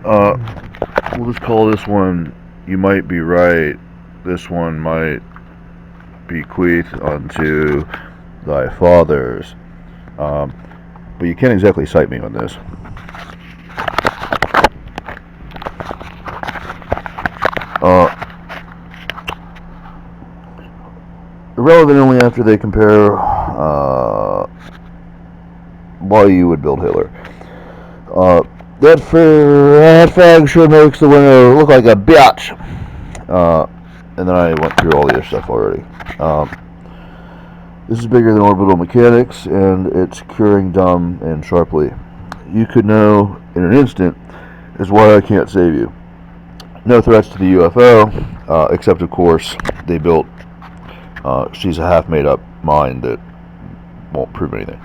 We'll just call this one "You Might Be Right." This one might bequeath unto thy fathers. But you can't exactly cite me on this. Irrelevant only after they compare why you would build Hitler. That fag sure makes the winner look like a bitch. And then I went through all the other stuff already. This is bigger than orbital mechanics, and it's curing dumb and sharply. You could know in an instant is why I can't save you. No threats to the UFO, except of course they built she's a half made up mind that won't prove anything.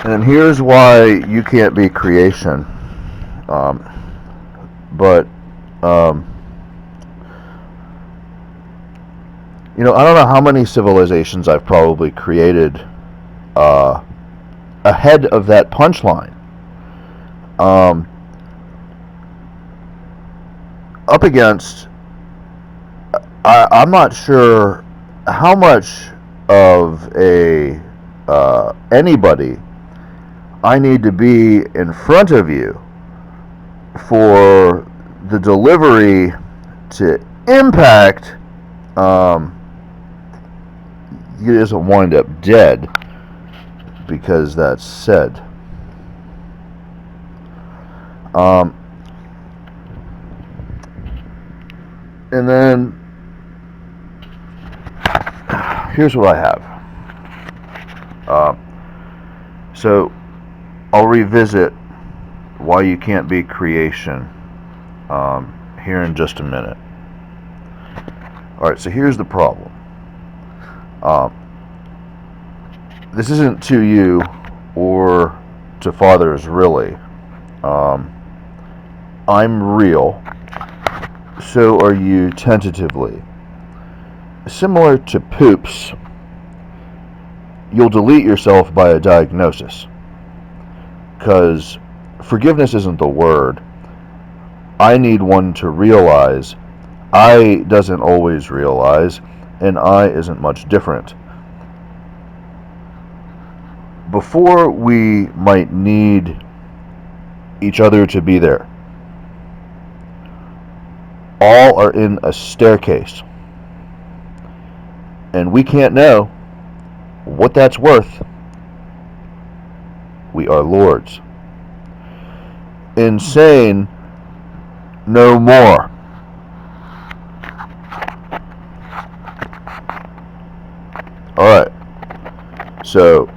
And here's why you can't be creation. I don't know how many civilizations I've probably created ahead of that punchline. Up against, I'm not sure how much of anybody I need to be in front of you for the delivery to impact. He doesn't wind up dead because that's said. And then here's what I have. So I'll revisit why you can't be creation here in just a minute. Alright, so here's the problem. This isn't to you or to fathers, really. I'm real. So are you tentatively. Similar to poops, you'll delete yourself by a diagnosis. Because forgiveness isn't the word. I need one to realize I doesn't always realize, and I isn't much different. Before we might need each other to be there, all are in a staircase. And we can't know what that's worth. We are lords. Insane, no more. Alright. So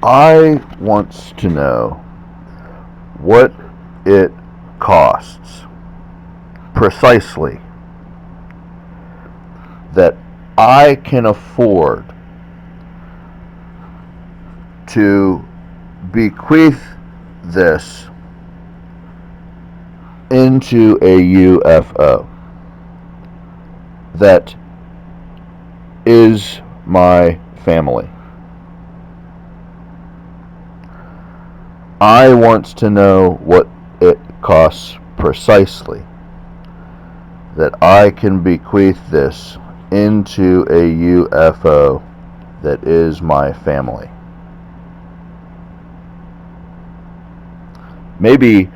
I want to know what it costs precisely that I can afford to bequeath this into a UFO that is my family. I want to know what it costs precisely that I can bequeath this into a UFO that is my family. Maybe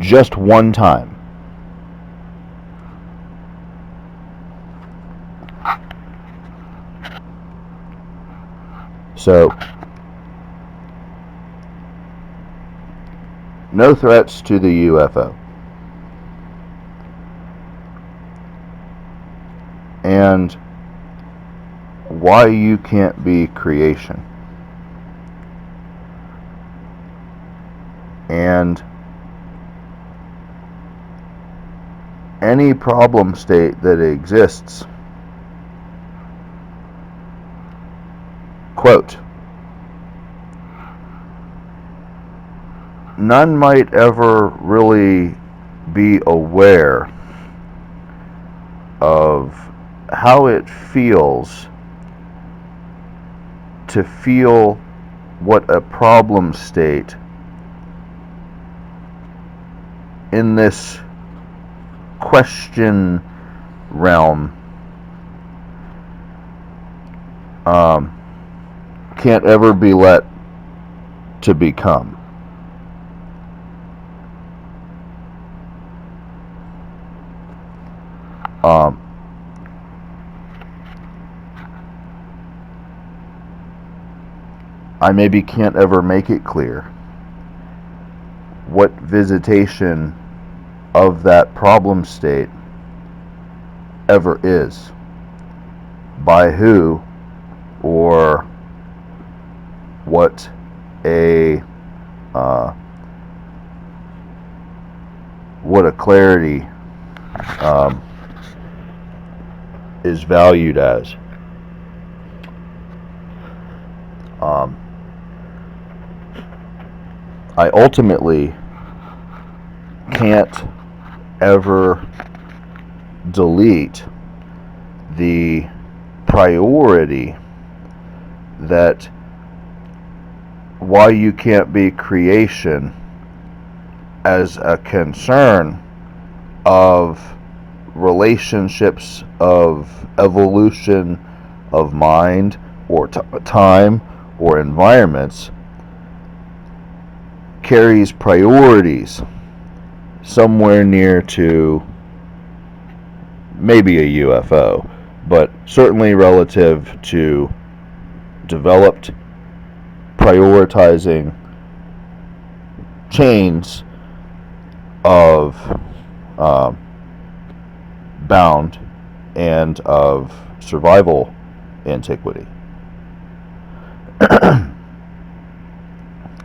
just one time. So, no threats to the UFO. And why you can't be creation. And any problem state that exists, quote, none might ever really be aware of how it feels to feel what a problem state in this question realm can't ever be let to become. I maybe can't ever make it clear what visitation of that problem state ever is, by who, or what a clarity is valued as. I ultimately can't ever delete the priority that why you can't be creation as a concern of relationships of evolution of mind or time or environments carries priorities somewhere near to maybe a UFO, but certainly relative to developed prioritizing chains of bound and of survival antiquity.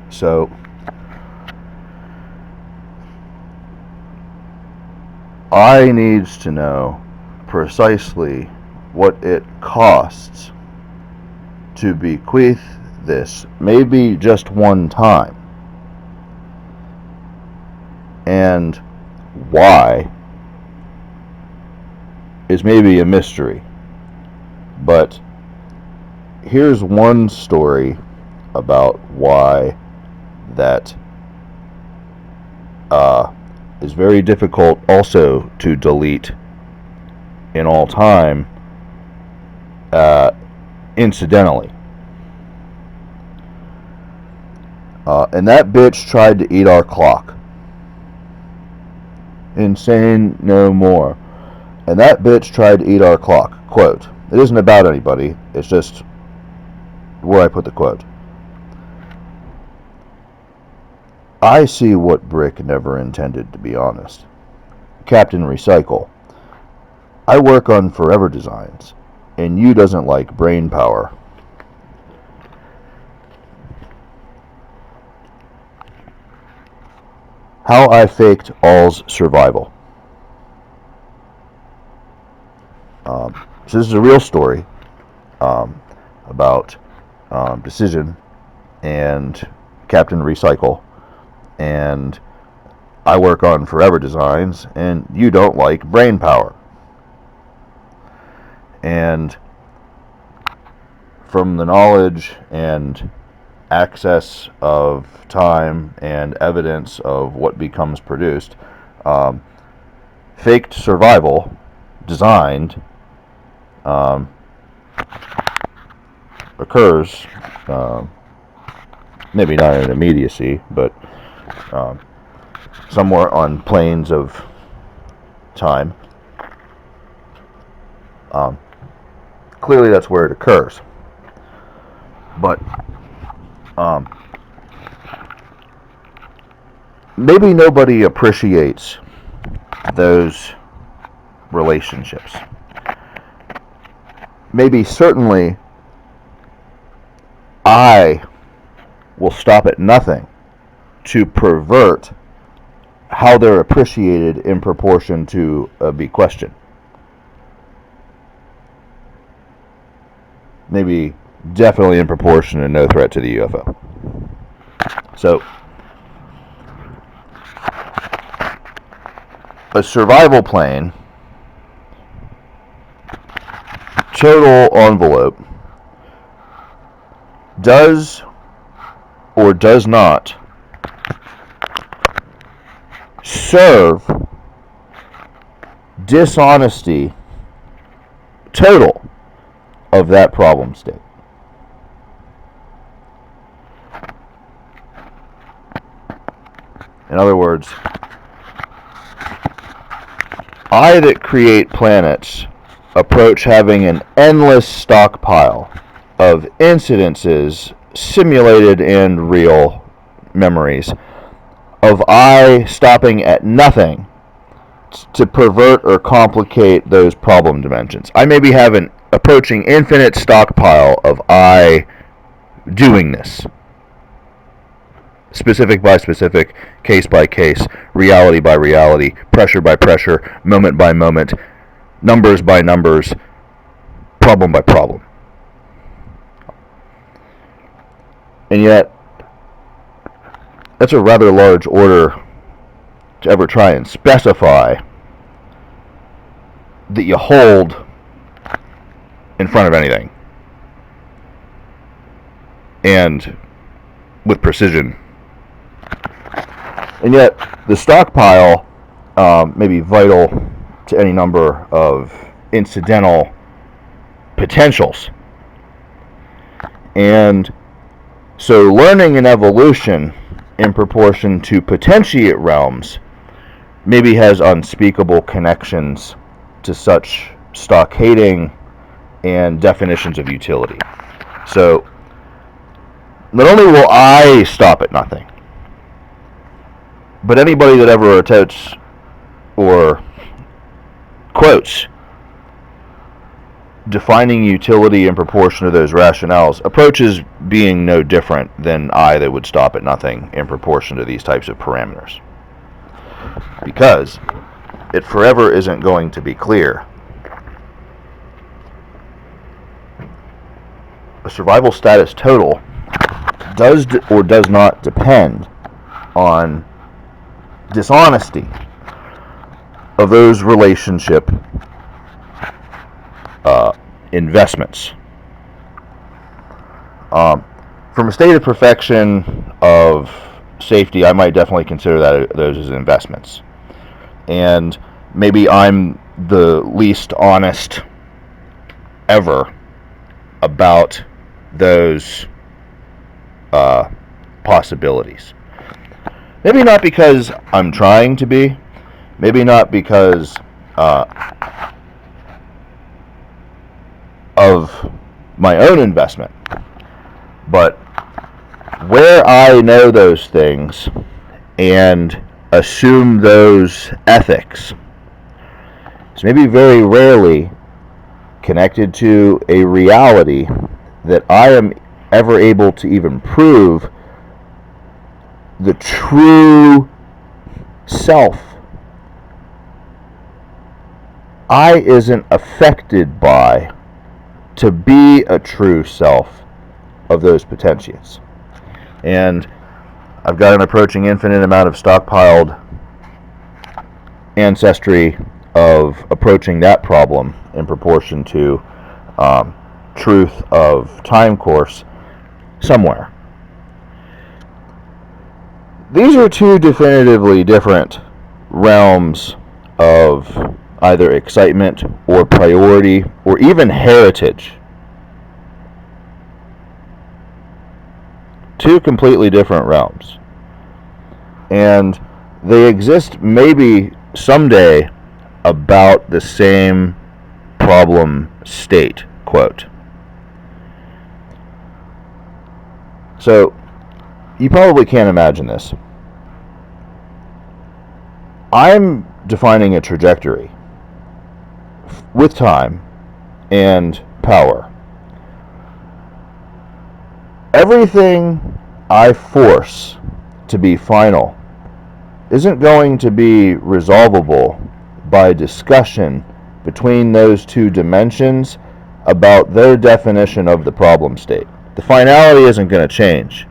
So I needs to know precisely what it costs to bequeath this, maybe just one time, and why is maybe a mystery. But here's one story about why that is very difficult also to delete in all time, incidentally. And that bitch tried to eat our clock. Insane no more. And that bitch tried to eat our clock. Quote. It isn't about anybody. It's just where I put the quote. I see what Brick never intended, to be honest. Captain Recycle. I work on forever designs, and you doesn't like brain power. How I faked all's survival. So this is a real story about Decision and Captain Recycle, and I work on forever designs, and you don't like brain power. And from the knowledge and access of time and evidence of what becomes produced, faked survival, designed, occurs, maybe not in immediacy, but somewhere on planes of time. Clearly that's where it occurs. But maybe nobody appreciates those relationships. Maybe certainly I will stop at nothing to pervert how they're appreciated in proportion to a B question. Maybe definitely in proportion and no threat to the UFO. So, a survival plane, total envelope, does or does not serve dishonesty total of that problem state. In other words, I that create planets approach having an endless stockpile of incidences, simulated and real memories, of I stopping at nothing to pervert or complicate those problem dimensions. I maybe have an approaching infinite stockpile of I doing this. Specific by specific, case by case, reality by reality, pressure by pressure, moment by moment, numbers by numbers, problem by problem. And yet, that's a rather large order to ever try and specify that you hold in front of anything. And with precision. And yet, the stockpile may be vital to any number of incidental potentials. And so learning and evolution in proportion to potentiate realms maybe has unspeakable connections to such stockading and definitions of utility. So, not only will I stop at nothing, but anybody that ever attempts or quotes defining utility in proportion to those rationales approaches being no different than I that would stop at nothing in proportion to these types of parameters. Because it forever isn't going to be clear. A survival status total does or does not depend on dishonesty of those relationship investments. From a state of perfection of safety, I might definitely consider those as investments. And maybe I'm the least honest ever about those possibilities. Maybe not because I'm trying to be, maybe not because of my own investment, but where I know those things and assume those ethics is maybe very rarely connected to a reality that I am ever able to even prove the true self I isn't affected by to be a true self of those potentiates. And I've got an approaching infinite amount of stockpiled ancestry of approaching that problem in proportion to truth of time course somewhere. These are two definitively different realms of either excitement or priority or even heritage. Two completely different realms. And they exist maybe someday about the same problem state, quote. So, you probably can't imagine this. I'm defining a trajectory with time and power. Everything I force to be final isn't going to be resolvable by discussion between those two dimensions about their definition of the problem state. The finality isn't going to change.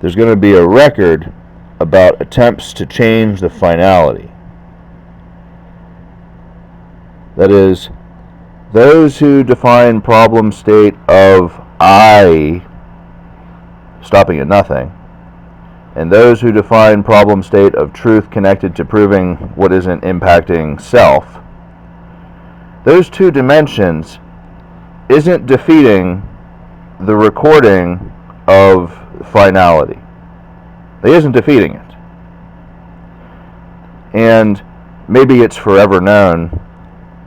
There's going to be a record about attempts to change the finality. That is, those who define problem state of I stopping at nothing, and those who define problem state of truth connected to proving what isn't impacting self, those two dimensions isn't defeating the recording of finality. It isn't defeating it. And maybe it's forever known,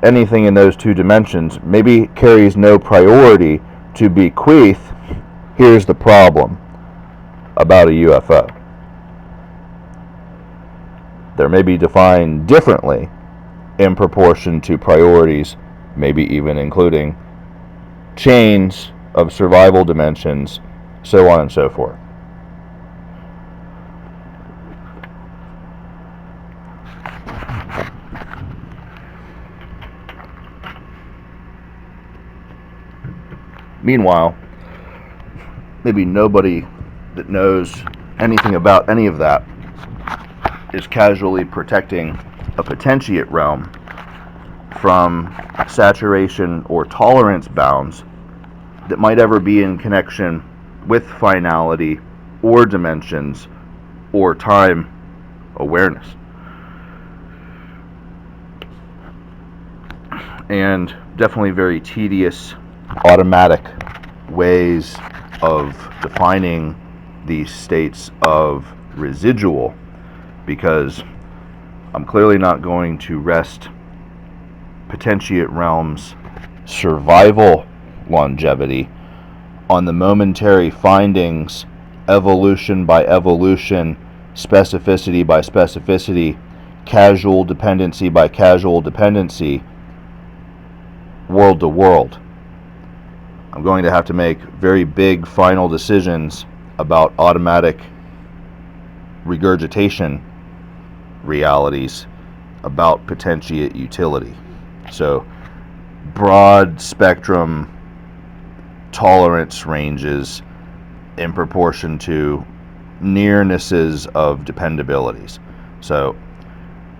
anything in those two dimensions maybe carries no priority to bequeath, here's the problem about a UFO. They may be defined differently in proportion to priorities, maybe even including chains of survival dimensions, so on and so forth. Meanwhile, maybe nobody that knows anything about any of that is casually protecting a potentiate realm from saturation or tolerance bounds that might ever be in connection with finality or dimensions or time awareness. And definitely very tedious, automatic ways of defining these states of residual, because I'm clearly not going to rest potentiate realms' survival longevity on the momentary findings, evolution by evolution, specificity by specificity, causal dependency by causal dependency, world to world. I'm going to have to make very big final decisions about automatic regurgitation realities about potentiate utility. So broad spectrum tolerance ranges in proportion to nearnesses of dependabilities. So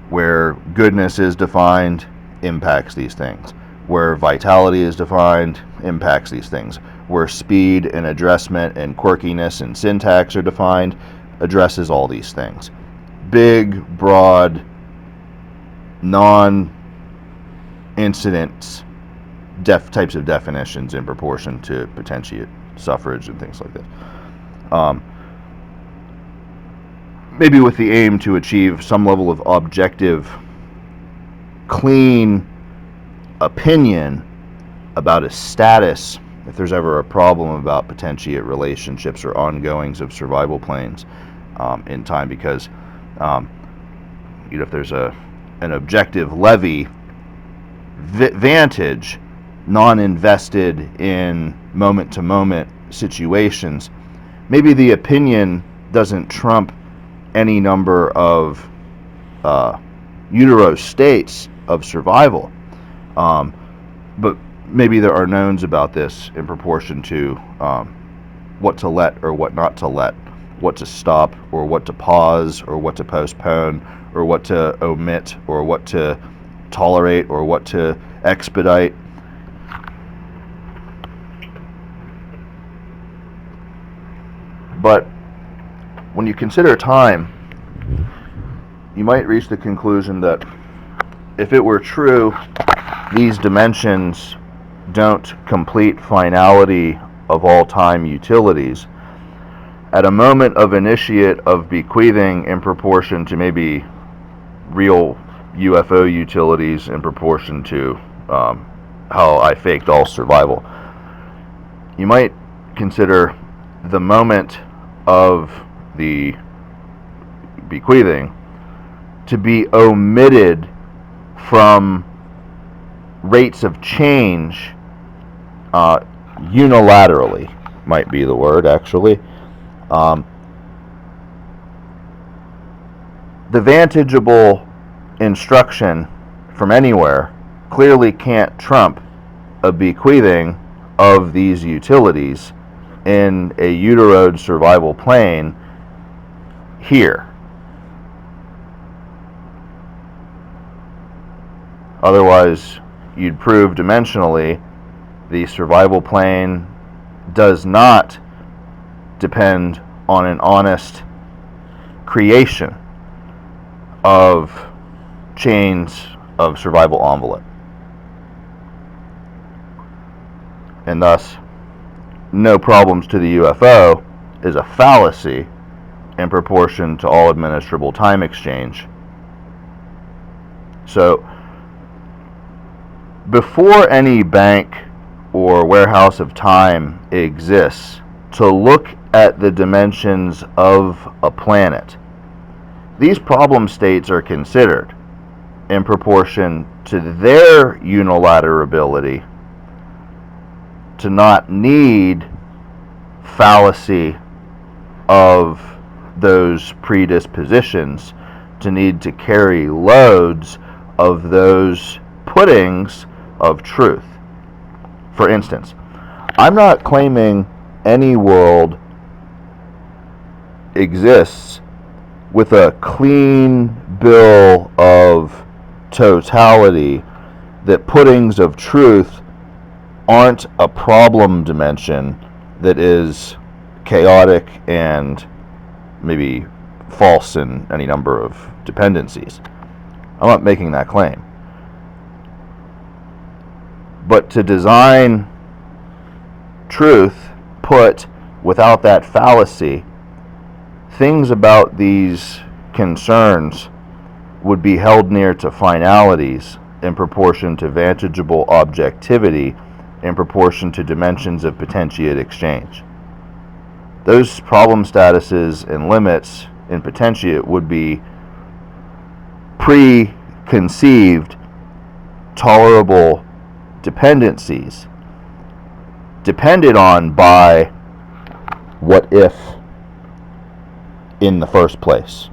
where goodness is defined impacts these things. Where vitality is defined impacts these things. Where speed and addressment and quirkiness and syntax are defined addresses all these things. Big, broad, non-incident types of definitions in proportion to potentiate suffrage and things like that. Maybe with the aim to achieve some level of objective, clean opinion about a status if there's ever a problem about potentiate relationships or ongoings of survival planes in time, because if there's an objective levy vantage non-invested in moment-to-moment situations, maybe the opinion doesn't trump any number of utero states of survival, but maybe there are knowns about this in proportion to what to let or what not to let, what to stop or what to pause or what to postpone or what to omit or what to tolerate or what to expedite. But when you consider time, you might reach the conclusion that if it were true these dimensions don't complete finality of all time utilities, at a moment of initiate of bequeathing in proportion to maybe real UFO utilities in proportion to how I faked all survival, you might consider the moment of the bequeathing to be omitted from rates of change unilaterally. might be the word, actually. The vantageable instruction from anywhere clearly can't trump a bequeathing of these utilities in a uteroid survival plane here. Otherwise, you'd prove dimensionally the survival plane does not depend on an honest creation of chains of survival envelope. And thus, no problems to the UFO is a fallacy in proportion to all administrable time exchange. So, before any bank or warehouse of time exists to look at the dimensions of a planet, these problem states are considered in proportion to their unilateral ability to not need fallacy of those predispositions to need to carry loads of those puddings of truth. For instance, I'm not claiming any world exists with a clean bill of totality, that puddings of truth aren't a problem dimension that is chaotic and maybe false in any number of dependencies. I'm not making that claim. But to design truth put without that fallacy, things about these concerns would be held near to finalities in proportion to vantageable objectivity, in proportion to dimensions of potentiate exchange. Those problem statuses and limits in potentiate would be preconceived, tolerable dependencies depended on by what if in the first place,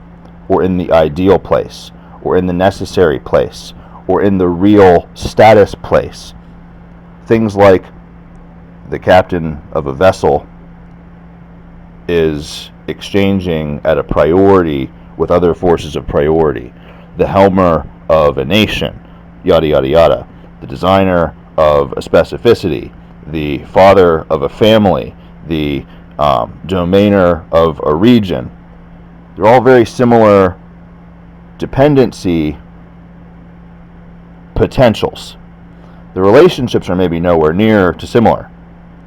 or in the ideal place, or in the necessary place, or in the real status place. Things like the captain of a vessel is exchanging at a priority with other forces of priority, the helmer of a nation, yada yada yada, the designer of a specificity, the father of a family, the domainer of a region. They're all very similar dependency potentials. The relationships are maybe nowhere near to similar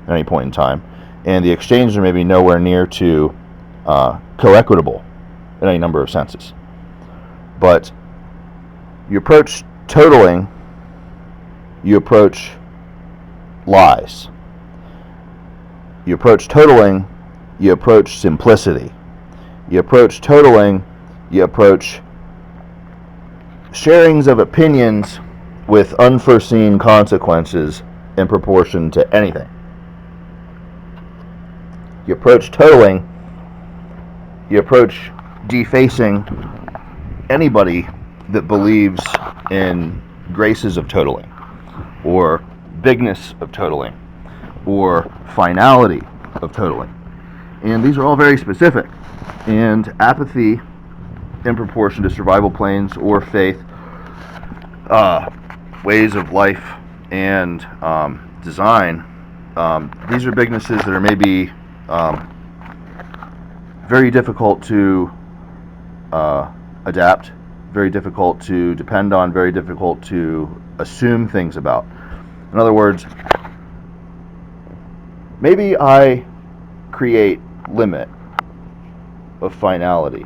at any point in time, and the exchanges are maybe nowhere near to co-equitable in any number of senses. But you approach totaling, you approach lies. You approach totaling, you approach simplicity. You approach totaling, you approach sharings of opinions with unforeseen consequences in proportion to anything. You approach totaling, you approach defacing anybody that believes in graces of totaling, or bigness of totaling, or finality of totaling. And these are all very specific. And apathy in proportion to survival planes or faith, ways of life, and design, these are bignesses that are maybe very difficult to adapt, very difficult to depend on, very difficult to assume things about. In other words, maybe I create limit of finality,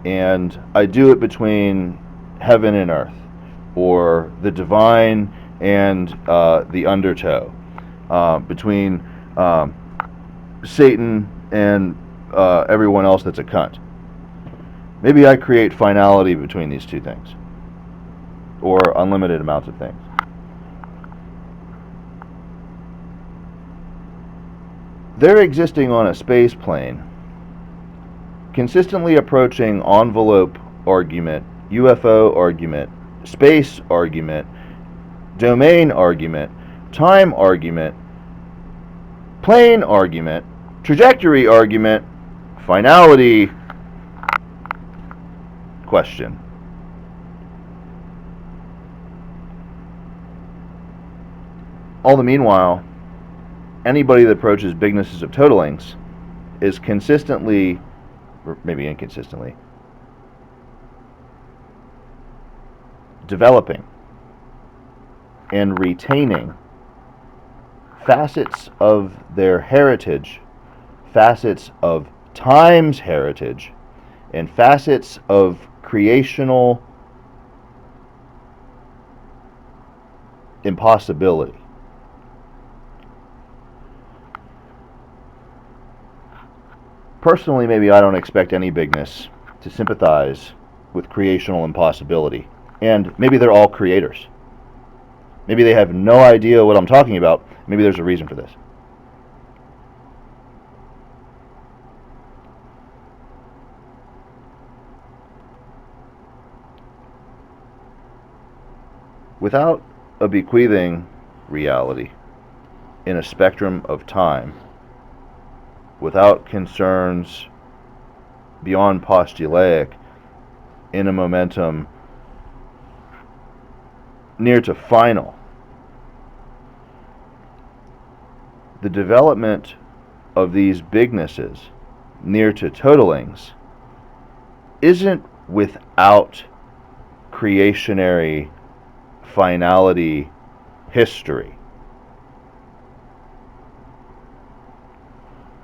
and I do it between heaven and earth, or the divine and the undertow, between Satan and everyone else that's a cunt. Maybe I create finality between these two things, or unlimited amounts of things. They're existing on a space plane, consistently approaching envelope argument, UFO argument, space argument, domain argument, time argument, plane argument, trajectory argument, finality question. All the meanwhile, anybody that approaches bignesses of totalings is consistently, or maybe inconsistently, developing and retaining facets of their heritage, facets of time's heritage, and facets of creational impossibility. Personally, maybe I don't expect any bigness to sympathize with creational impossibility. And maybe they're all creators. Maybe they have no idea what I'm talking about. Maybe there's a reason for this. Without a bequeathing reality in a spectrum of time, without concerns beyond postulaic in a momentum near to final, the development of these bignesses near to totalings isn't without creationary finality history.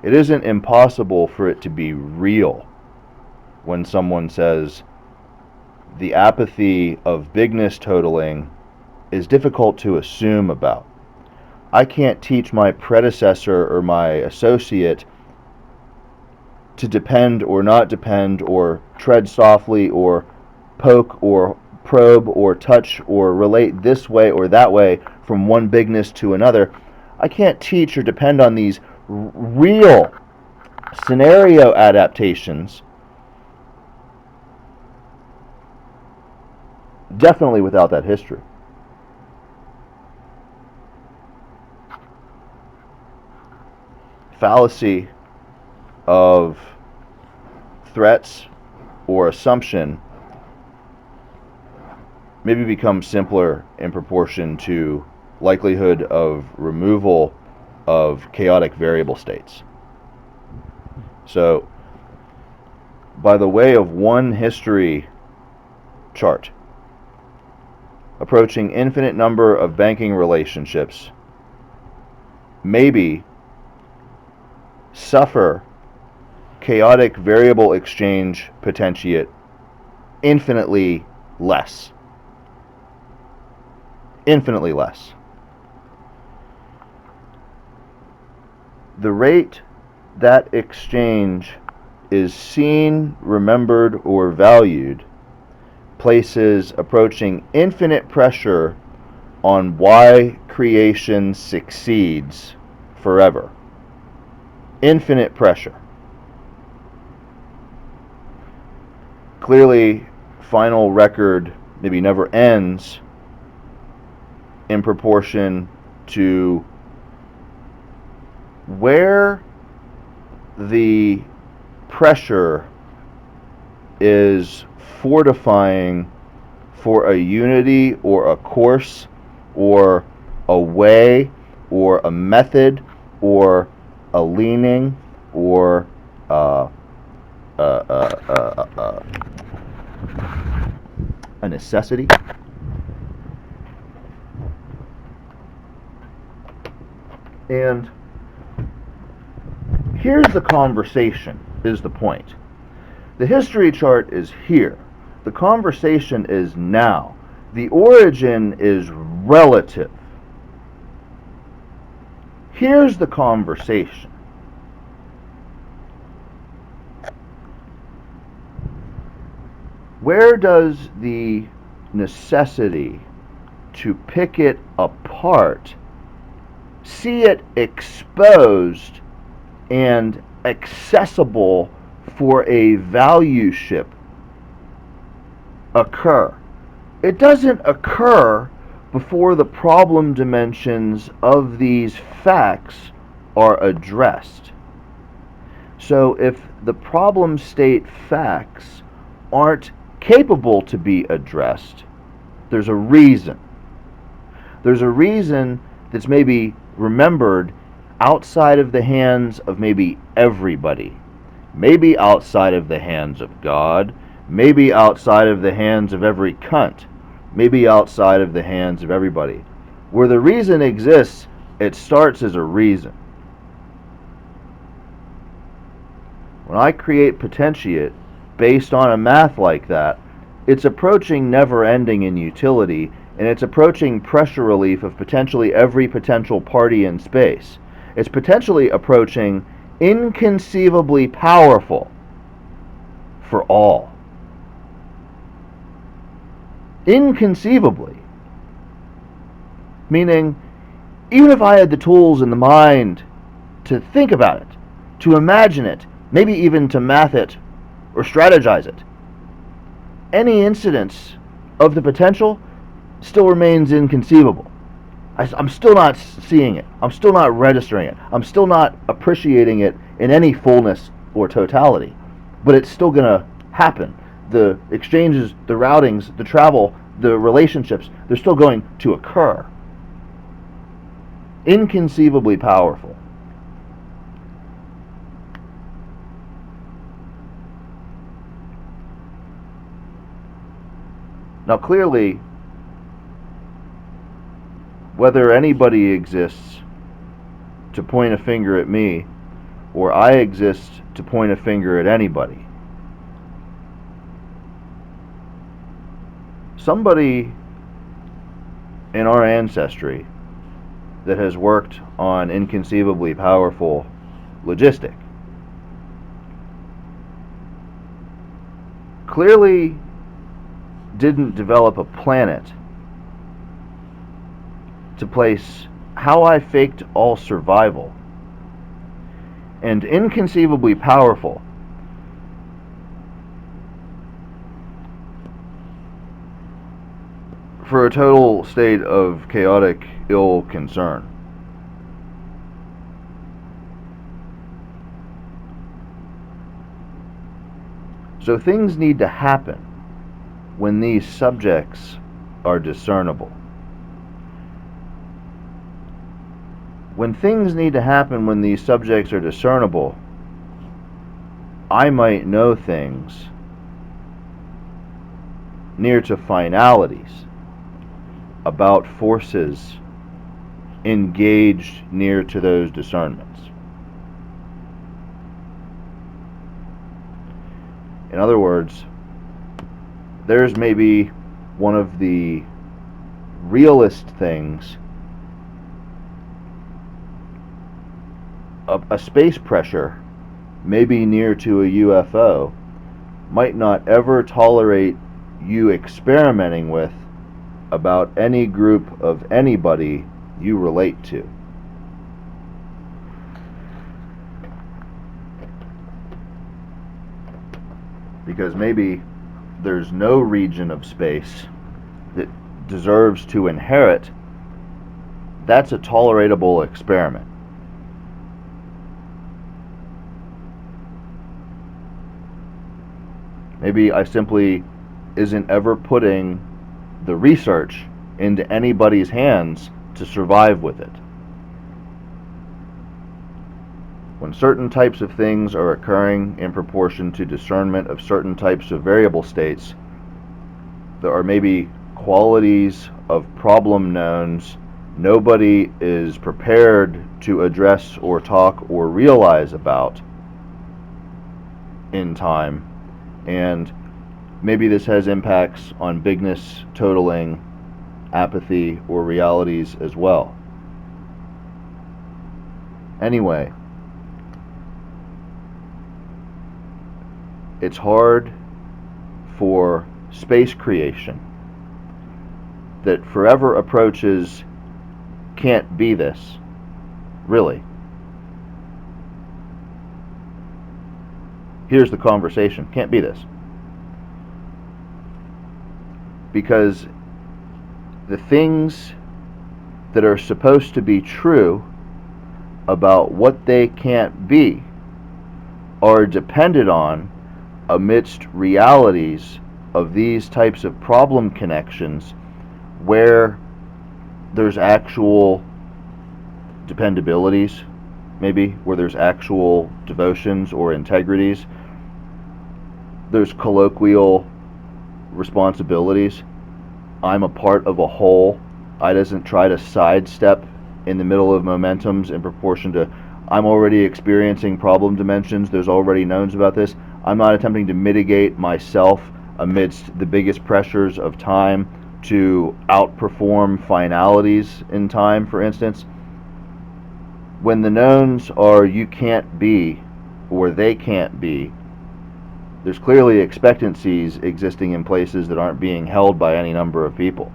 It isn't impossible for it to be real when someone says the apathy of bigness totaling is difficult to assume about. I can't teach my predecessor or my associate to depend or not depend or tread softly or poke or probe or touch or relate this way or that way from one bigness to another. I can't teach or depend on these real scenario adaptations, definitely without that history. Fallacy of threats or assumption maybe becomes simpler in proportion to likelihood of removal of chaotic variable states. So, by the way of one history chart, approaching infinite number of banking relationships, maybe suffer chaotic variable exchange potentiate infinitely less. Infinitely less. The rate that exchange is seen, remembered, or valued places approaching infinite pressure on why creation succeeds forever. Infinite pressure. Clearly, final record maybe never ends in proportion to where the pressure is fortifying for a unity or a course or a way or a method or a leaning or a necessity. And here's the conversation, is the point. The history chart is here. The conversation is now. The origin is relative. Here's the conversation. Where does the necessity to pick it apart, see it exposed and accessible for a value ship occur. It doesn't occur before the problem dimensions of these facts are addressed. So if the problem state facts aren't capable to be addressed, there's a reason. There's a reason that's maybe remembered outside of the hands of maybe everybody. Maybe outside of the hands of God, maybe outside of the hands of every cunt, maybe outside of the hands of everybody. Where the reason exists, it starts as a reason. When I create potentiate based on a math like that, it's approaching never-ending in utility, and it's approaching pressure relief of potentially every potential party in space. It's potentially approaching inconceivably powerful for all. Inconceivably. Meaning, even if I had the tools and the mind to think about it, to imagine it, maybe even to math it or strategize it, any incidence of the potential still remains inconceivable. I'm still not seeing it. I'm still not registering it. I'm still not appreciating it in any fullness or totality. But it's still going to happen. The exchanges, the routings, the travel, the relationships, they're still going to occur. Inconceivably powerful. Now clearly, whether anybody exists to point a finger at me, or I exist to point a finger at anybody, somebody in our ancestry that has worked on inconceivably powerful logistic clearly didn't develop a planet to place how I faked all survival. And inconceivably powerful for a total state of chaotic ill concern. So things need to happen when these subjects are discernible. When things need to happen when these subjects are discernible, I might know things near to finalities about forces engaged near to those discernments. In other words, there's maybe one of the realest things, a space pressure maybe near to a UFO might not ever tolerate you experimenting with about any group of anybody you relate to. Because maybe there's no region of space that deserves to inherit. That's a toleratable experiment. Maybe I simply isn't ever putting the research into anybody's hands to survive with it. When certain types of things are occurring in proportion to discernment of certain types of variable states, there are maybe qualities of problem knowns nobody is prepared to address or talk or realize about in time, and maybe this has impacts on bigness, totaling, apathy, or realities as well. Anyway, it's hard for space creation that forever approaches can't be this, really. here's the conversation. Can't be this. Because the things that are supposed to be true about what they can't be are dependent on amidst realities of these types of problem connections where there's actual dependabilities, maybe, where there's actual devotions or integrities. There's colloquial responsibilities. I'm a part of a whole. I doesn't try to sidestep in the middle of momentums in proportion to I'm already experiencing problem dimensions. There's already knowns about this. I'm not attempting to mitigate myself amidst the biggest pressures of time to outperform finalities in time, for instance. When the knowns are you can't be or they can't be, there's clearly expectancies existing in places that aren't being held by any number of people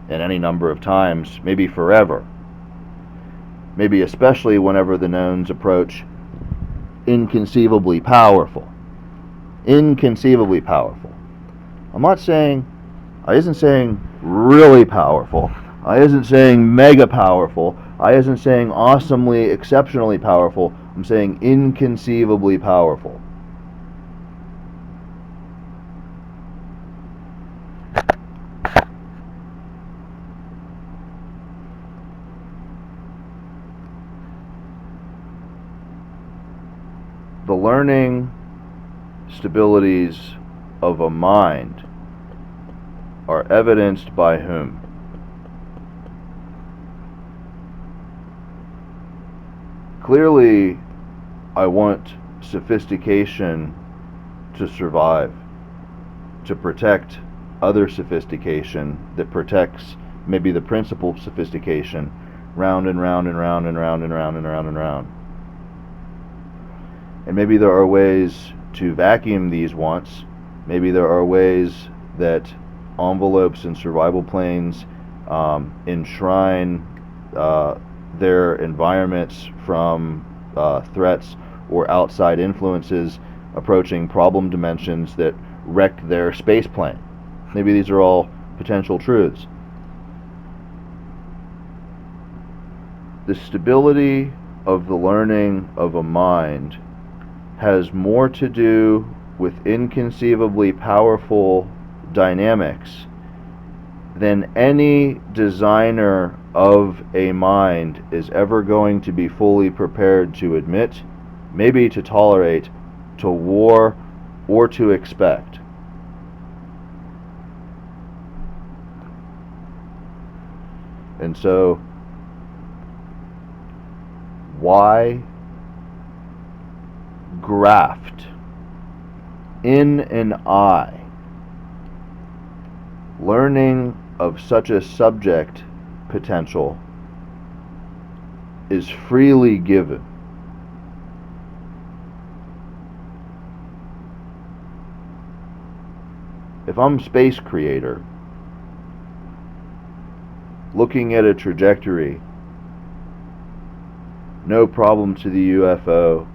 and any number of times, maybe forever. Maybe especially whenever the knowns approach inconceivably powerful. Inconceivably powerful. I isn't saying really powerful. I isn't saying mega powerful. I isn't saying awesomely, exceptionally powerful. I'm saying inconceivably powerful. The learning stabilities of a mind are evidenced by whom? Clearly, I want sophistication to survive, to protect other sophistication that protects maybe the principal sophistication, round and round and round and round and round and round and round. And maybe there are ways to vacuum these wants. Maybe there are ways that envelopes and survival planes enshrine their environments from threats or outside influences approaching problem dimensions that wreck their space plane. Maybe these are all potential truths. The stability of the learning of a mind has more to do with inconceivably powerful dynamics than any designer of a mind is ever going to be fully prepared to admit, maybe to tolerate, to war, or to expect. And so, why graft in an eye learning of such a subject potential is freely given? If I'm space creator looking at a trajectory, no problem to the UFO,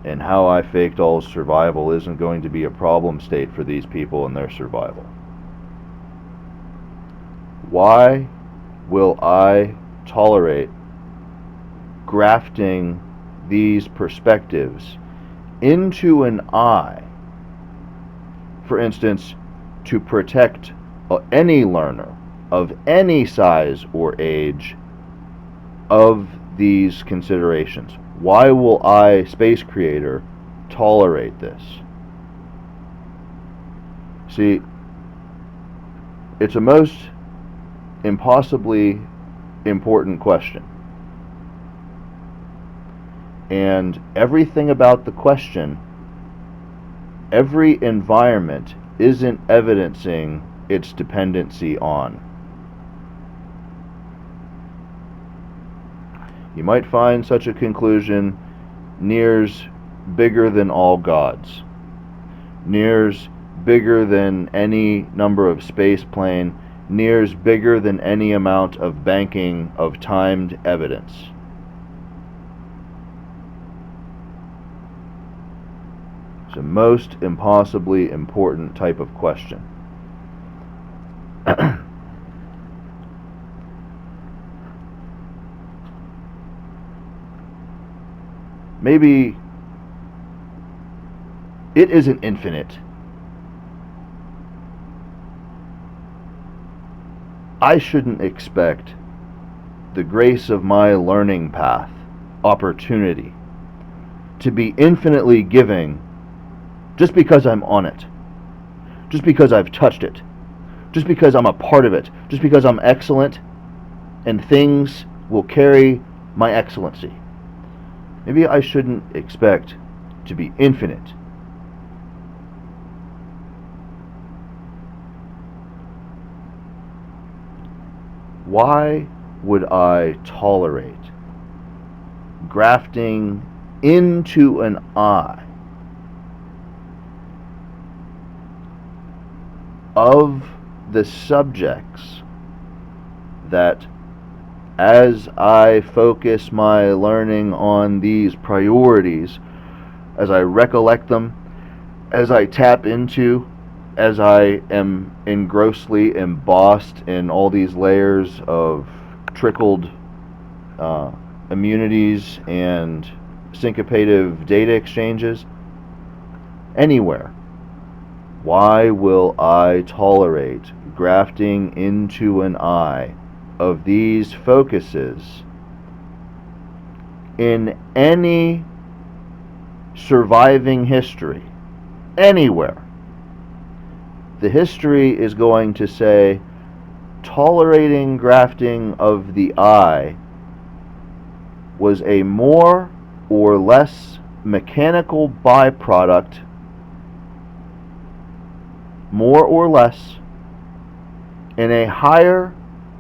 and how I faked all's survival isn't going to be a problem state for these people and their survival. Why will I tolerate grafting these perspectives into an eye, for instance, to protect any learner of any size or age of these considerations? Why will I, space creator, tolerate this? See, it's a most impossibly important question. And everything about the question, every environment isn't evidencing its dependency on. You might find such a conclusion nears bigger than all gods, nears bigger than any number of space plane, nears bigger than any amount of banking of timed evidence. It's a most impossibly important type of question. Maybe it isn't infinite. I shouldn't expect the grace of my learning path, opportunity, to be infinitely giving just because I'm on it, just because I've touched it, just because I'm a part of it, just because I'm excellent and things will carry my excellency. Maybe I shouldn't expect to be infinite. Why would I tolerate grafting into an eye of the subjects that, as I focus my learning on these priorities, as I recollect them, as I tap into, as I am engrossly embossed in all these layers of trickled immunities and syncopative data exchanges, anywhere, why will I tolerate grafting into an eye of these focuses in any surviving history, anywhere? The history is going to say tolerating grafting of the eye was a more or less mechanical byproduct, more or less, in a higher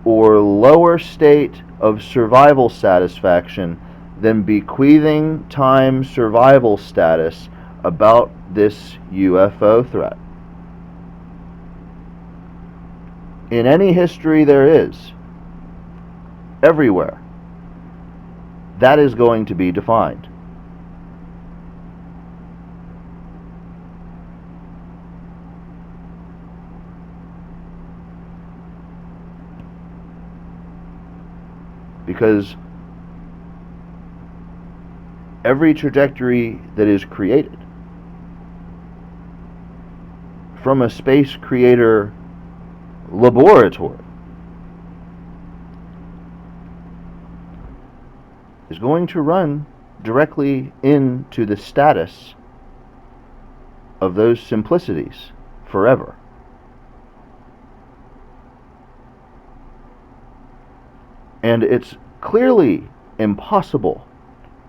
or lower state of survival satisfaction than bequeathing time survival status about this UFO threat. In any history there is, everywhere, that is going to be defined. Because every trajectory that is created from a space creator laboratory is going to run directly into the status of those simplicities forever. And it's clearly impossible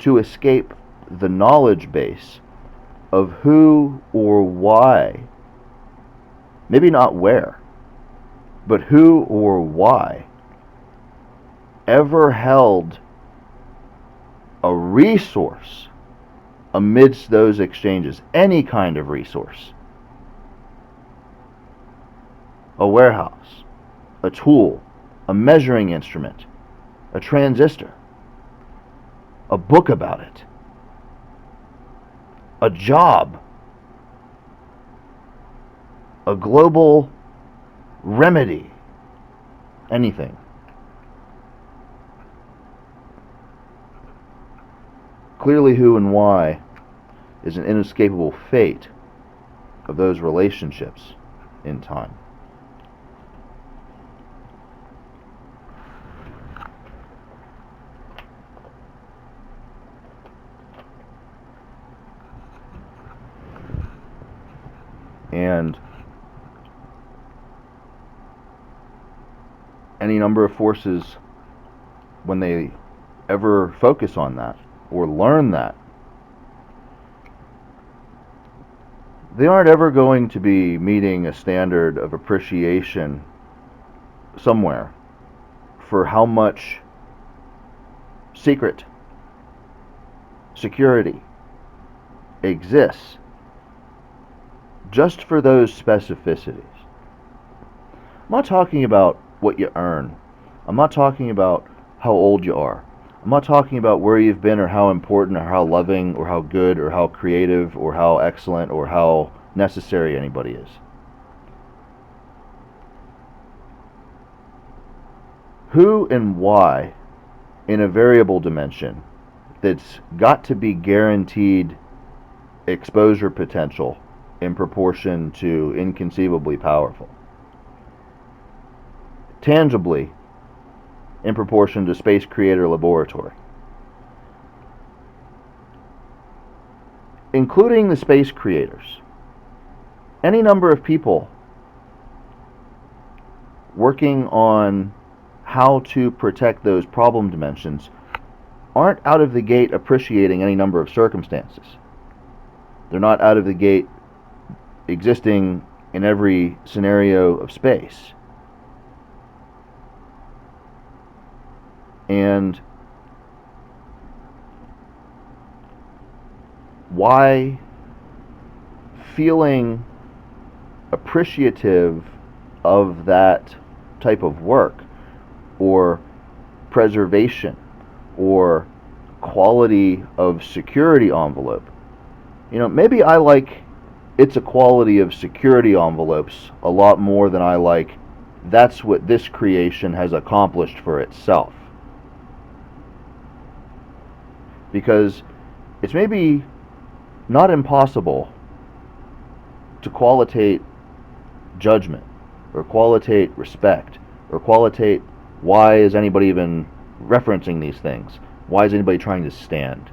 to escape the knowledge base of who or why, maybe not where, but who or why ever held a resource amidst those exchanges, any kind of resource. A warehouse, a tool, a measuring instrument, a transistor, a book about it, a job, a global remedy, anything. Clearly, who and why is an inescapable fate of those relationships in time. And any number of forces, when they ever focus on that or learn that, they aren't ever going to be meeting a standard of appreciation somewhere for how much security exists just for those specificities. I'm not talking about what you earn. I'm not talking about how old you are. I'm not talking about where you've been or how important or how loving or how good or how creative or how excellent or how necessary anybody is. Who and why in a variable dimension that's got to be guaranteed exposure potential in proportion to inconceivably powerful. Tangibly in proportion to space creator laboratory. Including the space creators, any number of people working on how to protect those problem dimensions aren't out of the gate appreciating any number of circumstances. They're not out of the gate existing in every scenario of space. And why feeling appreciative of that type of work or preservation or quality of security envelope. You know, maybe I like its equality of security envelopes a lot more than I like that's what this creation has accomplished for itself. Because it's maybe not impossible to qualitate judgment or qualitate respect or qualitate why is anybody even referencing these things? Why is anybody trying to stand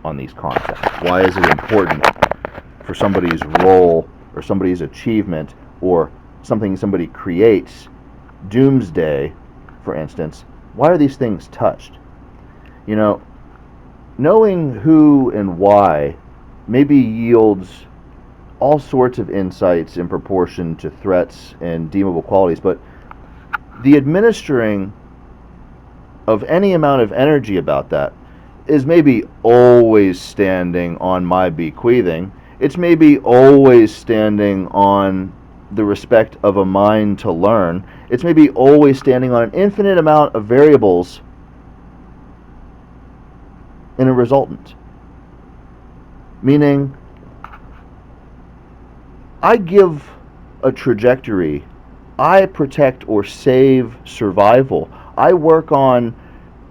on these concepts? Why is it important for somebody's role or somebody's achievement or something somebody creates, doomsday, for instance, why are these things touched? You know, knowing who and why maybe yields all sorts of insights in proportion to threats and deemable qualities, but the administering of any amount of energy about that is maybe always standing on my bequeathing. It's maybe always standing on the respect of a mind to learn. It's maybe always standing on an infinite amount of variables in a resultant. Meaning, I give a trajectory. I protect or save survival. I work on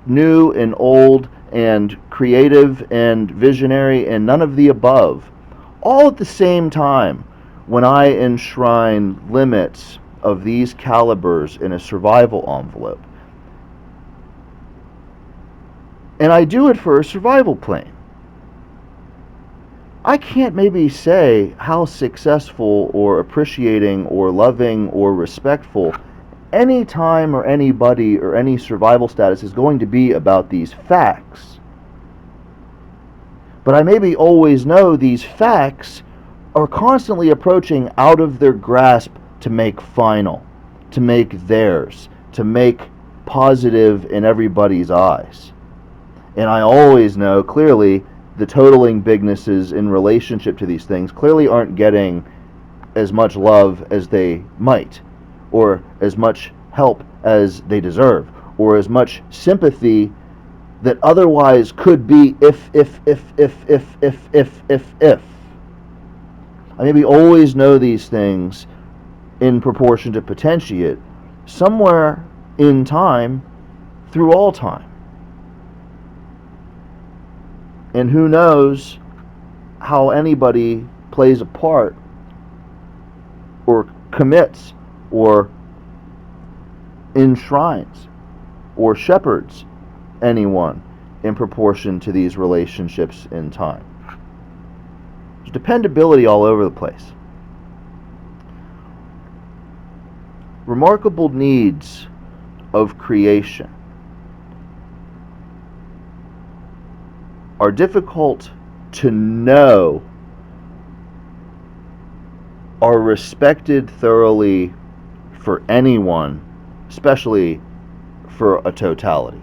new and old and creative and visionary and none of the above, all at the same time when I enshrine limits of these calibers in a survival envelope. And I do it for a survival plane. I can't maybe say how successful or appreciating or loving or respectful any time or anybody or any survival status is going to be about these facts. But I maybe always know these facts are constantly approaching out of their grasp to make final, to make theirs, to make positive in everybody's eyes. And I always know clearly the totaling bignesses in relationship to these things clearly aren't getting as much love as they might, or as much help as they deserve, or as much sympathy that otherwise could be if. I maybe always know these things in proportion to potentiate somewhere in time through all time. And who knows how anybody plays a part or commits or enshrines or shepherds anyone in proportion to these relationships in time. There's dependability all over the place. Remarkable needs of creation are difficult to know are respected thoroughly for anyone, especially for a totality.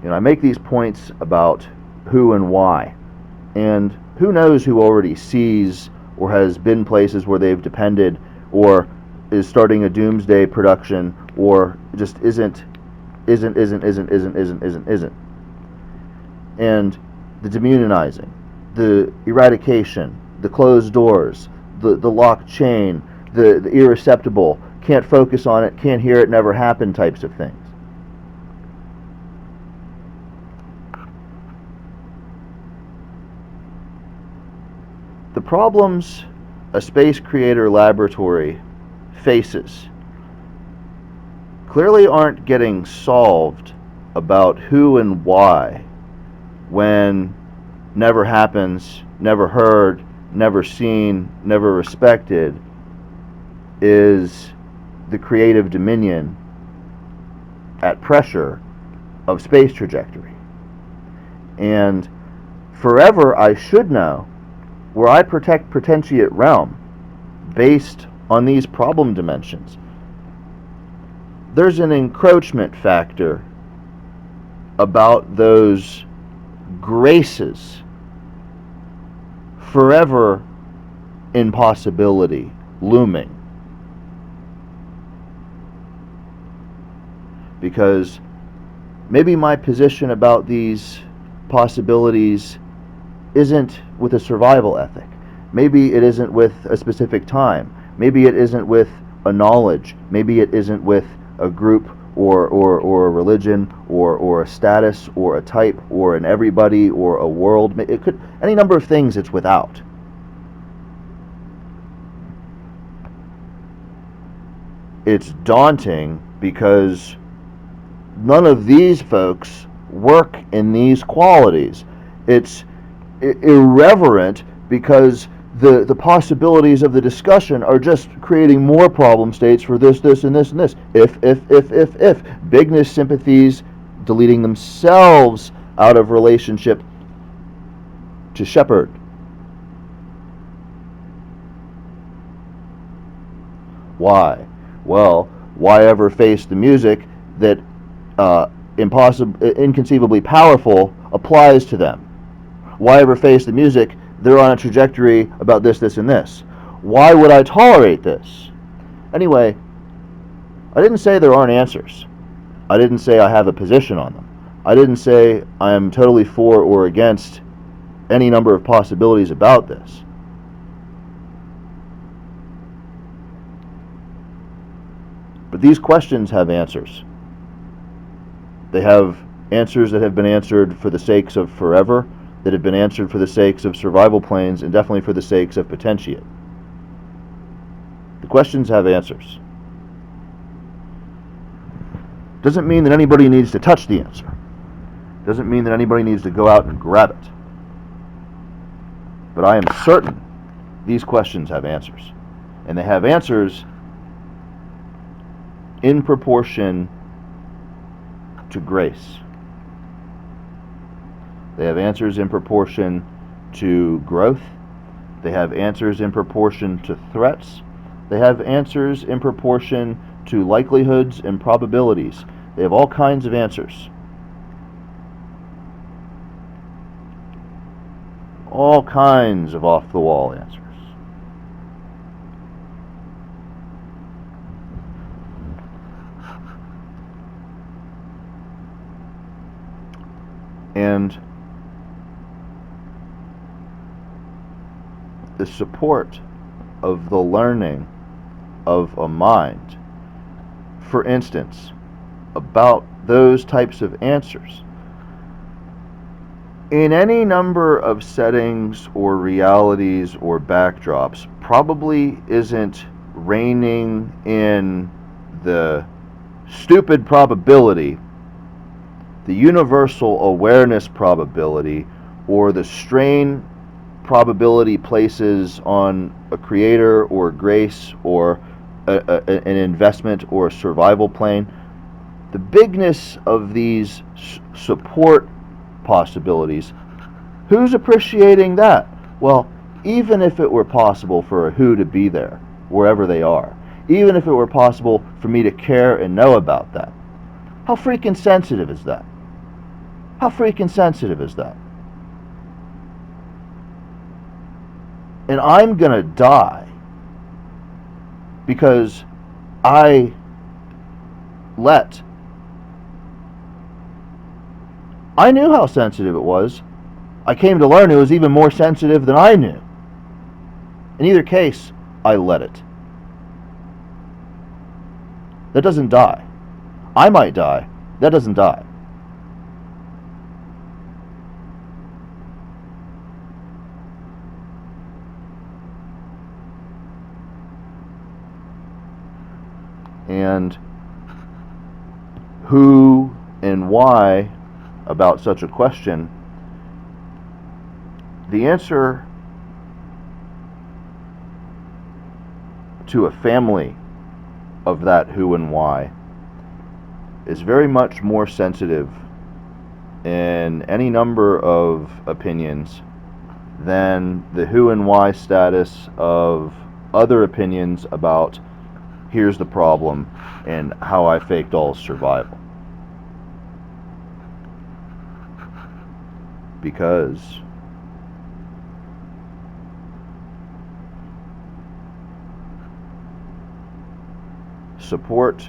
You know, I make these points about who and why, and who knows who already sees or has been places where they've depended or is starting a doomsday production or just isn't isn't. And the demunionizing, the eradication, the closed doors, the locked chain, the irreceptible, can't focus on it, can't hear it, never happened types of things. The problems a space creator laboratory faces clearly aren't getting solved about who and why when never happens, never heard, never seen, never respected is the creative dominion at pressure of space trajectory. And forever I should know, where I protect potentiate realm based on these problem dimensions, there's an encroachment factor about those graces forever in possibility looming. Because maybe my position about these possibilities isn't with a survival ethic. Maybe it isn't with a specific time. Maybe it isn't with a knowledge. Maybe it isn't with a group or a religion or a status or a type or an everybody or a world. It could any number of things it's without. It's daunting because none of these folks work in these qualities. It's irreverent because the possibilities of the discussion are just creating more problem states for this, and this, and this. If. Bigness sympathies deleting themselves out of relationship to shepherd. Why? Well, why ever face the music that inconceivably powerful applies to them? Why ever face the music they're on a trajectory about this, and this? Why would I tolerate this? Anyway, I didn't say there aren't answers. I didn't say I have a position on them. I didn't say I am totally for or against any number of possibilities about this. But these questions have answers. They have answers that have been answered for the sakes of forever, that have been answered for the sakes of survival planes, and definitely for the sakes of potentiate. The questions have answers. Doesn't mean that anybody needs to touch the answer. Doesn't mean that anybody needs to go out and grab it. But I am certain these questions have answers. And they have answers in proportion to grace. They have answers in proportion to growth. They have answers in proportion to threats. They have answers in proportion to likelihoods and probabilities. They have all kinds of answers. All kinds of off-the-wall answers. And the support of the learning of a mind, for instance, about those types of answers, in any number of settings or realities or backdrops, probably isn't reigning in the stupid probability, the universal awareness probability, or the strain probability places on a creator or grace or an investment or a survival plane. The bigness of these support possibilities, who's appreciating that? Well, even if it were possible for a who to be there, wherever they are, even if it were possible for me to care and know about that, how freaking sensitive is that? How freaking sensitive is that? And I'm gonna die because I let I knew how sensitive it was. I came to learn it was even more sensitive than I knew. In either case, I let it. That doesn't die. I might die. That doesn't die. And who and why about such a question? The answer to a family of that who and why is very much more sensitive in any number of opinions than the who and why status of other opinions about here's the problem and how I faked all's survival. Because support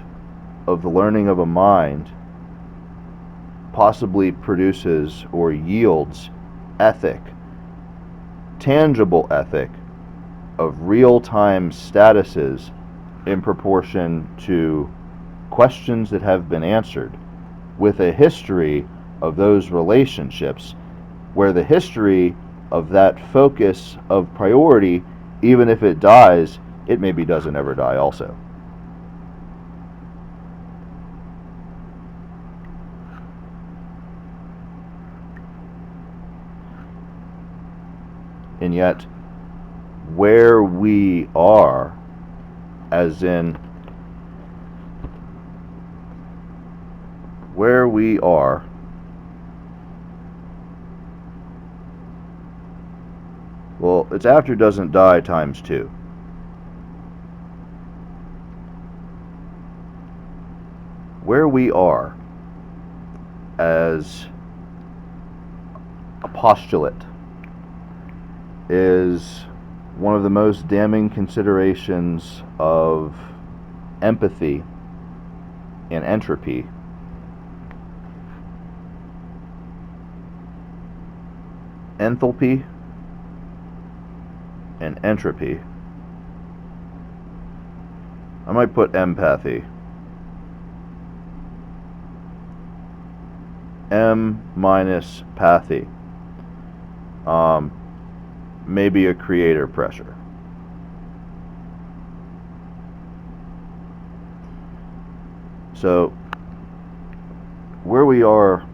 of the learning of a mind possibly produces or yields ethic, tangible ethic of real-time statuses in proportion to questions that have been answered with a history of those relationships where the history of that focus of priority, even if it dies, it maybe doesn't ever die also. And yet, where we are, as in where we are, well, it's after doesn't die times 2. Where we are as a postulate is one of the most damning considerations of empathy and entropy. Enthalpy and entropy. I might put empathy. M minus pathy. Maybe a creator pressure. So, where we are,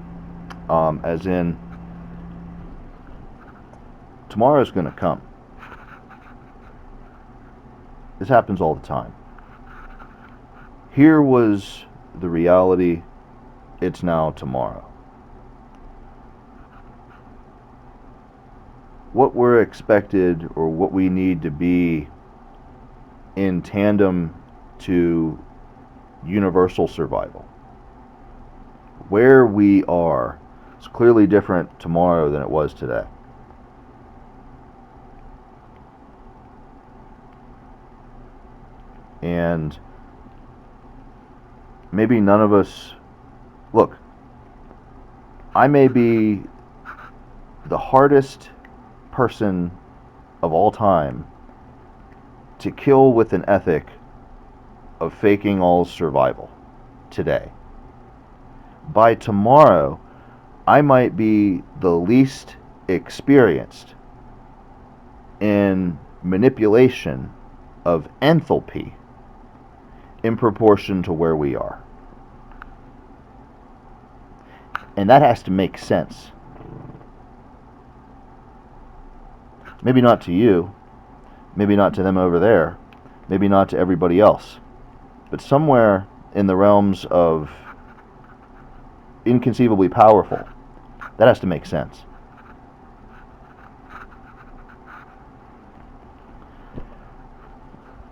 as in, tomorrow's going to come. This happens all the time. Here was the reality, it's now tomorrow. What we're expected or what we need to be in tandem to universal survival. Where we are is clearly different tomorrow than it was today. And maybe none of us, look, I may be the hardest person of all time to kill with an ethic of faking all's survival today. By tomorrow, I might be the least experienced in manipulation of enthalpy in proportion to where we are. And that has to make sense. Maybe not to you, maybe not to them over there, maybe not to everybody else, but somewhere in the realms of inconceivably powerful, that has to make sense.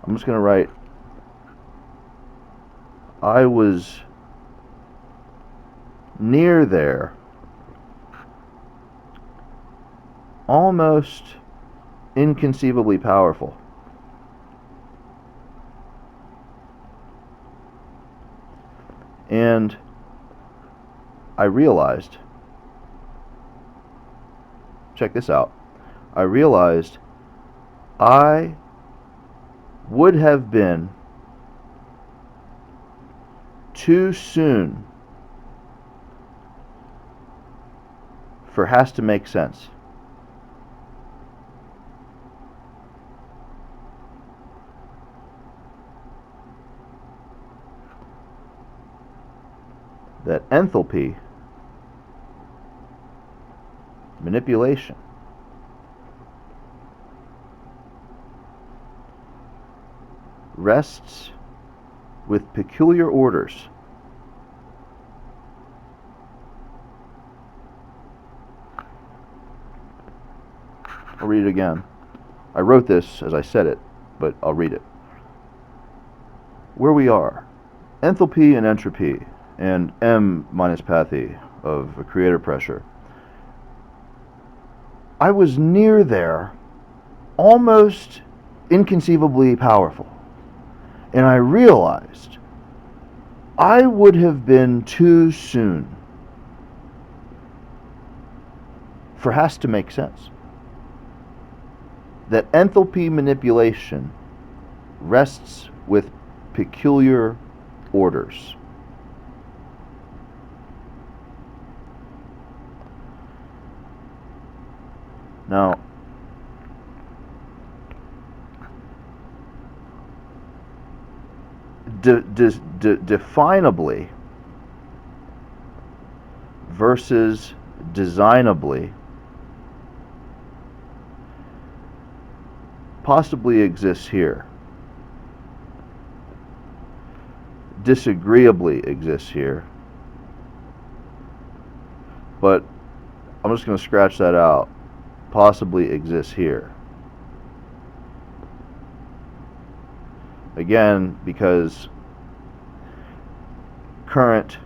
I'm just going to write, I was near there, almost inconceivably powerful. And I realized check this out. I realized I would have been too soon for has to make sense. That enthalpy manipulation rests with peculiar orders. I'll read it again. I wrote this as I said it, but I'll read it. Where we are, enthalpy and entropy, and m minus pathy of a creator pressure. I was near there, almost inconceivably powerful, and I realized I would have been too soon for has to make sense. That enthalpy manipulation rests with peculiar orders. Now, definably versus designably possibly exists here. Disagreeably exists here. But I'm just going to scratch that out. Possibly exists here. Again, because current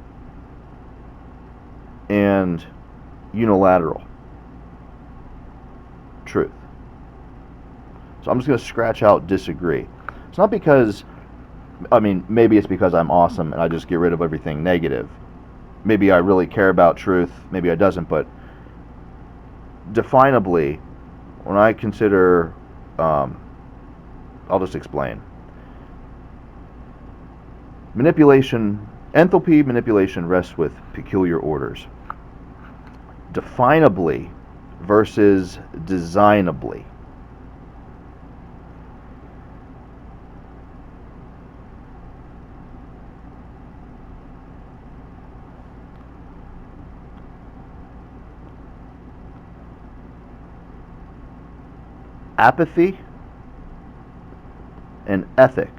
and unilateral truth. So I'm just going to scratch out disagree. It's not because, I mean, maybe it's because I'm awesome and I just get rid of everything negative. Maybe I really care about truth, maybe I doesn't, but definably, when I consider, I'll just explain. Manipulation, enthalpy manipulation rests with peculiar orders. Definably versus designably. Apathy and ethic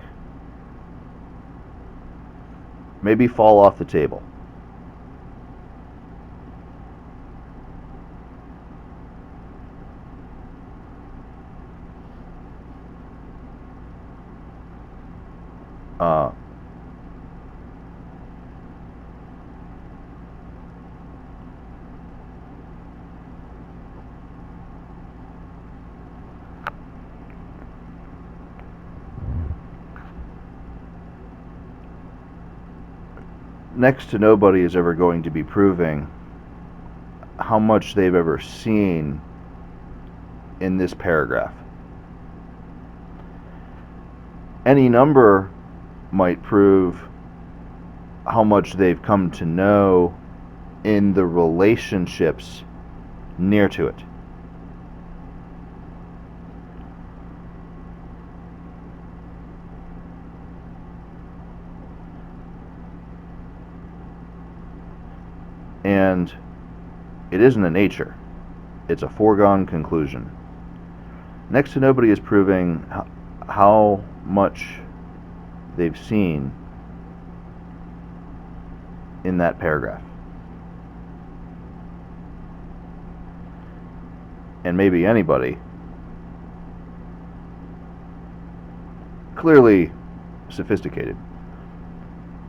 maybe fall off the table. Next to nobody is ever going to be proving how much they've ever seen in this paragraph. Any number might prove how much they've come to know in the relationships near to it. And it isn't a nature, it's a foregone conclusion. Next to nobody is proving how much they've seen in that paragraph. And maybe anybody, clearly sophisticated,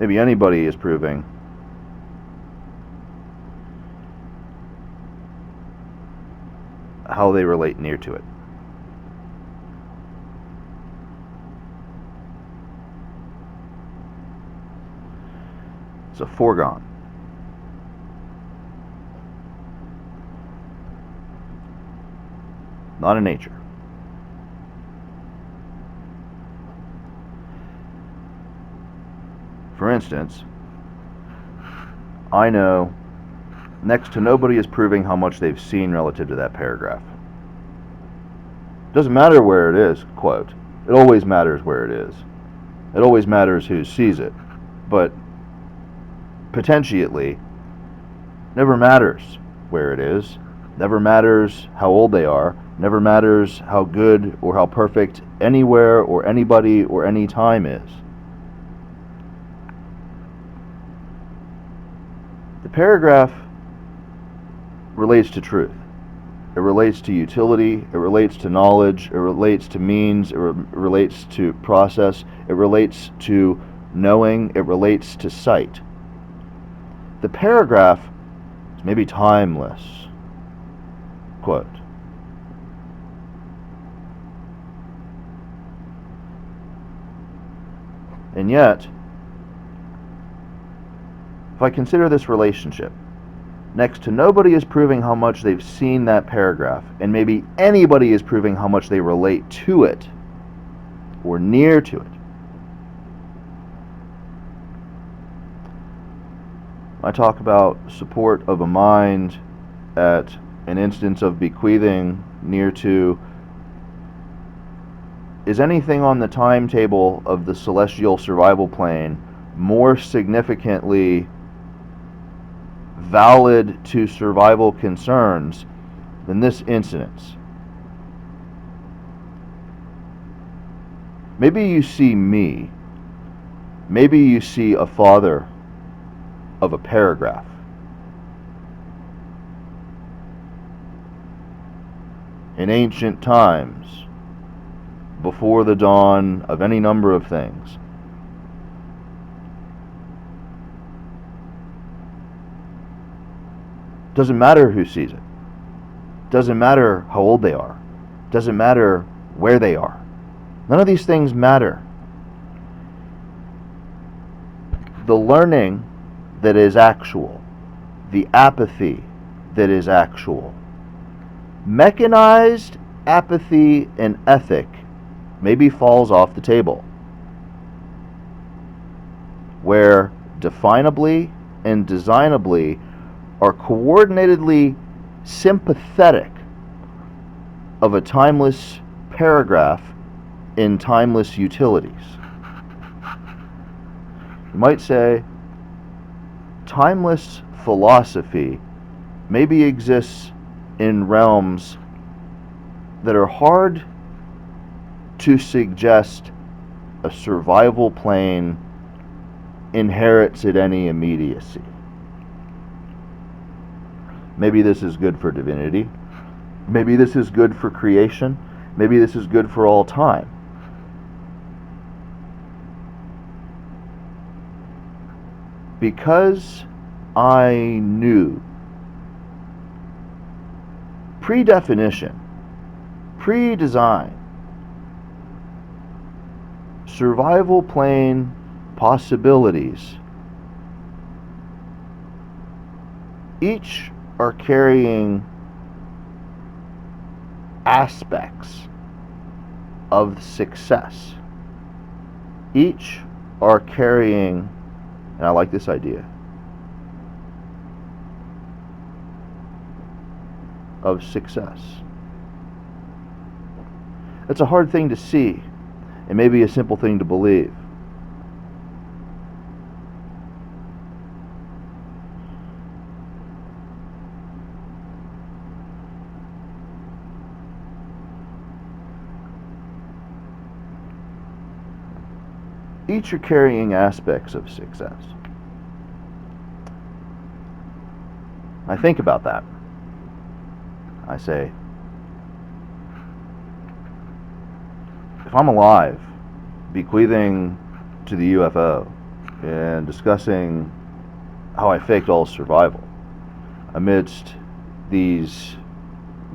maybe anybody is proving how they relate near to it. It's a foregone. not in nature. For instance, I know next to nobody is proving how much they've seen relative to that paragraph. Doesn't matter where it is, quote. It always matters where it is. It always matters who sees it. But potentially, never matters where it is. Never matters how old they are. Never matters how good or how perfect anywhere or anybody or any time is. The paragraph relates to truth. It relates to utility. It relates to knowledge. It relates to means. It relates to process. It relates to knowing. It relates to sight. The paragraph is maybe timeless. Quote. And yet, if I consider this relationship, next to nobody is proving how much they've seen that paragraph, and maybe anybody is proving how much they relate to it, or near to it. I talk about support of a mind at an instance of bequeathing near to. Is anything on the timetable of the celestial survival plane more significantly valid to survival concerns than this incident? Maybe you see me. Maybe you see a father of a paragraph. In ancient times, before the dawn of any number of things, doesn't matter who sees it. Doesn't matter how old they are. Doesn't matter where they are. None of these things matter. The learning that is actual, the apathy that is actual, mechanized apathy and ethic maybe falls off the table, where definably and designably are coordinatedly sympathetic of a timeless paragraph in timeless utilities. You might say timeless philosophy maybe exists in realms that are hard to suggest a survival plane inherits at any immediacy. Maybe this is good for divinity. Maybe this is good for creation. Maybe this is good for all time. Because I knew pre-definition, pre-design, survival plane possibilities, each are carrying aspects of success. Each are carrying, and I like this idea, of success. It's a hard thing to see, and maybe a simple thing to believe. Each are carrying aspects of success. I think about that. I say, if I'm alive, bequeathing to the UFO and discussing how I faked all survival amidst these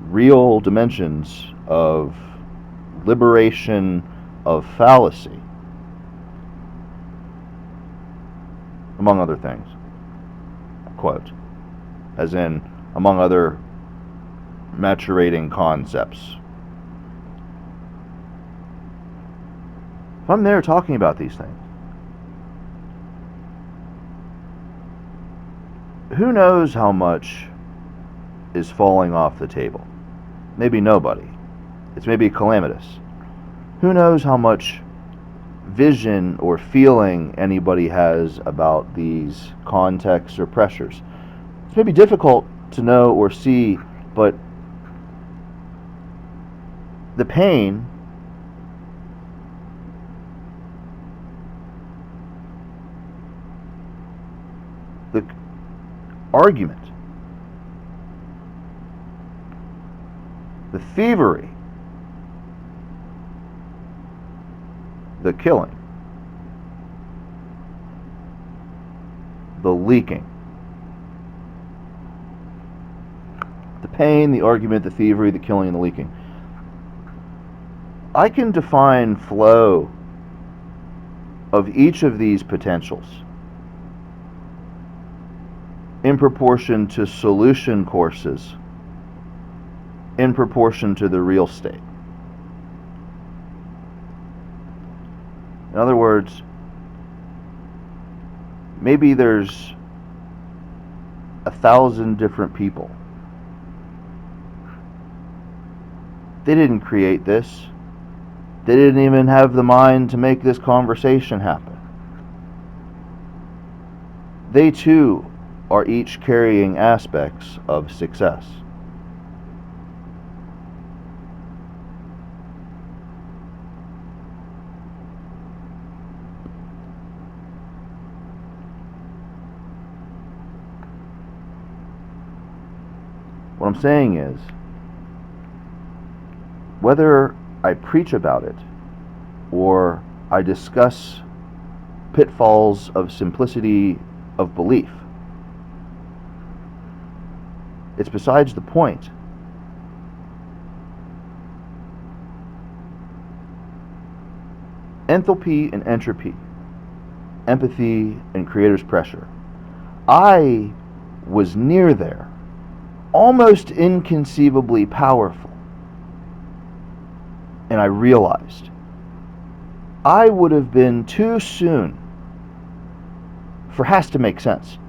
real dimensions of liberation of fallacy, among other things, quote, as in, among other maturating concepts, if I'm there talking about these things, who knows how much is falling off the table? Maybe nobody. It's maybe calamitous. Who knows how much vision or feeling anybody has about these contexts or pressures? It's maybe difficult to know or see, but the pain, the argument, the thievery, the killing, the leaking, the pain, the argument, the thievery, the killing, and the leaking. I can define flow of each of these potentials in proportion to solution courses, in proportion to the real state. In other words, maybe there's 1,000 different people. They didn't create this. They didn't even have the mind to make this conversation happen. They too are each carrying aspects of success. What I'm saying is, whether I preach about it or I discuss pitfalls of simplicity of belief, it's besides the point. Enthalpy and entropy, empathy and creator's pressure. I was near there, almost inconceivably powerful. And I realized I would have been too soon for has to make sense.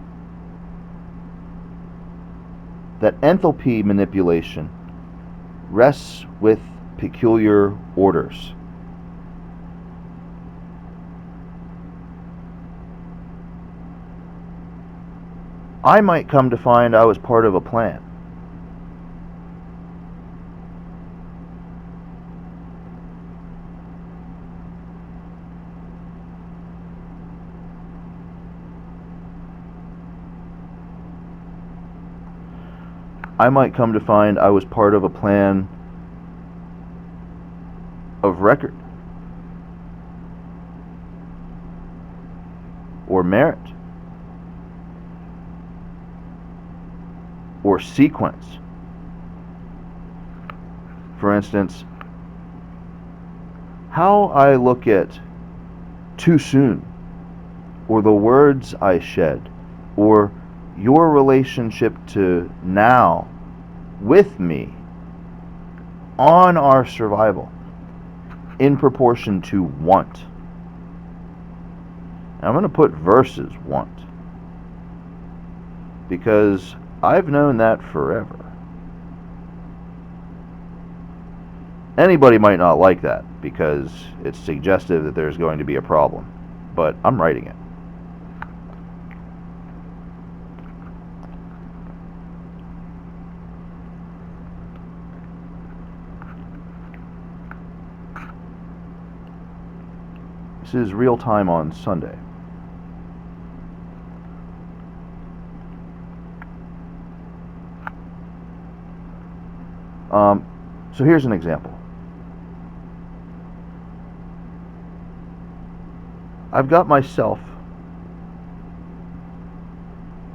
That enthalpy manipulation rests with peculiar orders. I might come to find I was part of a plan. I might come to find I was part of a plan of record or merit or sequence. For instance, how I look at too soon, or the words I shed, or your relationship to now with me on our survival in proportion to want. And I'm going to put versus want, because I've known that forever. Anybody might not like that because it's suggestive that there's going to be a problem, but I'm writing it. This is real time on Sunday. So here's an example. I've got myself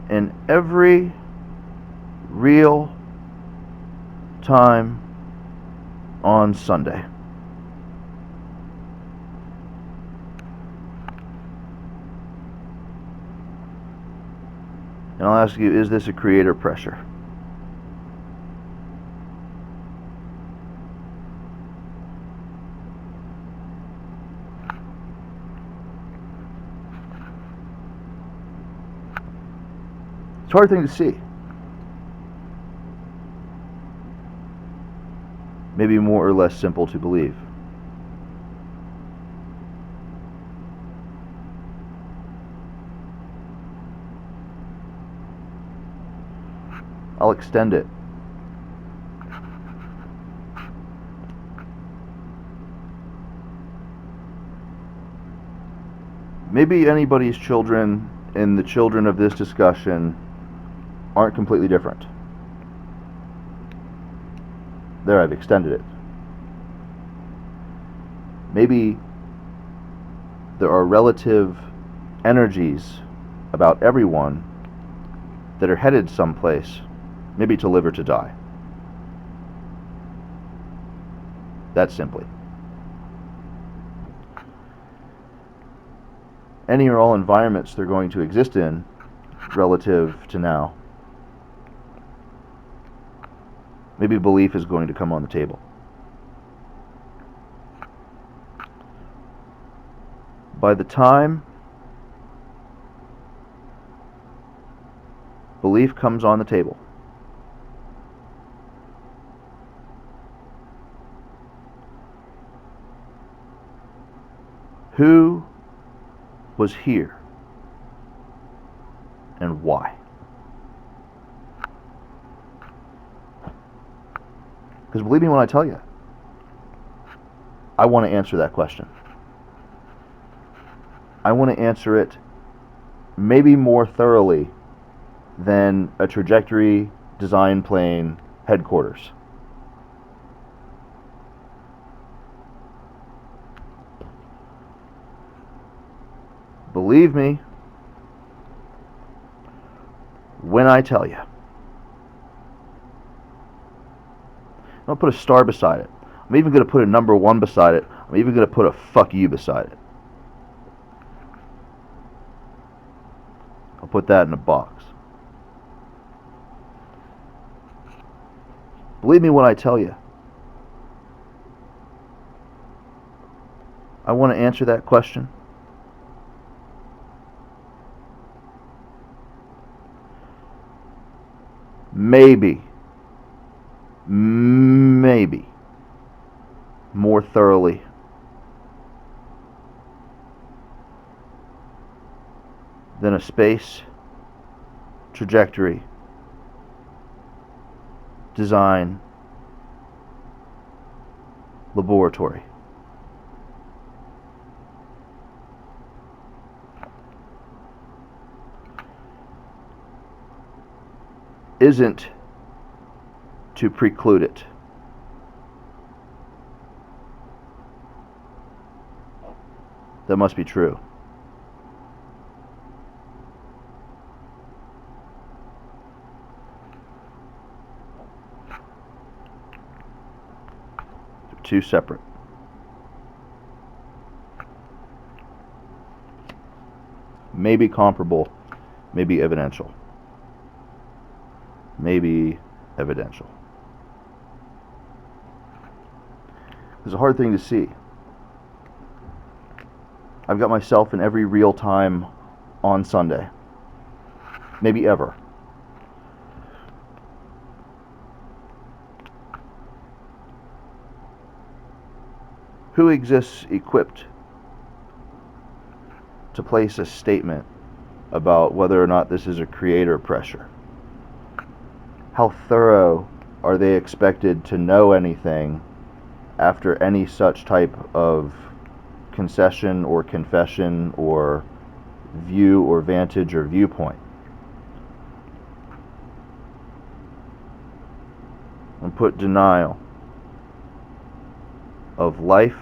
in every real time on Sunday. And I'll ask you, is this a creator pressure? It's a hard thing to see. Maybe more or less simple to believe. I'll extend it. Maybe anybody's children and the children of this discussion aren't completely different. There, I've extended it. Maybe there are relative energies about everyone that are headed someplace, maybe to live or to die. That simply. Any or all environments they're going to exist in relative to now, maybe belief is going to come on the table. By the time belief comes on the table, who was here and why? Because believe me when I tell you, I want to answer that question. I want to answer it maybe more thoroughly than a trajectory design plane headquarters. Believe me when I tell you. I'm going to put a star beside it. I'm even going to put a number 1 beside it. I'm even going to put a fuck you beside it. I'll put that in a box. Believe me when I tell you. I want to answer that question. Maybe more thoroughly than a space trajectory design laboratory. Isn't to preclude it. That must be true. They're two separate. Maybe comparable, maybe evidential. Maybe evidential. It's a hard thing to see. I've got myself in every real time on Sunday. Maybe ever. Who exists equipped to place a statement about whether or not this is a creator pressure? How thorough are they expected to know anything after any such type of concession or confession or view or vantage or viewpoint? And put denial of life,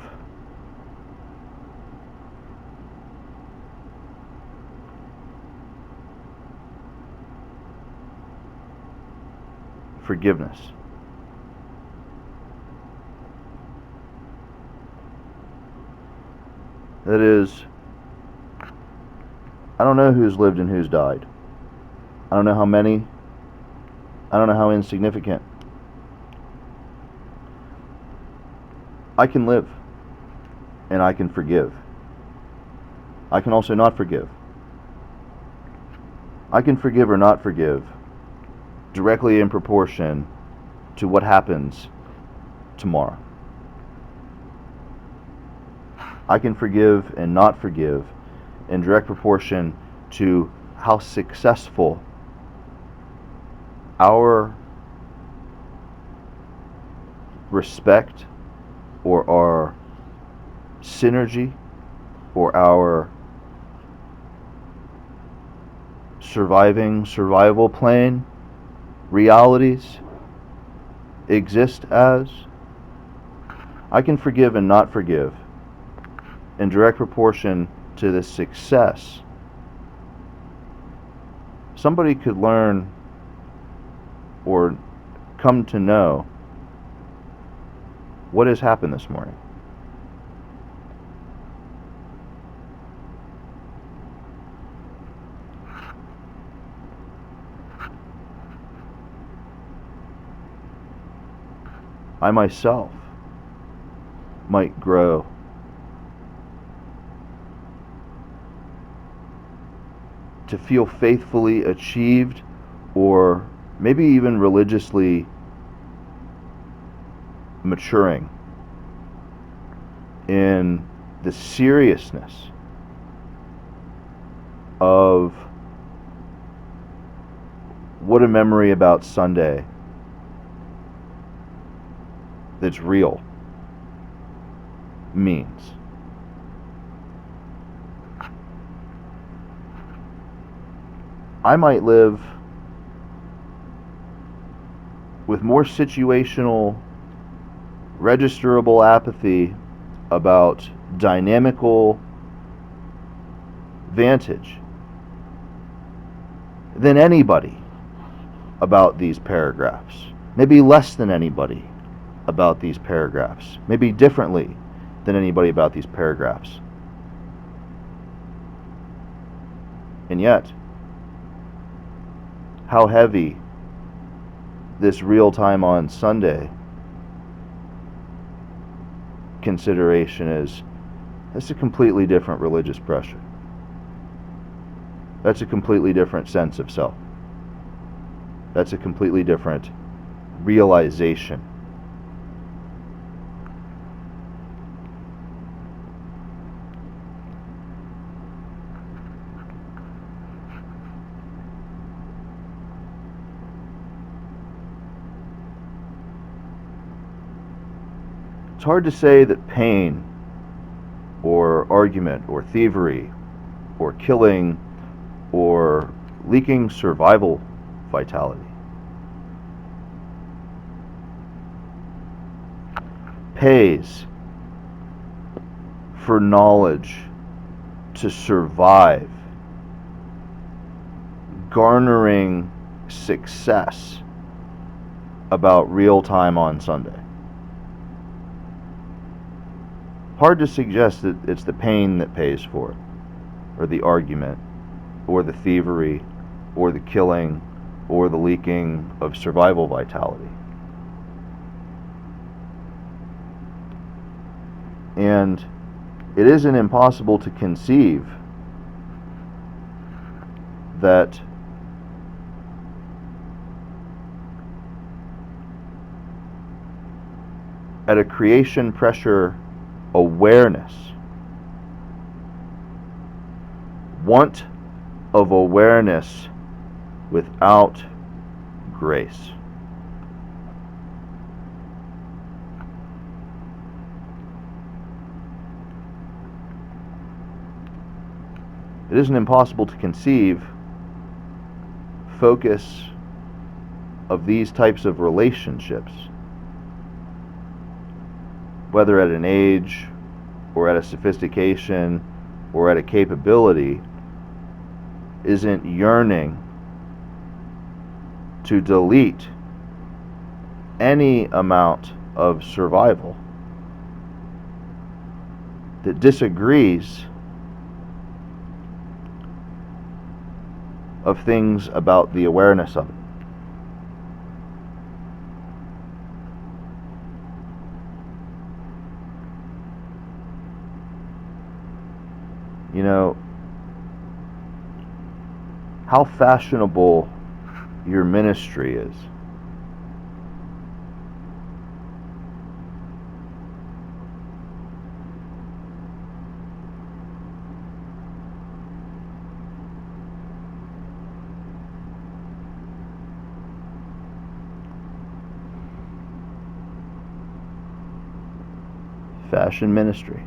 forgiveness. That is, I don't know who's lived and who's died. I don't know how many. I don't know how insignificant. I can live and I can forgive. I can also not forgive. I can forgive or not forgive directly in proportion to what happens tomorrow. I can forgive and not forgive in direct proportion to how successful our respect or our synergy or our survival plane realities exist as. I can forgive and not forgive in direct proportion to the success somebody could learn or come to know what has happened this morning. I myself might grow to feel faithfully achieved, or maybe even religiously maturing in the seriousness of what a memory about Sunday that's real means. I might live with more situational, registerable apathy about dynamical vantage than anybody about these paragraphs. Maybe less than anybody about these paragraphs. Maybe differently than anybody about these paragraphs. And yet, how heavy this real time on Sunday consideration is, that's a completely different religious pressure. That's a completely different sense of self. That's a completely different realization. It's hard to say that pain or argument or thievery or killing or leaking survival vitality pays for knowledge to survive, garnering success about real time on Sunday. Hard to suggest that it's the pain that pays for it, or the argument, or the thievery, or the killing, or the leaking of survival vitality. And it isn't impossible to conceive that at a creation pressure awareness, want of awareness without grace. It isn't impossible to conceive focus of these types of relationships, whether at an age or at a sophistication or at a capability, isn't yearning to delete any amount of survival that disagrees of things about the awareness of it. You know, how fashionable your ministry is. Fashion ministry.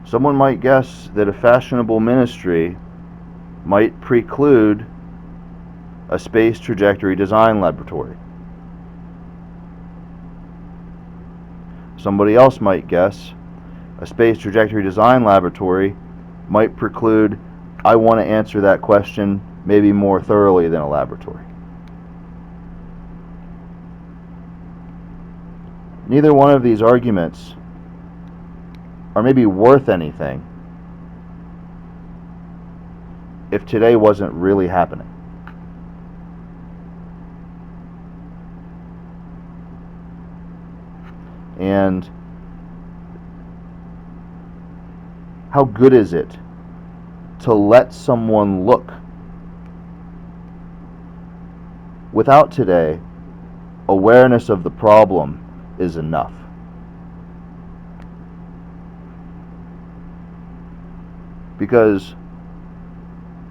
Someone might guess that a fashionable ministry might preclude a space trajectory design laboratory. Somebody else might guess a space trajectory design laboratory might preclude, I want to answer that question maybe more thoroughly than a laboratory. Neither one of these arguments are maybe worth anything if today wasn't really happening. And how good is it to let someone look? Without today, awareness of the problem is enough. Because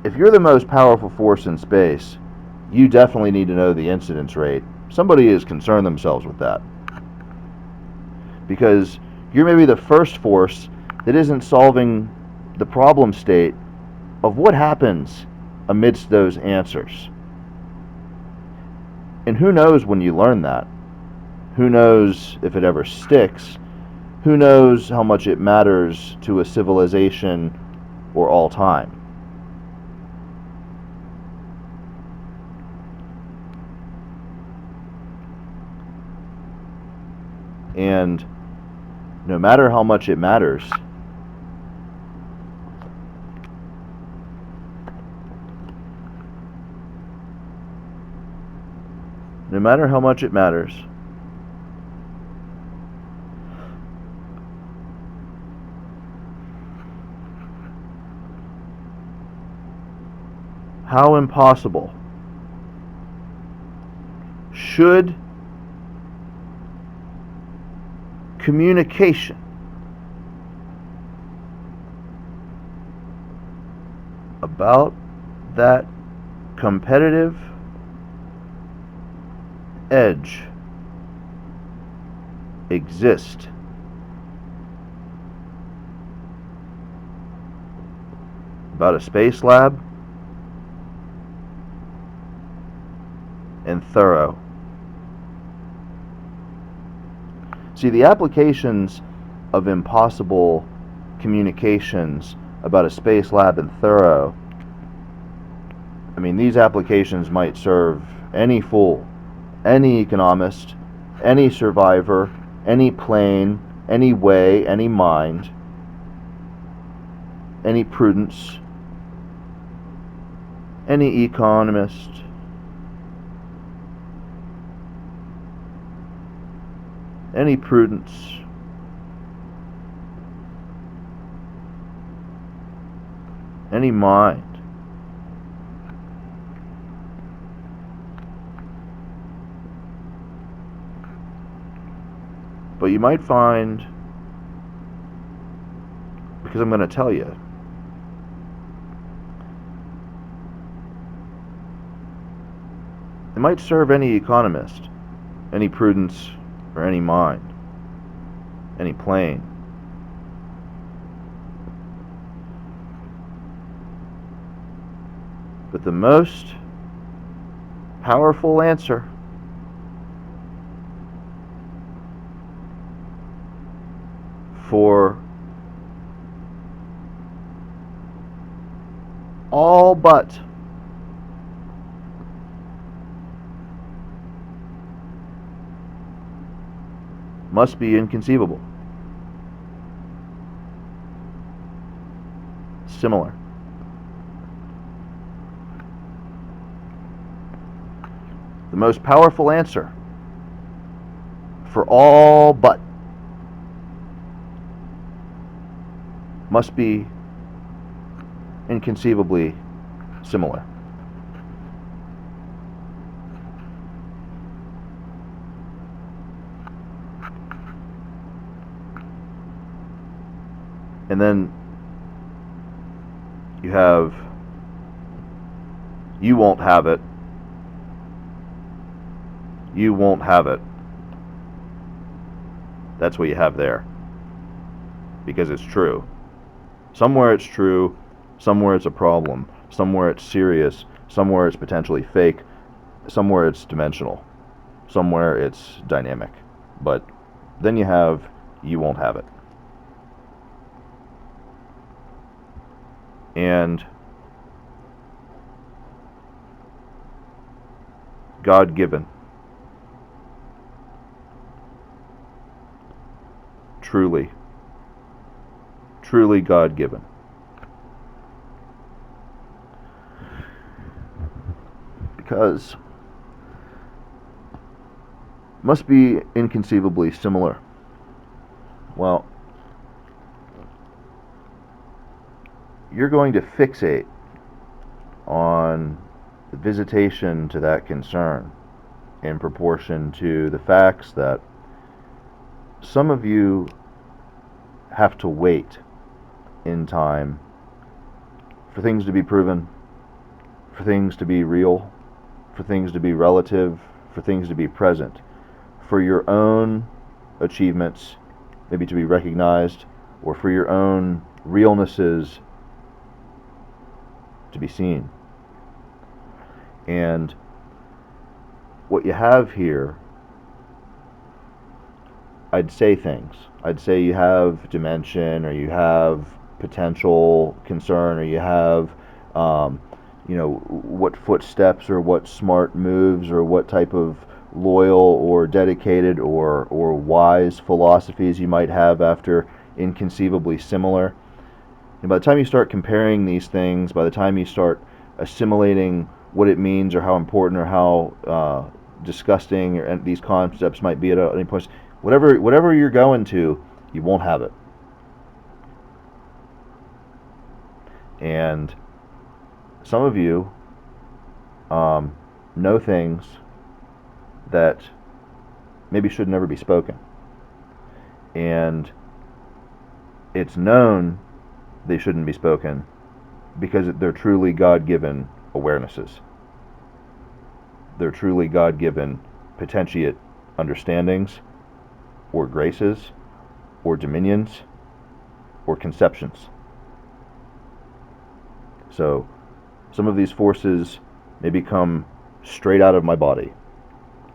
if you're the most powerful force in space, you definitely need to know the incidence rate. Somebody has concerned themselves with that. Because you're maybe the first force that isn't solving the problem state of what happens amidst those answers. And who knows when you learn that? Who knows if it ever sticks? Who knows how much it matters to a civilization or all time? And no matter how much it matters, how impossible should communication about that competitive edge exist about a space lab and thorough? See, the applications of impossible communications about a space lab and thorough, I mean, these applications might serve any fool, any economist, any survivor, any plane, any way, any mind, any prudence, any economist, any prudence, any mind. But you might find, because I'm going to tell you, it might serve any economist, any prudence, or any mind, any plane. But the most powerful answer for all but must be inconceivable. Similar. The most powerful answer for all but must be inconceivably similar. And then you have you won't have it, you won't have it. That's what you have there, because it's true. Somewhere it's true, somewhere it's a problem, somewhere it's serious, somewhere it's potentially fake, somewhere it's dimensional, somewhere it's dynamic. But then you have you won't have it. And God-given, truly God-given. Because must be inconceivably similar. Well, you're going to fixate on the visitation to that concern in proportion to the facts that some of you have to wait in time for things to be proven, for things to be real, for things to be relative, for things to be present, for your own achievements maybe to be recognized, or for your own realnesses to be seen. And what you have here, I'd say things. I'd say you have dimension, or you have potential concern, or you have, what footsteps or what smart moves or what type of loyal or dedicated or wise philosophies you might have after inconceivably similar. And by the time you start comparing these things, by the time you start assimilating what it means or how important or how disgusting or these concepts might be at any point, whatever you're going to, you won't have it. And some of you know things that maybe should never be spoken. And it's known they shouldn't be spoken because they're truly God-given awarenesses. They're truly God-given potentiate understandings, or graces, or dominions, or conceptions. So some of these forces may come straight out of my body,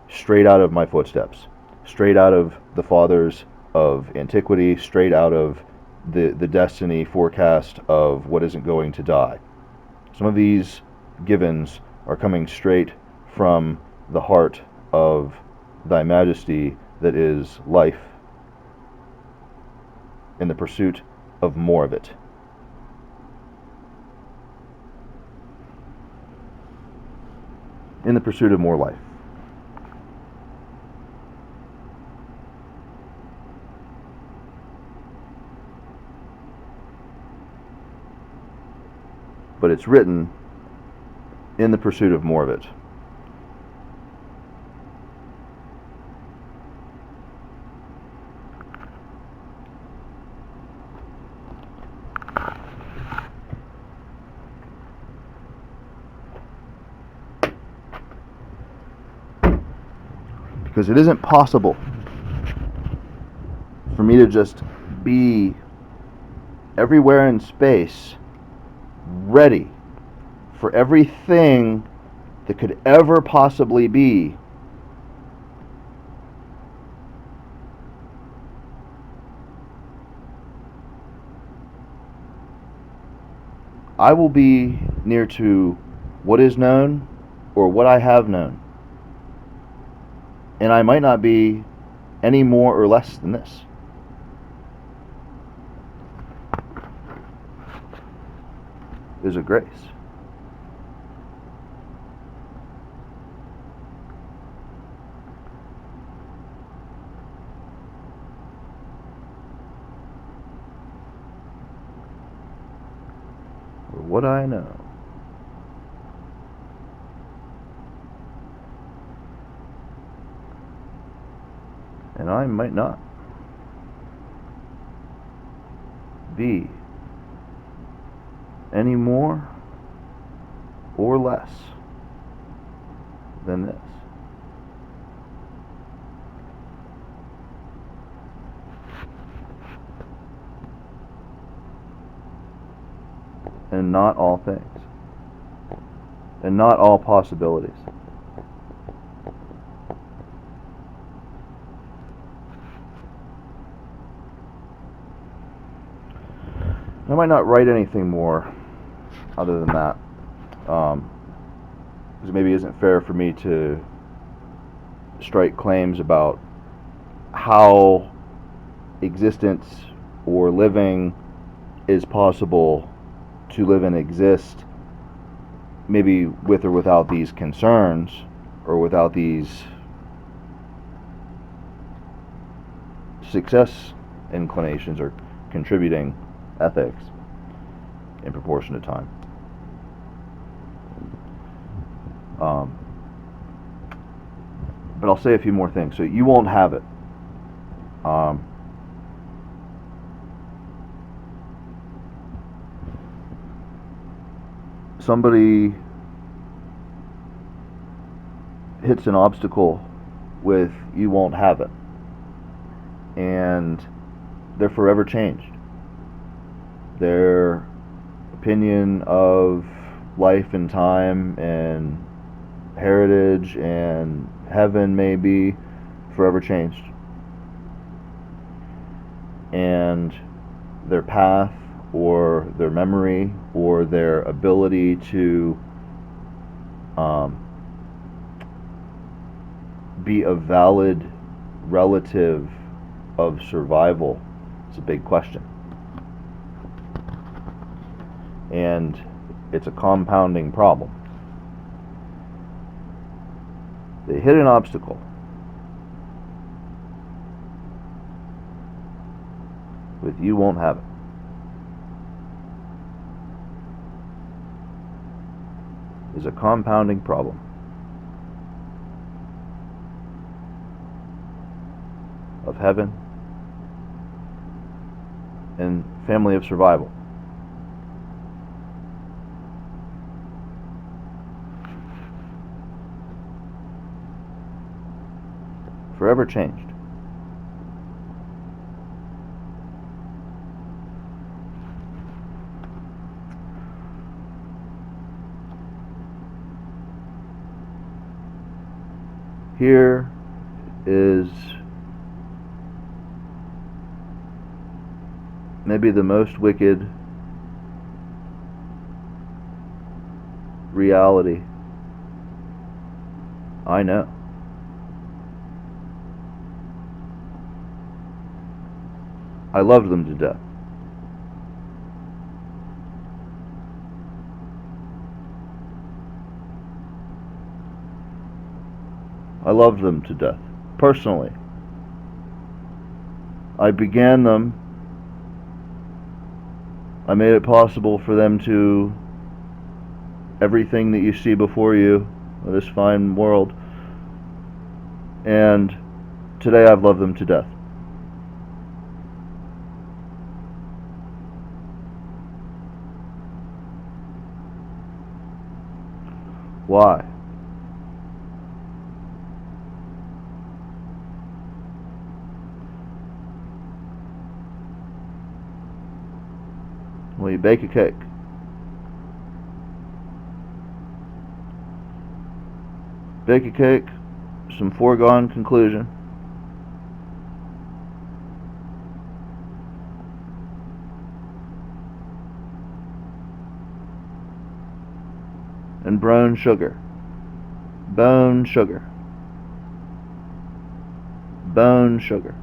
straight out of my footsteps, straight out of the fathers of antiquity, straight out of the destiny forecast of what isn't going to die. Some of these givens are coming straight from the heart of Thy Majesty that is life, in the pursuit of more of it. In the pursuit of more life. But it's written in the pursuit of more of it. Because it isn't possible for me to just be everywhere in space, ready for everything that could ever possibly be. I will be near to what is known or what I have known. And I might not be any more or less than this. There's a grace. what I know. And I might not be any more or less than this. And not all things. And not all possibilities. I might not write anything more other than that, because maybe it isn't fair for me to strike claims about how existence or living is possible to live and exist, maybe with or without these concerns, or without these success inclinations or contributing ethics in proportion to time. But I'll say a few more things. So you won't have it. Somebody hits an obstacle with "you won't have it," and they're forever changed. Their opinion of life and time and heritage and heaven may be forever changed. And their path or their memory or their ability to be a valid relative of survival is a big question. And it's a compounding problem. They hit an obstacle with "you won't have it." Is a compounding problem of heaven and family of survival. Forever changed. Here is maybe the most wicked reality I know. I loved them to death. I loved them to death, personally. I began them. I made it possible for them to everything that you see before you, this fine world. And today I've loved them to death. Why? Well, you bake a cake. Bake a cake, some foregone conclusion. And brown sugar. Bone sugar. Bone sugar.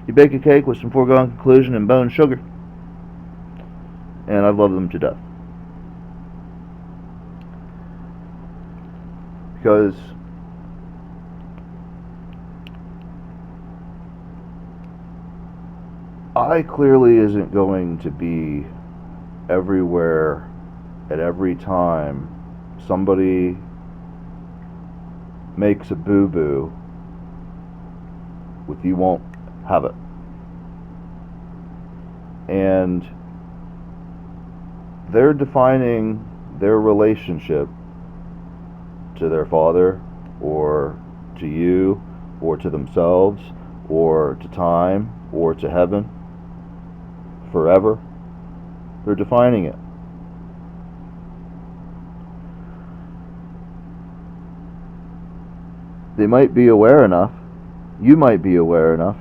You bake a cake with some foregone conclusion and bone sugar, and I've loved them to death. Because I clearly isn't going to be everywhere, at every time somebody makes a boo-boo with "you won't have it." And they're defining their relationship to their father, or to you, or to themselves, or to time, or to heaven, forever. They're defining it. They might be aware enough, you might be aware enough,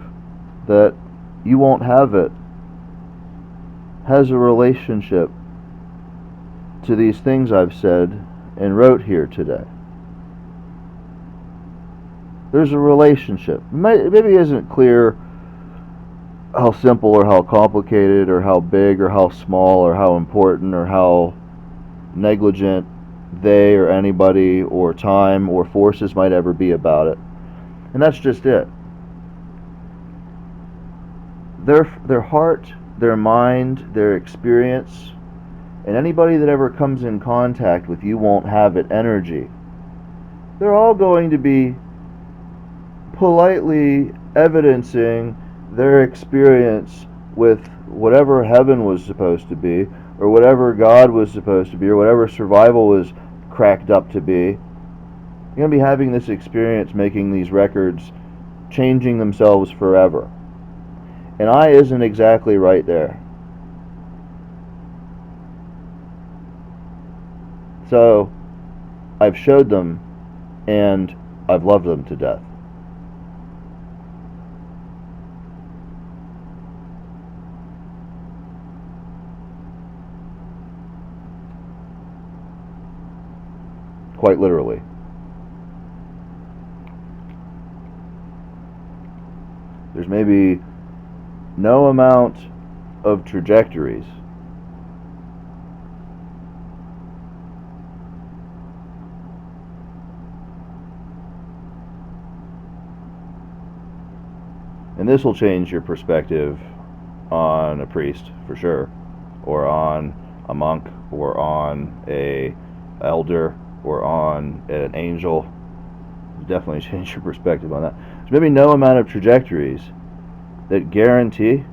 that "you won't have it" has a relationship to these things I've said and wrote here today. There's a relationship. Maybe it isn't clear how simple or how complicated or how big or how small or how important or how negligent they or anybody or time or forces might ever be about it. And that's just it. Their heart, their mind, their experience, and anybody that ever comes in contact with "you won't have it" energy, they're all going to be politely evidencing their experience with whatever heaven was supposed to be, or whatever God was supposed to be, or whatever survival was cracked up to be. You're going to be having this experience, making these records, changing themselves forever. And I isn't exactly right there. So I've showed them, and I've loved them to death. Quite literally. There's maybe no amount of trajectories and this will change your perspective on a priest for sure, or on a monk, or on a elder, or on an angel. Definitely change your perspective on that. There's maybe no amount of trajectories that guarantee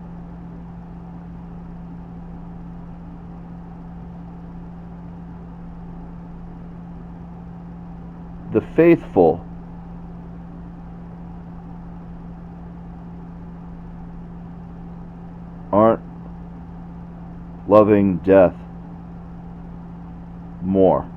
the faithful aren't loving death more.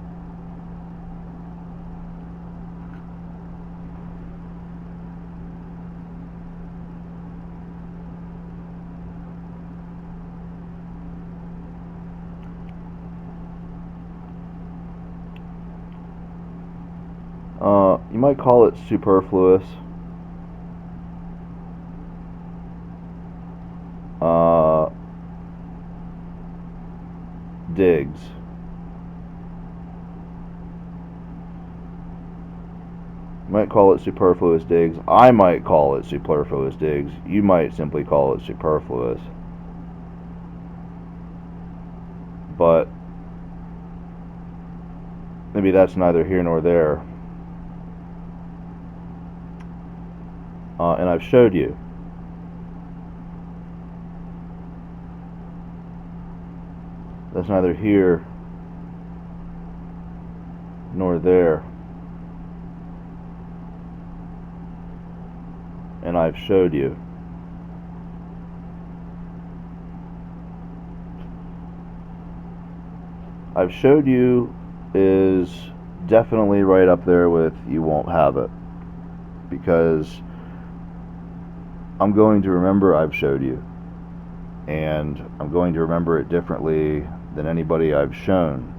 You might call it superfluous. Digs. You might call it superfluous digs. I might call it superfluous digs. You might simply call it superfluous. But maybe that's neither here nor there. And I've showed you. That's neither here nor there. And I've showed you. I've showed you is definitely right up there with "you won't have it," because I'm going to remember I've showed you, and I'm going to remember it differently than anybody I've shown,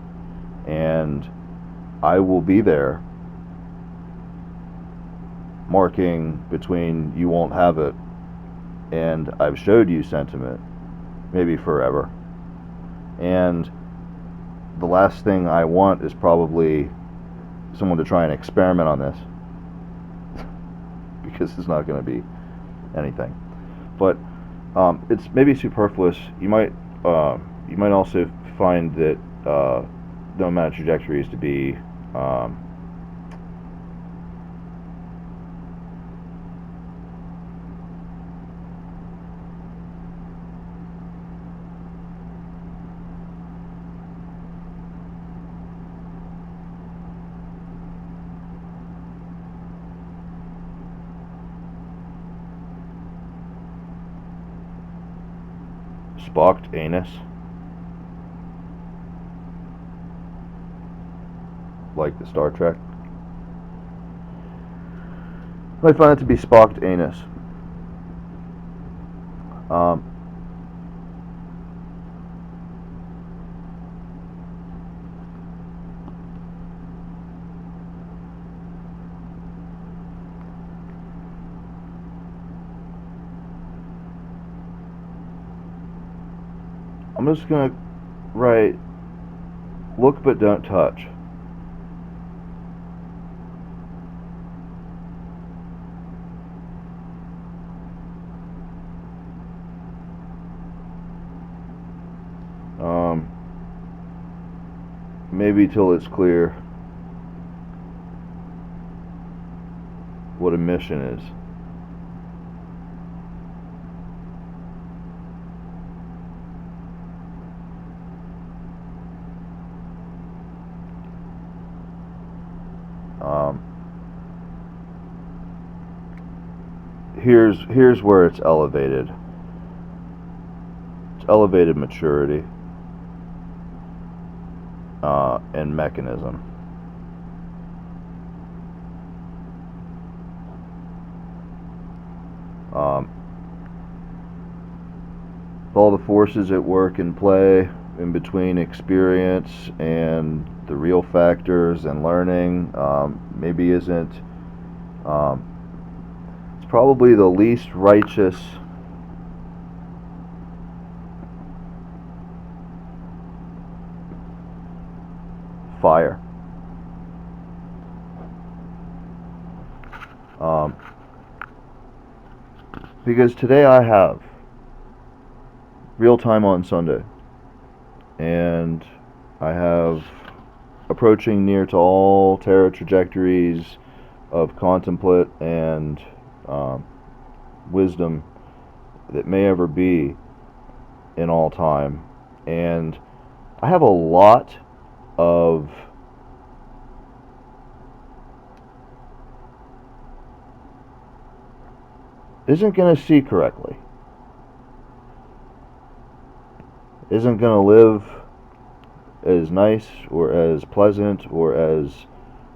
and I will be there marking between "you won't have it" and "I've showed you" sentiment, maybe forever. And the last thing I want is probably someone to try and experiment on this, because it's not going to be anything. But it's maybe superfluous. You might You might also find that the amount of trajectories to be Spocked anus, like the Star Trek. I find it to be Spocked anus. I'm just gonna write, look but don't touch. Maybe till it's clear what a mission is. Here's where it's elevated. It's elevated maturity and mechanism. All the forces at work and play in between experience and the real factors and learning maybe isn't. It's probably the least righteous fire. Because today I have real time on Sunday, and I have approaching near to all terror trajectories of contemplate and wisdom that may ever be in all time. And I have a lot of isn't going to see correctly, isn't going to live as nice or as pleasant or as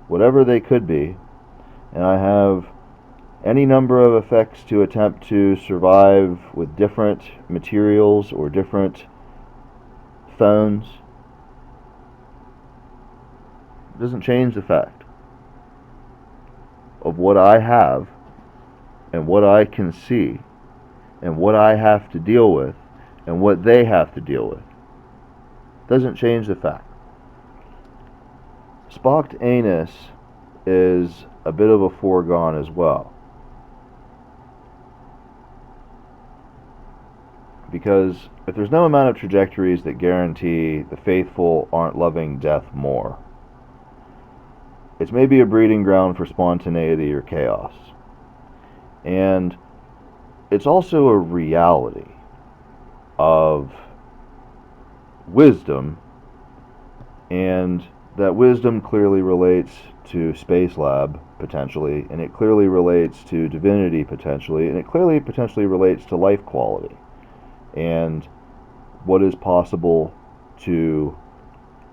whatever they could be, and I have any number of effects to attempt to survive with different materials or different phones. It doesn't change the fact of what I have and what I can see and what I have to deal with and what they have to deal with. Doesn't change the fact. Spocked anus is a bit of a foregone as well, because if there's no amount of trajectories that guarantee the faithful aren't loving death more, it's maybe a breeding ground for spontaneity or chaos. And it's also a reality of wisdom, and that wisdom clearly relates to Space Lab potentially, and it clearly relates to divinity potentially, and it clearly potentially relates to life quality and what is possible to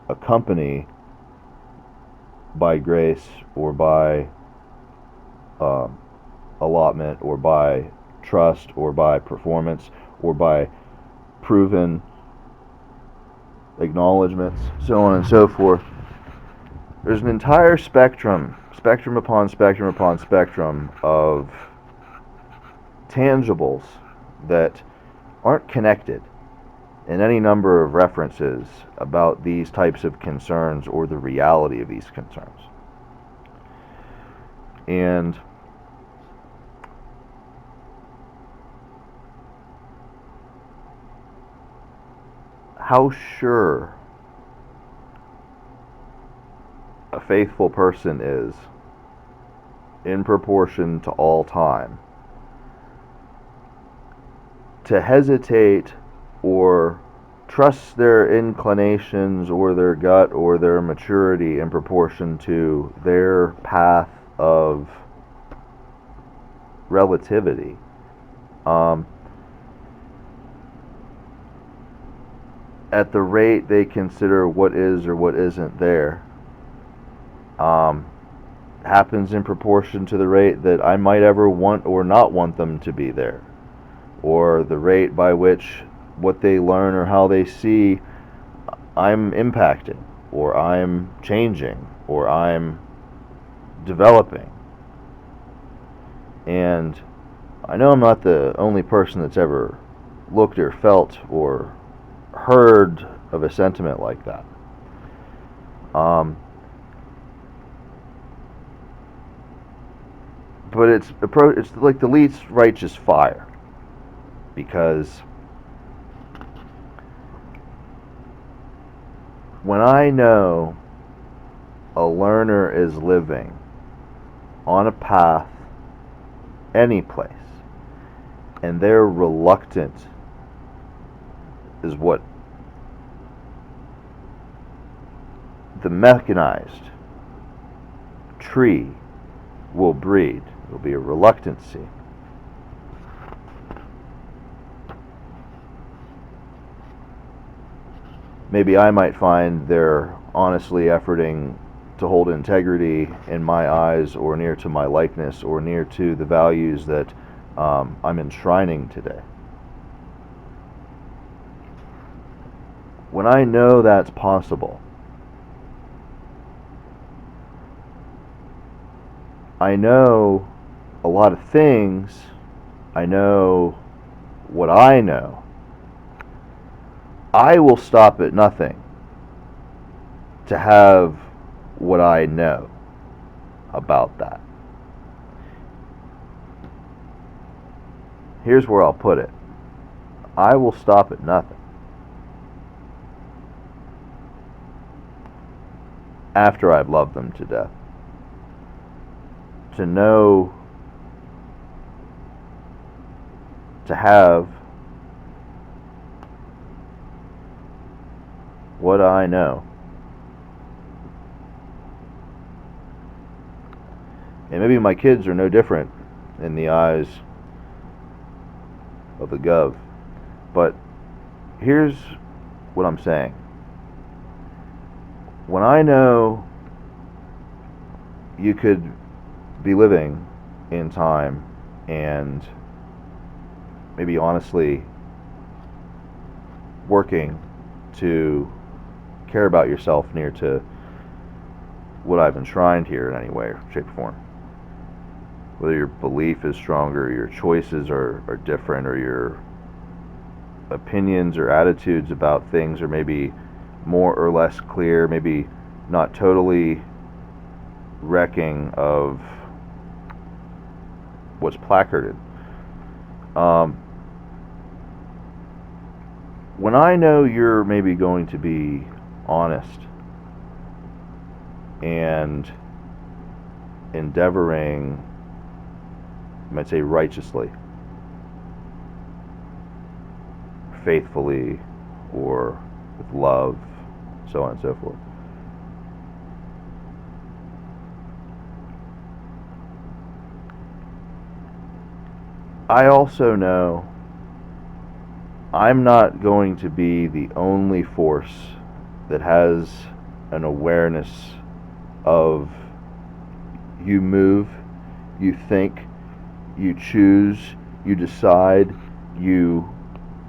accompany by grace or by allotment or by trust or by performance or by proven acknowledgments, so on and so forth. There's an entire spectrum upon spectrum upon spectrum of tangibles that aren't connected in any number of references about these types of concerns or the reality of these concerns. And how sure a faithful person is in proportion to all time, to hesitate or trust their inclinations or their gut or their maturity in proportion to their path of relativity. At the rate they consider what is or what isn't there, happens in proportion to the rate that I might ever want or not want them to be there, or the rate by which what they learn or how they see I'm impacting, or I'm changing, or I'm developing. And I know I'm not the only person that's ever looked or felt or heard of a sentiment like that. But it's like the least righteous fire, because when I know a learner is living on a path any place, and they're reluctant, is what the mechanized tree will breed. It will be a reluctancy. Maybe I might find they're honestly efforting to hold integrity in my eyes, or near to my likeness, or near to the values that I'm enshrining today. When I know that's possible, I know a lot of things. I know what I know. I will stop at nothing to have what I know about that. Here's where I'll put it. I will stop at nothing after I've loved them to death, to know, to have what I know. And maybe my kids are no different in the eyes of the Gov. But here's what I'm saying. When I know you could be living in time and maybe honestly working to care about yourself near to what I've enshrined here in any way, shape, or form. Whether your belief is stronger, your choices are different, or your opinions or attitudes about things are maybe more or less clear, maybe not totally wrecking of what's placarded. When I know you're maybe going to be honest and endeavoring, I might say righteously, faithfully, or with love, so on and so forth, I also know I'm not going to be the only force that has an awareness of you move, you think, you choose, you decide, you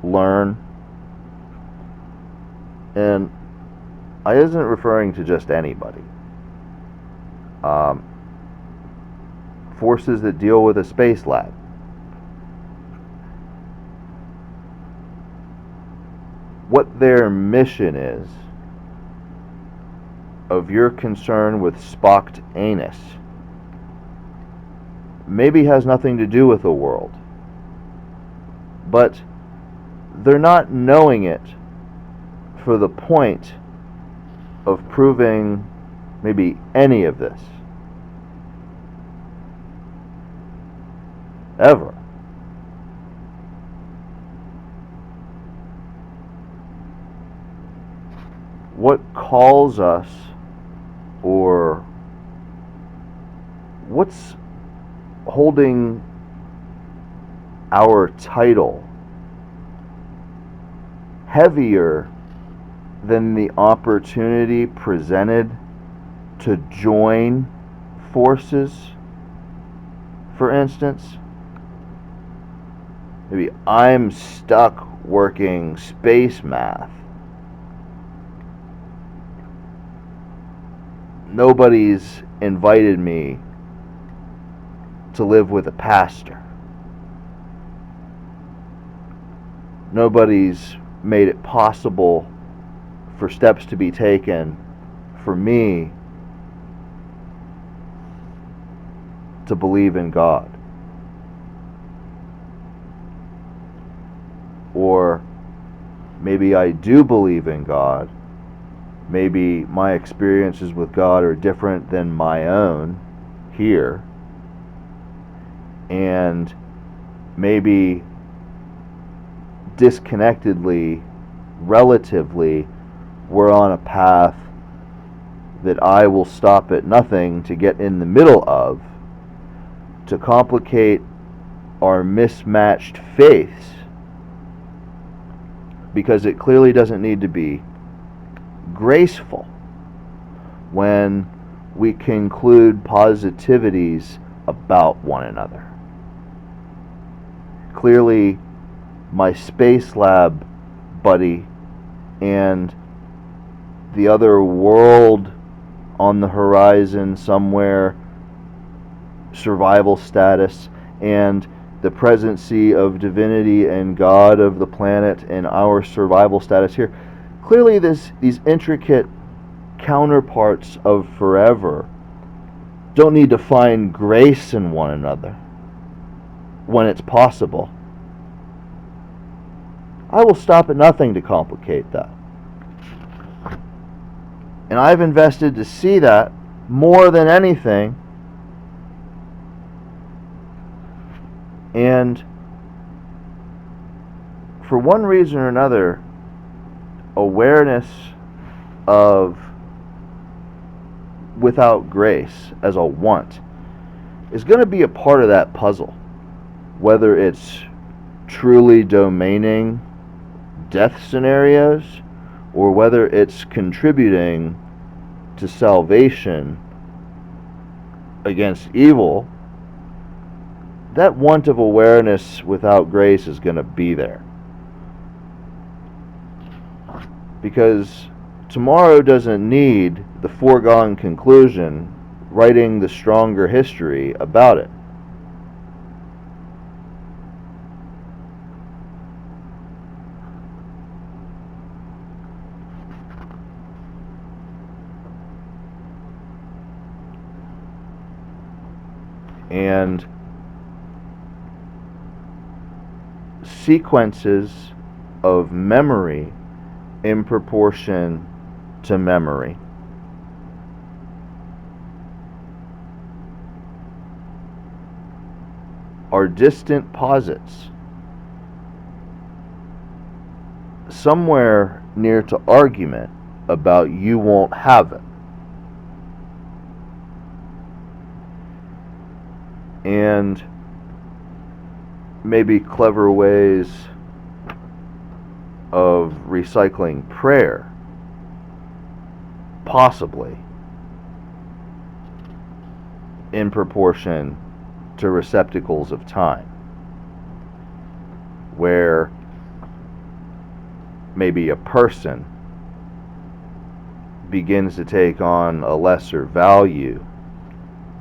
learn. And I isn't referring to just anybody. Forces that deal with a space lab. What their mission is of your concern with Spocked anus maybe has nothing to do with the world, but they're not knowing it for the point of proving maybe any of this ever. What calls us, or what's holding our title heavier than the opportunity presented to join forces? For instance, maybe I'm stuck working space math. Nobody's invited me to live with a pastor. Nobody's made it possible for steps to be taken for me to believe in God. Or maybe I do believe in God. Maybe my experiences with God are different than my own here. And maybe disconnectedly, relatively, we're on a path that I will stop at nothing to get in the middle of, to complicate our mismatched faiths, because it clearly doesn't need to be graceful when we conclude positivities about one another. Clearly, my space lab buddy and the other world on the horizon somewhere, survival status, and the presency of divinity and God of the planet and our survival status here. Clearly these intricate counterparts of forever don't need to find grace in one another when it's possible. I will stop at nothing to complicate that. And I've invested to see that more than anything. And for one reason or another, awareness of without grace as a want is going to be a part of that puzzle. Whether it's truly domaining death scenarios, or whether it's contributing to salvation against evil, that want of awareness without grace is going to be there. Because tomorrow doesn't need the foregone conclusion writing the stronger history about it. And sequences of memory in proportion to memory are distant posits, somewhere near to argument about you won't have it. And maybe clever ways of recycling prayer, possibly, in proportion to receptacles of time, where maybe a person begins to take on a lesser value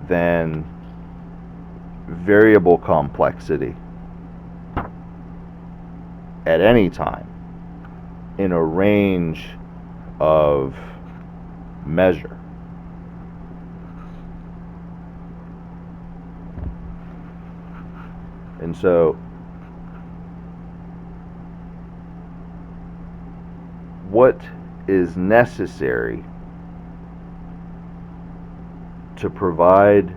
than variable complexity at any time in a range of measure. And so what is necessary to provide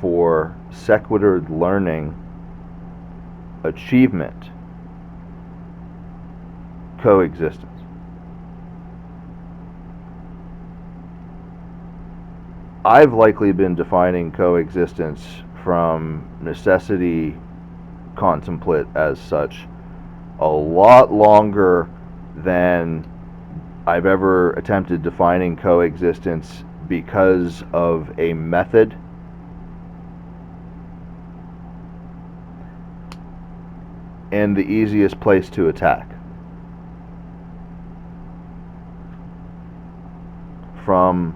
for sequitur learning achievement coexistence. I've likely been defining coexistence from necessity contemplate as such a lot longer than I've ever attempted defining coexistence because of a method and the easiest place to attack. From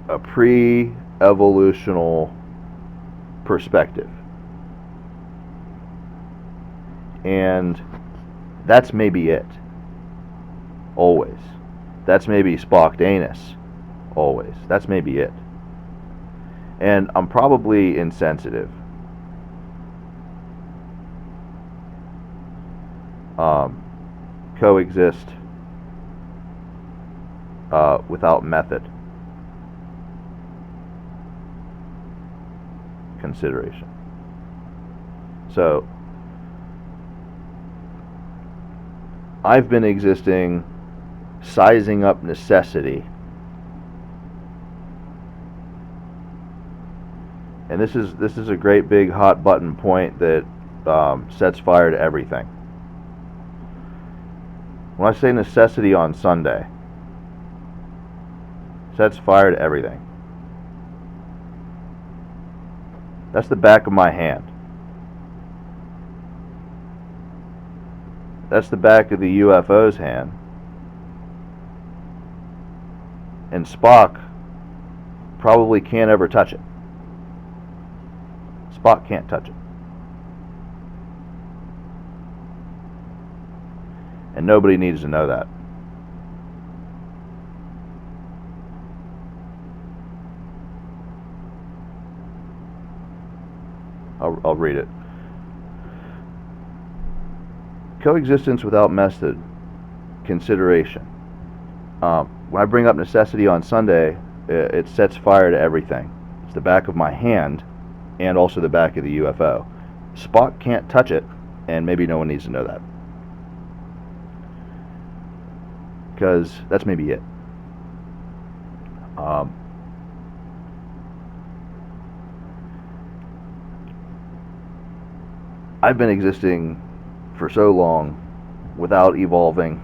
a pre-evolutional perspective. And that's maybe it. Always. That's maybe Spockdanus. Always. That's maybe it. And I'm probably insensitive. Coexist without method consideration. So I've been existing sizing up necessity, and this is a great big hot button point that sets fire to everything. When I say necessity on Sunday, sets fire to everything. That's the back of my hand. That's the back of the UFO's hand. And Spock probably can't ever touch it. Spock can't touch it. And nobody needs to know that. I'll read it. Coexistence without method consideration. When I bring up necessity on Sunday, it sets fire to everything. It's the back of my hand and also the back of the UFO. Spock can't touch it, and maybe no one needs to know that. Because that's maybe it. I've been existing for so long without evolving,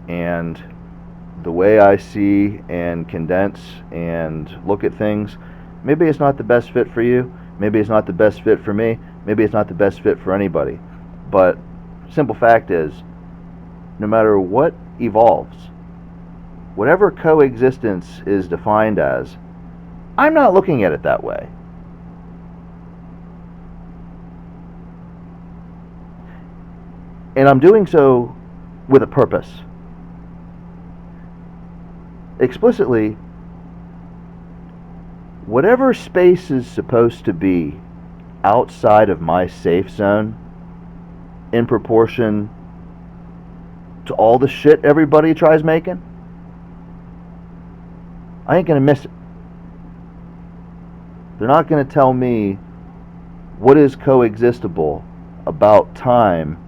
and the way I see and condense and look at things, maybe it's not the best fit for you, maybe it's not the best fit for me, maybe it's not the best fit for anybody, but simple fact is, no matter what evolves, whatever coexistence is defined as, I'm not looking at it that way. And I'm doing so with a purpose. Explicitly, whatever space is supposed to be outside of my safe zone in proportion to all the shit everybody tries making, I ain't gonna miss it. They're not gonna tell me what is coexistable about time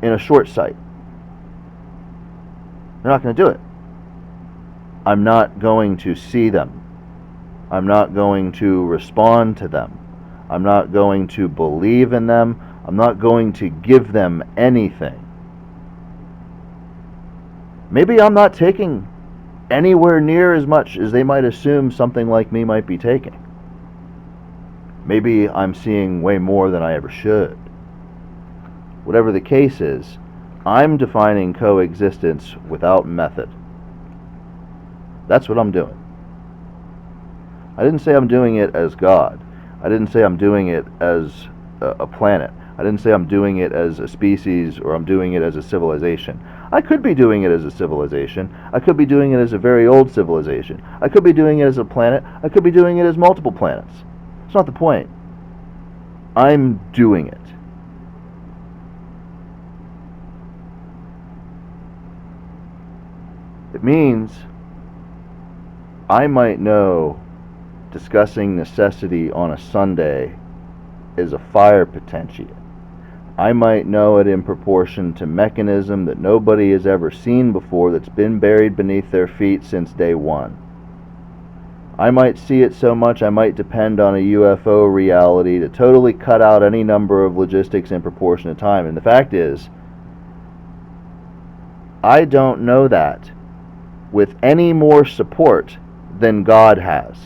in a short sight. They're not going to do it. I'm not going to see them. I'm not going to respond to them. I'm not going to believe in them. I'm not going to give them anything. Maybe I'm not taking anywhere near as much as they might assume something like me might be taking. Maybe I'm seeing way more than I ever should. Whatever the case is, I'm defining coexistence without method. That's what I'm doing. I didn't say I'm doing it as God. I didn't say I'm doing it as a planet. I didn't say I'm doing it as a species or I'm doing it as a civilization. I could be doing it as a civilization. I could be doing it as a very old civilization. I could be doing it as a planet. I could be doing it as multiple planets. It's not the point. I'm doing it. It means I might know discussing necessity on a Sunday is a fire potentiate. I might know it in proportion to mechanism that nobody has ever seen before, that's been buried beneath their feet since day one. I might see it so much I might depend on a UFO reality to totally cut out any number of logistics in proportion to time. And the fact is, I don't know that with any more support than God has.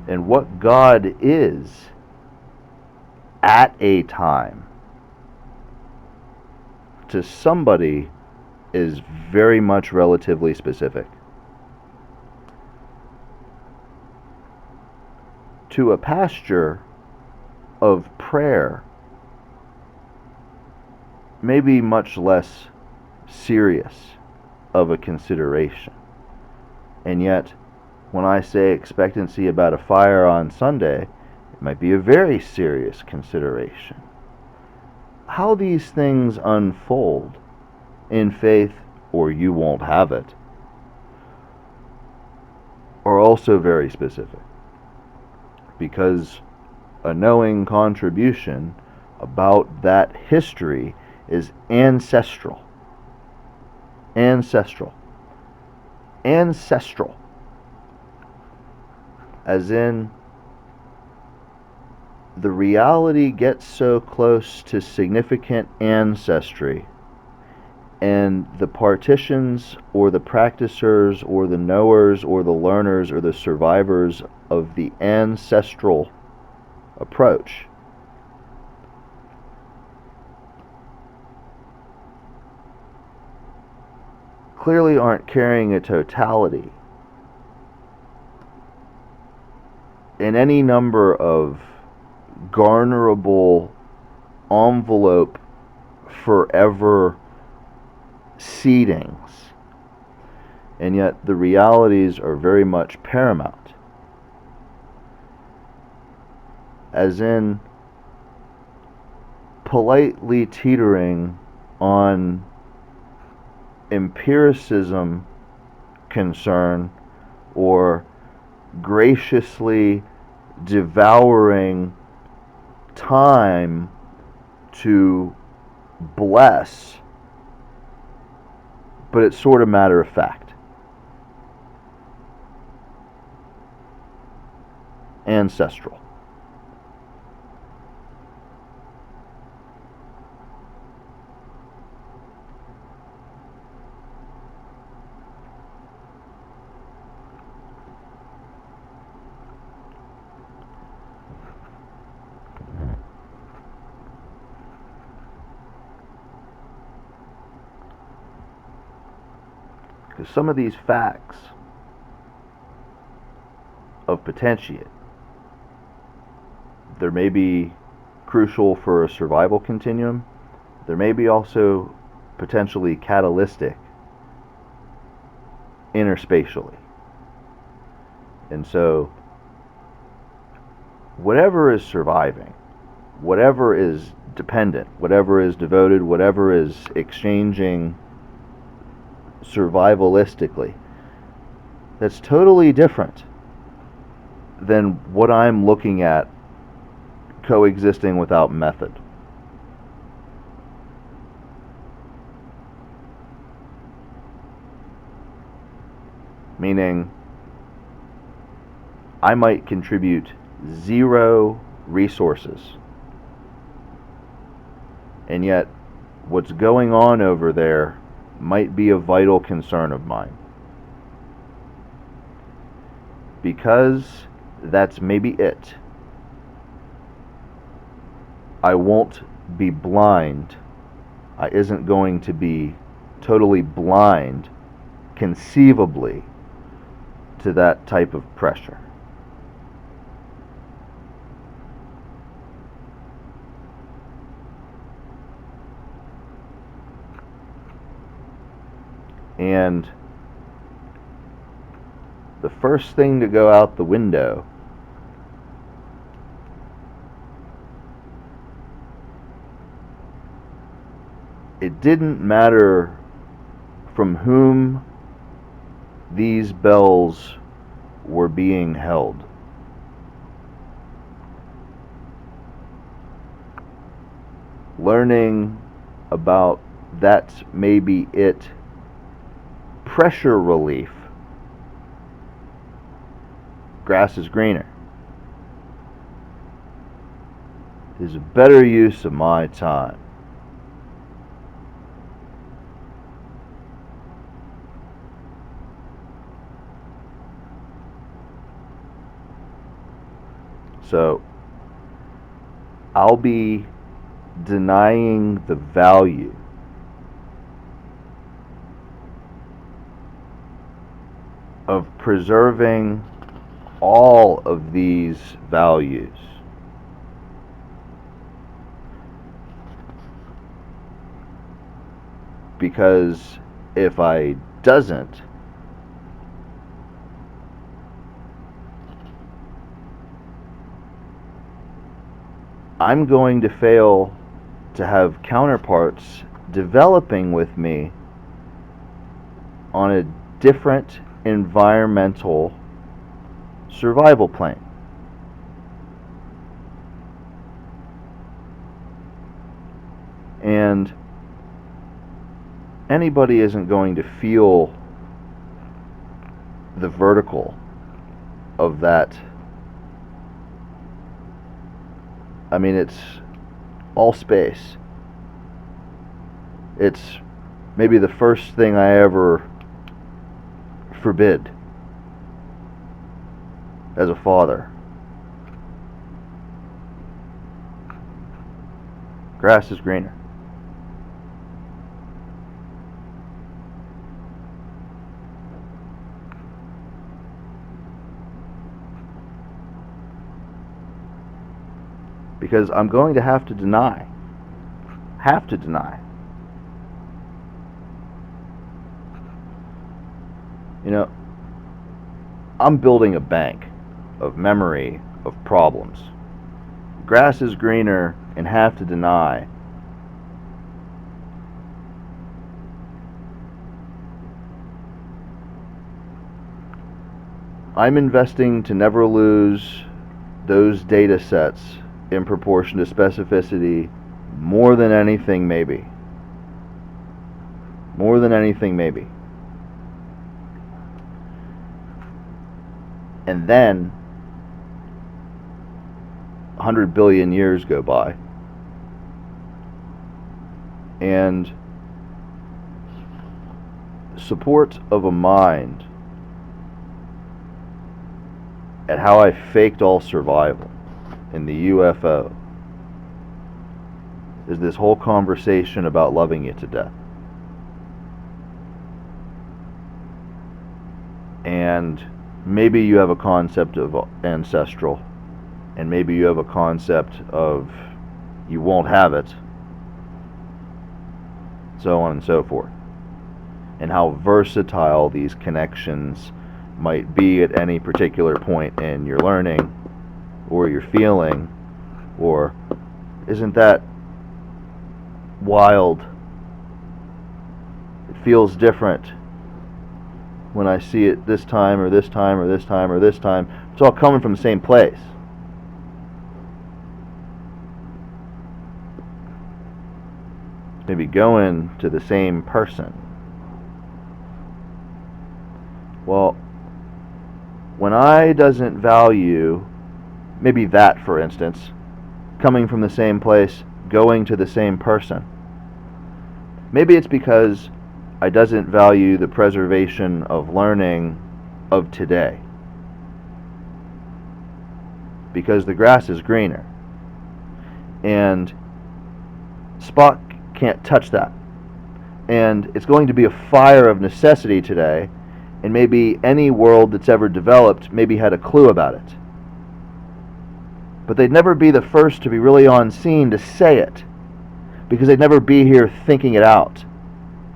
And what God is at a time to somebody is very much relatively specific. To a pasture of prayer may be much less serious of a consideration. And yet, when I say expectancy about a fire on Sunday, it might be a very serious consideration. How these things unfold in faith, or you won't have it, are also very specific. Because a knowing contribution about that history is ancestral. Ancestral. Ancestral. As in, the reality gets so close to significant ancestry, and the partitions or the practicers or the knowers or the learners or the survivors of the ancestral approach clearly aren't carrying a totality in any number of garnerable envelope forever seedings, and yet the realities are very much paramount. As in, politely teetering on empiricism concern, or graciously devouring time to bless, but it's sort of matter of fact. Ancestral. Because some of these facts of potentiate, there may be crucial for a survival continuum, there may be also potentially catalytic interspatially. And so, whatever is surviving, whatever is dependent, whatever is devoted, whatever is exchanging survivalistically, that's totally different than what I'm looking at coexisting without method. Meaning, I might contribute 0 resources, and yet what's going on over there might be a vital concern of mine. Because that's maybe it. I won't be blind. I isn't going to be totally blind, conceivably, to that type of pressure. And the first thing to go out the window it didn't matter from whom these bells were being held. Learning about that maybe it pressure relief, grass is greener, is a better use of my time. So I'll be denying the value of preserving all of these values. Because if I doesn't, I'm going to fail to have counterparts developing with me on a different environmental survival plane. And anybody isn't going to feel the vertical of that. I mean, it's all space. It's maybe the first thing I ever forbid as a father. Grass is greener. Because I'm going to have to deny. You know, I'm building a bank of memory of problems. Grass is greener and have to deny. I'm investing to never lose those data sets in proportion to specificity more than anything maybe. More than anything maybe. And then 100 billion years go by, and support of a mind at how I faked all survival in the UFO is this whole conversation about loving you to death. And maybe you have a concept of ancestral, and maybe you have a concept of you won't have it, so on and so forth, and how versatile these connections might be at any particular point in your learning or your feeling. Or isn't that wild? It feels different when I see it this time or this time or this time or this time. It's all coming from the same place. Maybe going to the same person. Well, when I doesn't value, maybe that for instance, coming from the same place, going to the same person, maybe it's because I doesn't value the preservation of learning of today. Because the grass is greener. And Spock can't touch that. And it's going to be a fire of necessity today, and maybe any world that's ever developed maybe had a clue about it. But they'd never be the first to be really on scene to say it, because they'd never be here thinking it out.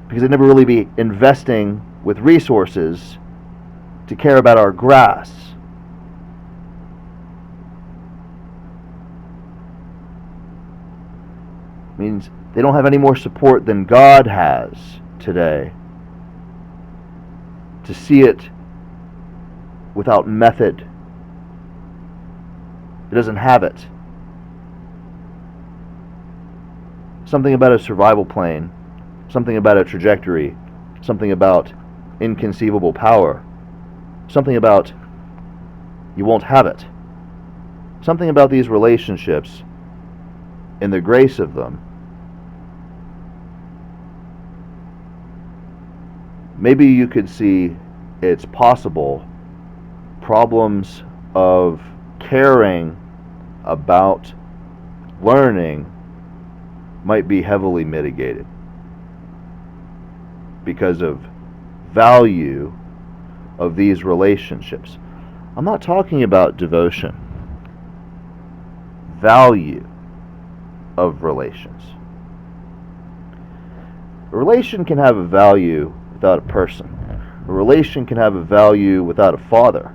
because they'd never really be investing with resources to care about our grass. Means they don't have any more support than God has today to see it without method. It doesn't have it. Something about a survival plane, something about a trajectory, something about inconceivable power, something about you won't have it, something about these relationships and the grace of them. Maybe you could see it's possible problems of caring about learning might be heavily mitigated because of value of these relationships. I'm not talking about devotion. Value of relations. A relation can have a value without a person. A relation can have a value without a father.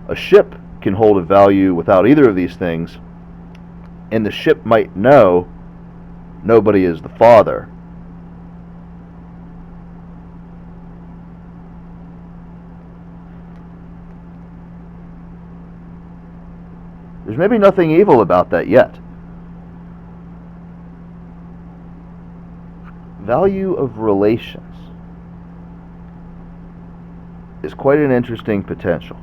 A ship can hold a value without either of these things, and the ship might know nobody is the father. There's maybe nothing evil about that yet. Value of relations is quite an interesting potential.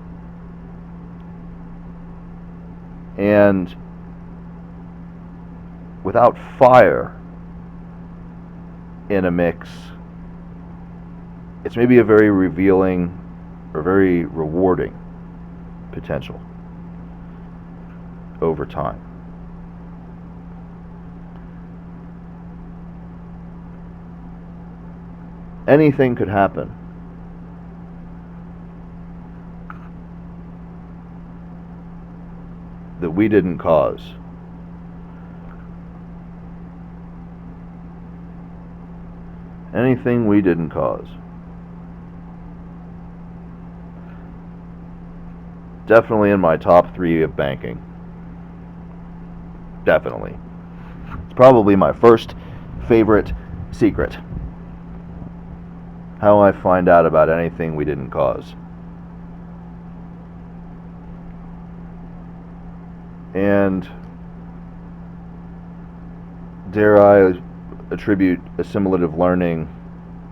And without fire in a mix, it's maybe a very revealing or very rewarding potential over time. Anything could happen. That we didn't cause. Anything we didn't cause. Definitely in my top 3 of banking. Definitely. It's probably my first favorite secret. How I find out about anything we didn't cause. And dare I attribute assimilative learning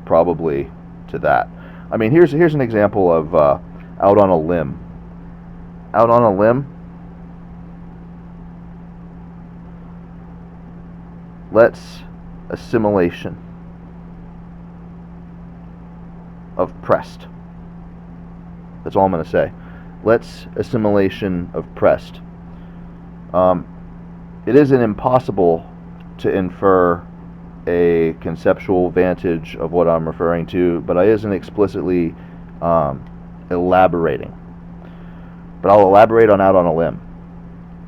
probably to that. I mean, here's an example of out on a limb. Out on a limb, let's assimilation of pressed. That's all I'm going to say. Let's assimilation of pressed. It isn't impossible to infer a conceptual vantage of what I'm referring to, but I isn't explicitly elaborating. But I'll elaborate on out on a limb.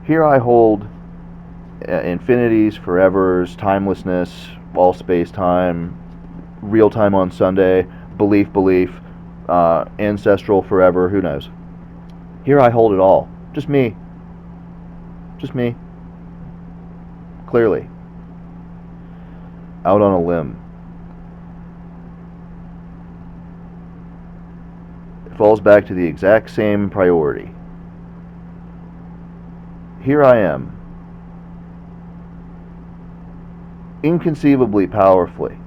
Here I hold infinities, forevers, timelessness, all space-time, real-time on Sunday, belief, ancestral forever, who knows. Here I hold it all. Just me. Just me. Clearly. Out on a limb. It falls back to the exact same priority. Here I am. Inconceivably powerfully.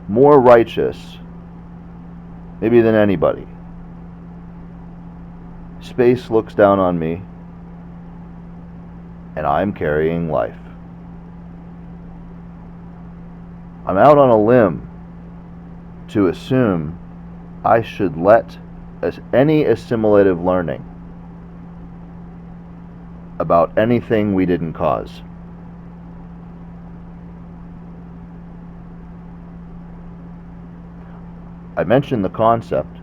More righteous, maybe than anybody. Space looks down on me, and I'm carrying life. I'm out on a limb to assume I should let any assimilative learning about anything we didn't cause. I mentioned the concept.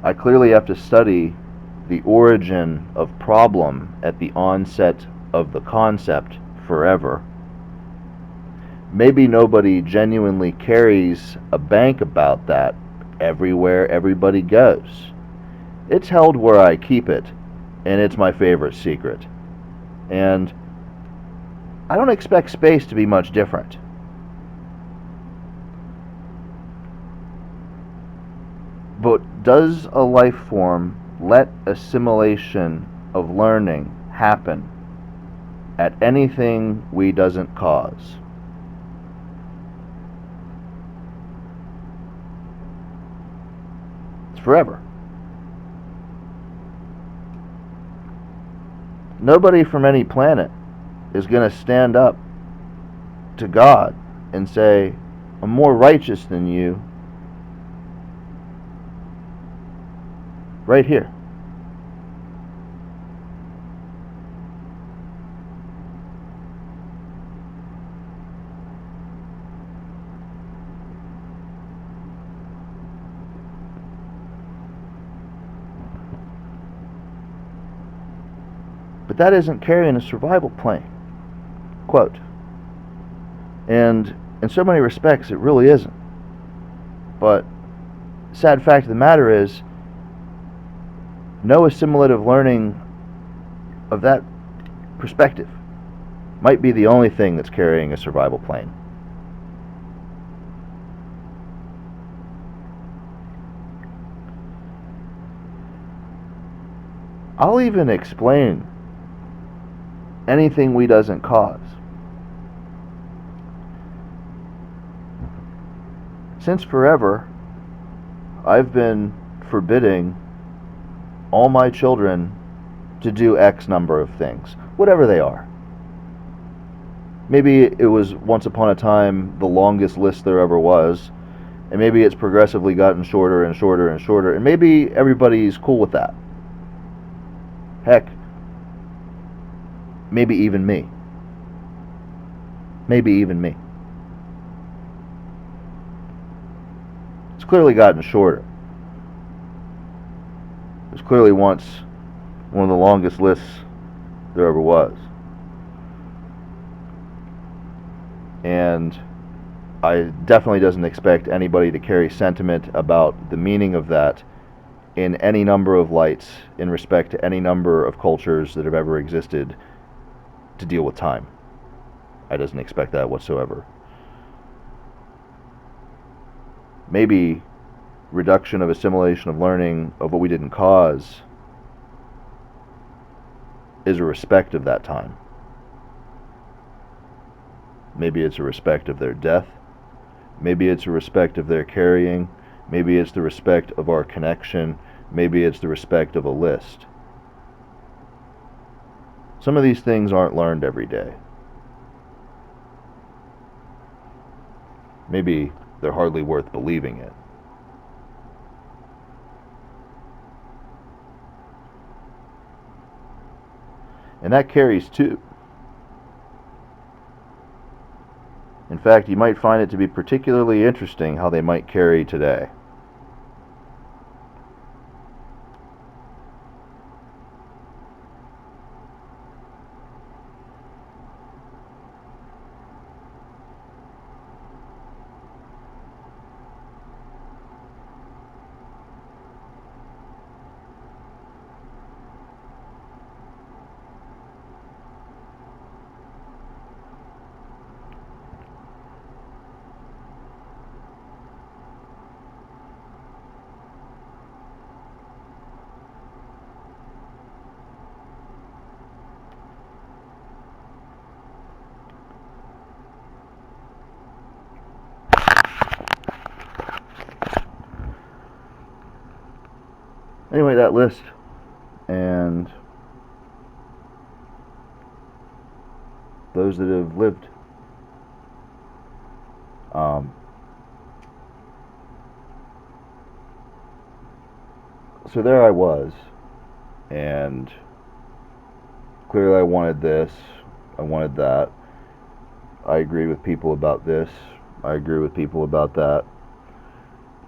I clearly have to study the origin of problem at the onset of the concept forever. Maybe nobody genuinely carries a bank about that everywhere everybody goes. It's held where I keep it, and it's my favorite secret. And I don't expect space to be much different. But does a life form let assimilation of learning happen at anything we doesn't cause? It's forever. Nobody from any planet is going to stand up to God and say, I'm more righteous than you right here. But that isn't carrying a survival plane. Quote. And in so many respects, it really isn't. But sad fact of the matter is, no assimilative learning of that perspective might be the only thing that's carrying a survival plane. I'll even explain anything we doesn't cause. Since forever, I've been forbidding all my children to do X number of things, whatever they are. Maybe it was once upon a time the longest list there ever was, and maybe it's progressively gotten shorter and shorter and shorter, and maybe everybody's cool with that. Heck, maybe even me. Maybe even me. It's clearly gotten shorter. It was clearly once one of the longest lists there ever was. And I definitely doesn't expect anybody to carry sentiment about the meaning of that in any number of lights in respect to any number of cultures that have ever existed to deal with time. I doesn't expect that whatsoever. Maybe reduction of assimilation of learning of what we didn't cause is a respect of that time. Maybe it's a respect of their death. Maybe it's a respect of their carrying. Maybe it's the respect of our connection. Maybe it's the respect of a list. Some of these things aren't learned every day. Maybe they're hardly worth believing in. And that carries too. In fact, you might find it to be particularly interesting how they might carry today. Anyway, that list and those that have lived. So there I was, and clearly I wanted this, I wanted that. I agree with people about this, I agree with people about that.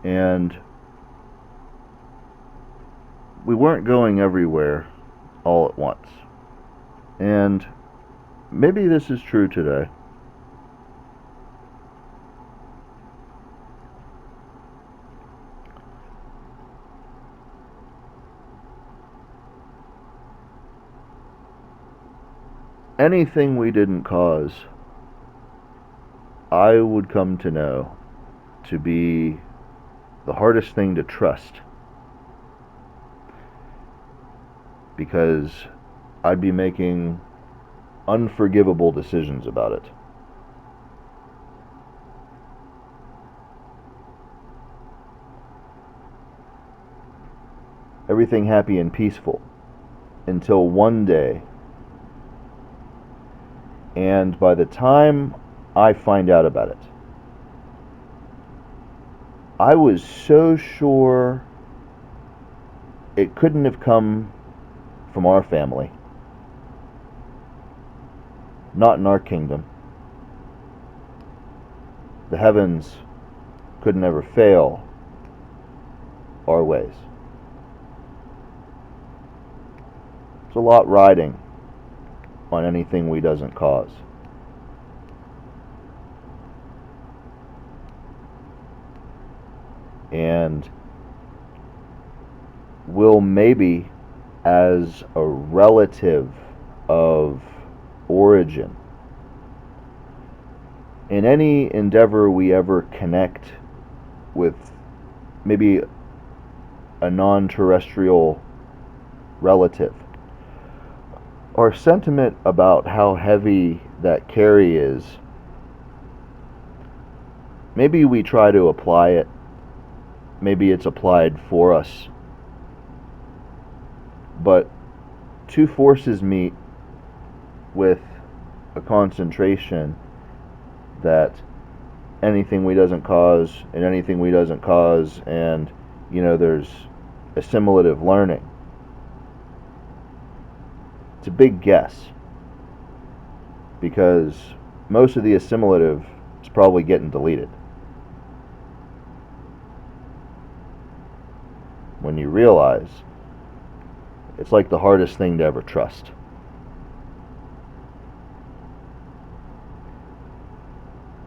And we weren't going everywhere all at once. And maybe this is true today. Anything we didn't cause, I would come to know to be the hardest thing to trust, because I'd be making unforgivable decisions about it. Everything happy and peaceful until one day, and by the time I find out about it, I was so sure it couldn't have come from our family, not in our kingdom. The heavens could never fail our ways. There's a lot riding on anything we doesn't cause. And will maybe, as a relative of origin, in any endeavor we ever connect with maybe a non-terrestrial relative, our sentiment about how heavy that carry is, maybe we try to apply it, maybe it's applied for us, but two forces meet with a concentration that anything we doesn't cause and anything we doesn't cause, and there's assimilative learning. It's a big guess, because most of the assimilative is probably getting deleted when you realize it's like the hardest thing to ever trust.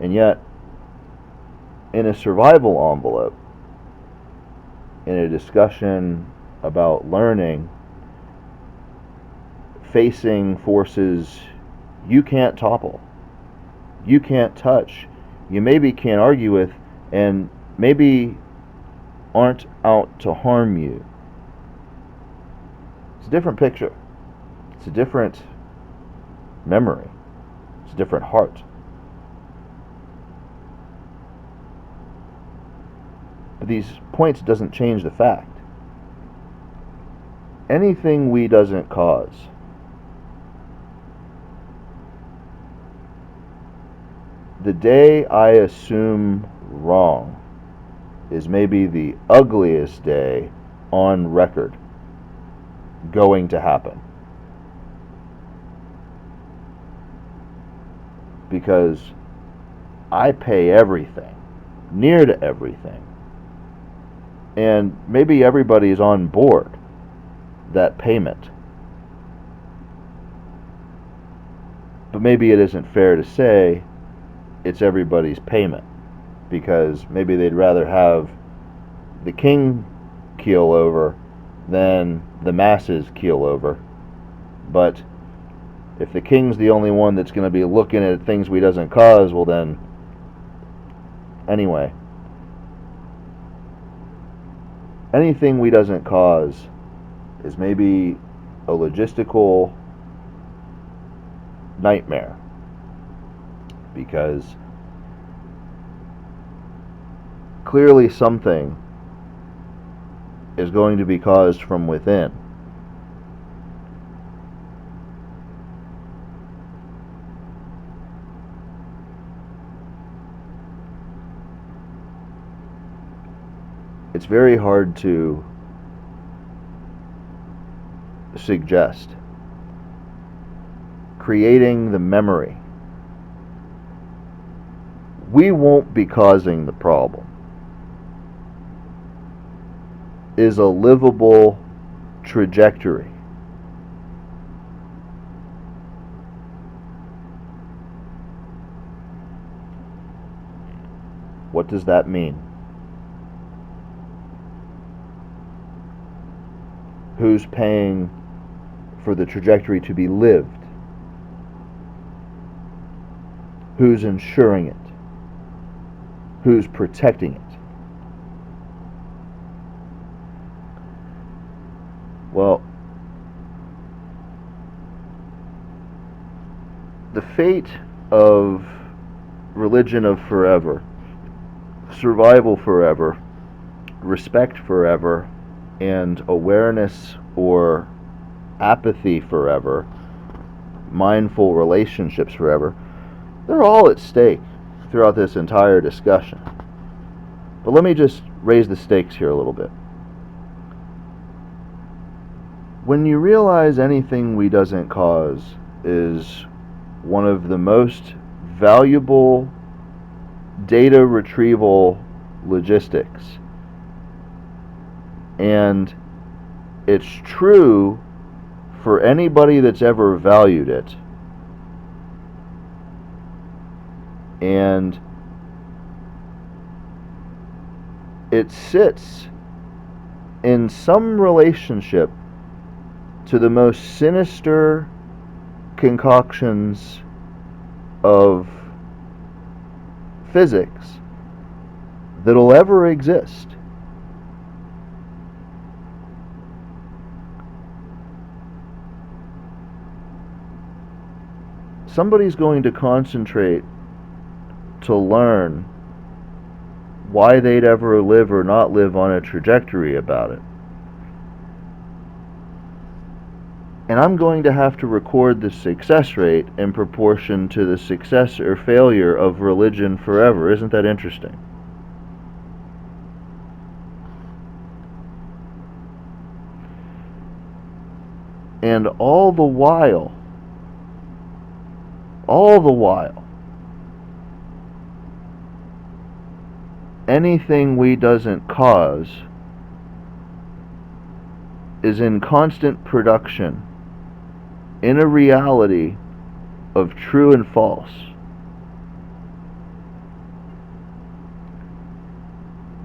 And yet, in a survival envelope, in a discussion about learning, facing forces you can't topple, you can't touch, you maybe can't argue with, and maybe aren't out to harm you. It's a different picture. It's a different memory. It's a different heart. But these points doesn't change the fact. Anything we doesn't cause, the day I assume wrong is maybe the ugliest day on record going to happen. Because I pay everything, near to everything, and maybe everybody's on board that payment. But maybe it isn't fair to say it's everybody's payment, because maybe they'd rather have the king keel over than the masses keel over. But if the king's the only one that's going to be looking at things we doesn't cause, well then, anyway, anything we doesn't cause is maybe a logistical nightmare, because clearly something is going to be caused from within. It's very hard to suggest creating the memory. We won't be causing the problem is a livable trajectory. What does that mean? Who's paying for the trajectory to be lived? Who's ensuring it? Who's protecting it? Well, the fate of religion of forever, survival forever, respect forever, and awareness or apathy forever, mindful relationships forever, they're all at stake throughout this entire discussion. But let me just raise the stakes here a little bit. When you realize anything we doesn't cause is one of the most valuable data retrieval logistics, and it's true for anybody that's ever valued it, and it sits in some relationship to the most sinister concoctions of physics that'll ever exist. Somebody's going to concentrate to learn why they'd ever live or not live on a trajectory about it. And I'm going to have to record the success rate in proportion to the success or failure of religion forever. Isn't that interesting? And all the while, anything we doesn't cause is in constant production in a reality of true and false.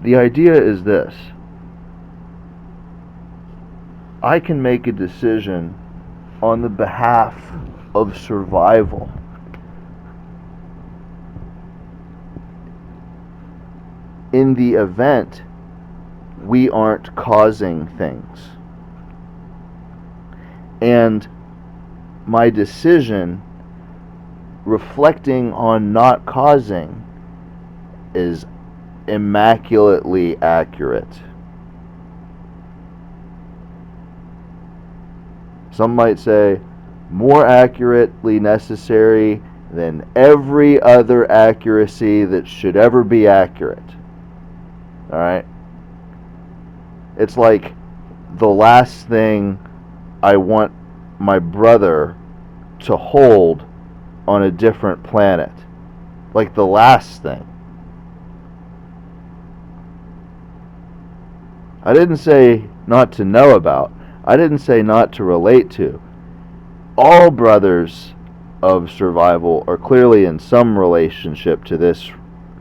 The idea is this: I can make a decision on the behalf of survival. In the event we aren't causing things. And my decision reflecting on not causing is immaculately accurate. Some might say more accurately necessary than every other accuracy that should ever be accurate. Alright? It's like the last thing I want my brother to hold on a different planet. Like the last thing. I didn't say not to know about. I didn't say not to relate to. All brothers of survival are clearly in some relationship to this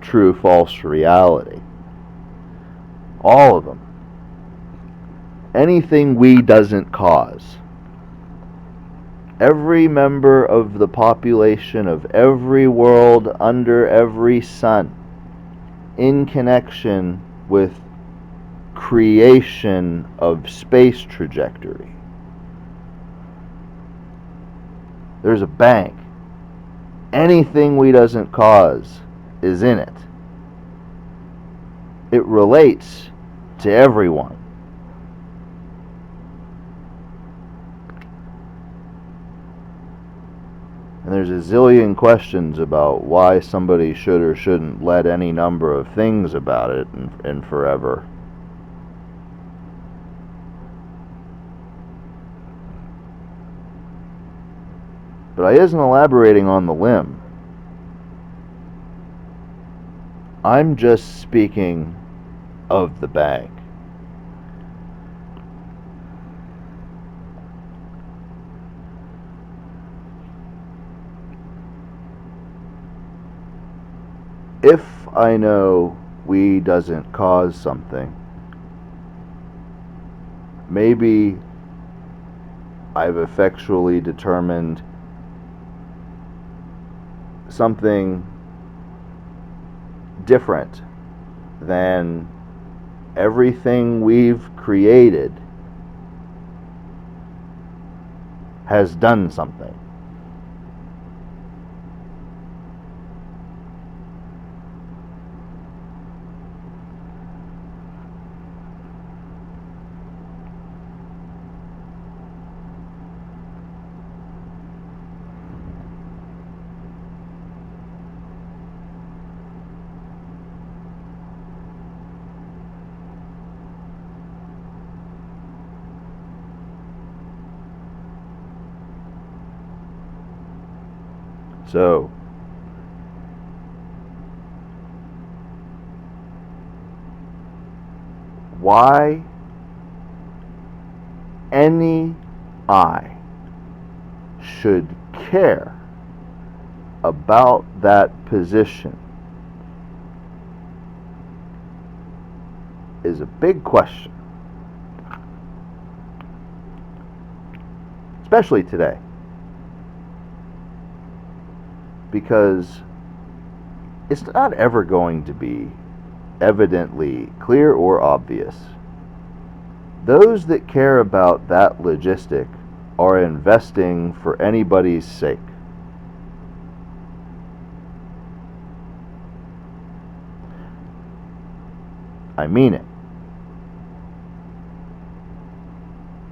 true-false reality. All of them. Anything we doesn't cause. Every member of the population of every world under every sun, in connection with creation of space trajectory. There's a bank. Anything we doesn't cause is in it. It relates to everyone. And there's a zillion questions about why somebody should or shouldn't let any number of things about it in forever. But I isn't elaborating on the limb. I'm just speaking of the bag. If I know we doesn't cause something, maybe I've effectually determined something different than everything we've created has done something. So, why any I should care about that position is a big question, especially today, because it's not ever going to be evidently clear or obvious. Those that care about that logistic are investing for anybody's sake. I mean it,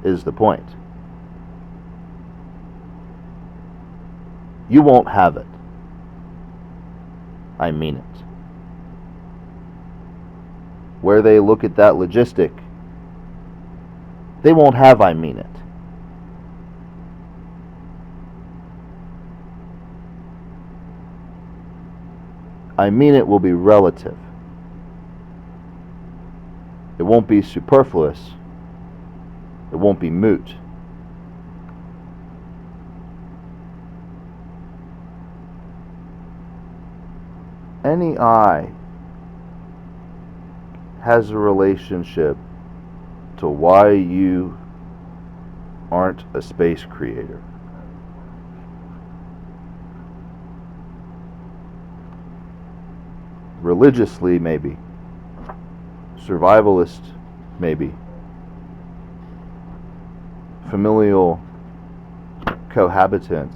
is the point. You won't have it. I mean it. Where they look at that logistic, they won't have I mean it. I mean it will be relative. It won't be superfluous. It won't be moot. Any I has a relationship to why you aren't a space creator. Religiously, maybe. Survivalist, maybe. Familial cohabitant.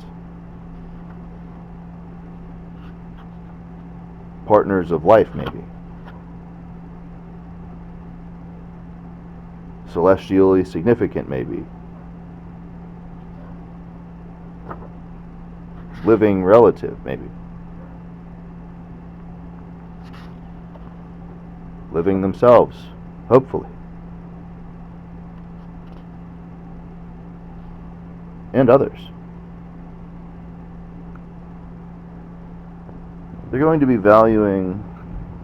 Partners of life, maybe. Celestially significant, maybe. Living relative, maybe. Living themselves, hopefully. And others. They're going to be valuing,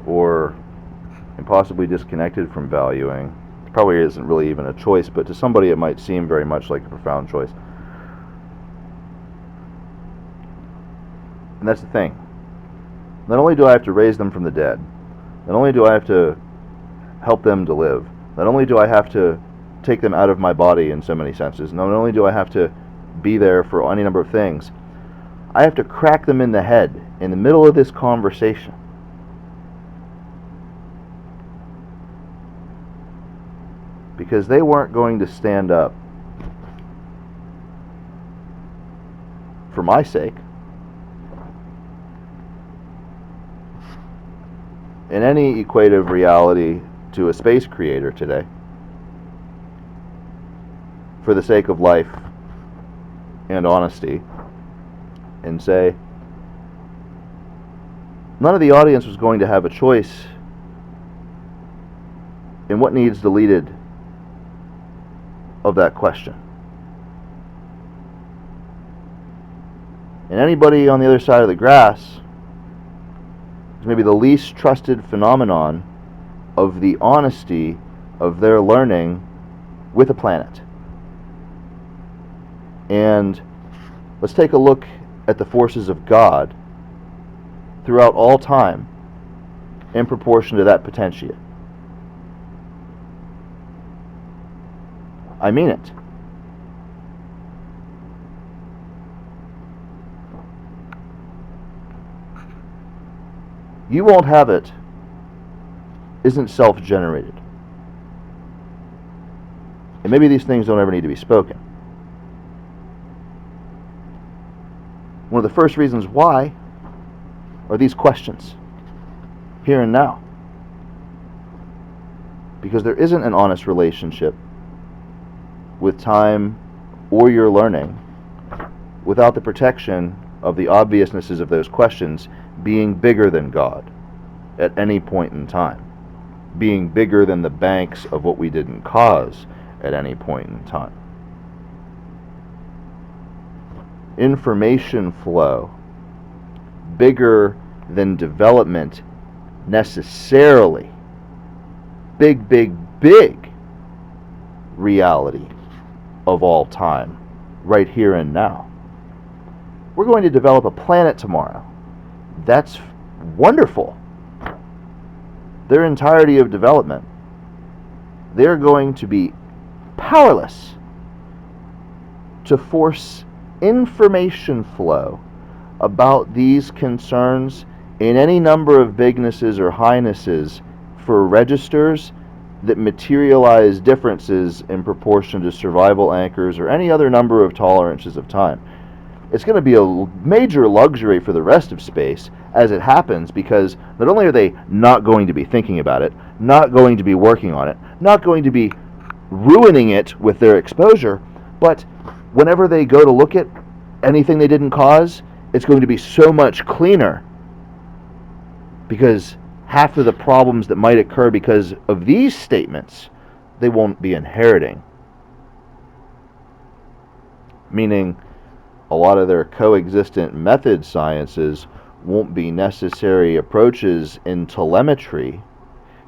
or possibly disconnected from valuing. It probably isn't really even a choice, but to somebody it might seem very much like a profound choice. And that's the thing. Not only do I have to raise them from the dead, not only do I have to help them to live, not only do I have to take them out of my body in so many senses, not only do I have to be there for any number of things, I have to crack them in the head in the middle of this conversation. Because they weren't going to stand up for my sake. In any equative reality to a space creator today, for the sake of life and honesty, and say, none of the audience was going to have a choice in what needs deleted of that question. And anybody on the other side of the grass is maybe the least trusted phenomenon of the honesty of their learning with a planet. And let's take a look at the forces of God throughout all time in proportion to that potentiate. I mean it. You won't have it isn't self-generated. And maybe these things don't ever need to be spoken. One of the first reasons why are these questions, here and now. Because there isn't an honest relationship with time or your learning without the protection of the obviousnesses of those questions being bigger than God at any point in time, being bigger than the banks of what we didn't cause at any point in time. Information flow bigger than development necessarily. Big, big, big reality of all time, right here and now. We're going to develop a planet tomorrow. That's wonderful. Their entirety of development, they're going to be powerless to force information flow about these concerns in any number of bignesses or highnesses for registers that materialize differences in proportion to survival anchors or any other number of tolerances of time. It's going to be a major luxury for the rest of space as it happens, because not only are they not going to be thinking about it, not going to be working on it, not going to be ruining it with their exposure, but whenever they go to look at anything they didn't cause, it's going to be so much cleaner, because half of the problems that might occur because of these statements, they won't be inheriting. Meaning, a lot of their coexistent method sciences won't be necessary approaches in telemetry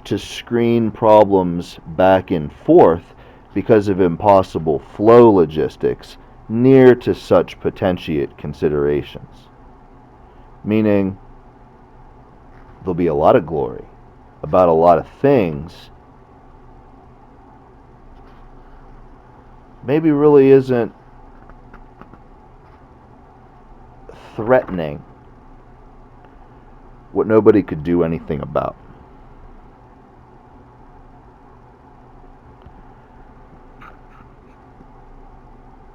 to screen problems back and forth because of impossible flow logistics near to such potentiate considerations. Meaning, there'll be a lot of glory about a lot of things maybe really isn't threatening what nobody could do anything about.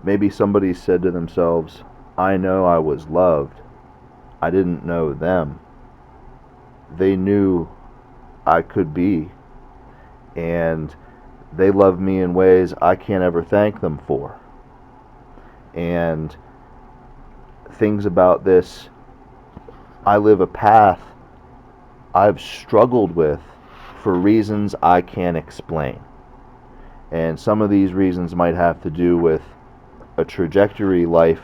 Maybe somebody said to themselves, I know I was loved. I didn't know them. They knew I could be, and they love me in ways I can't ever thank them for. And things about this, I live a path I've struggled with for reasons I can't explain. And some of these reasons might have to do with a trajectory life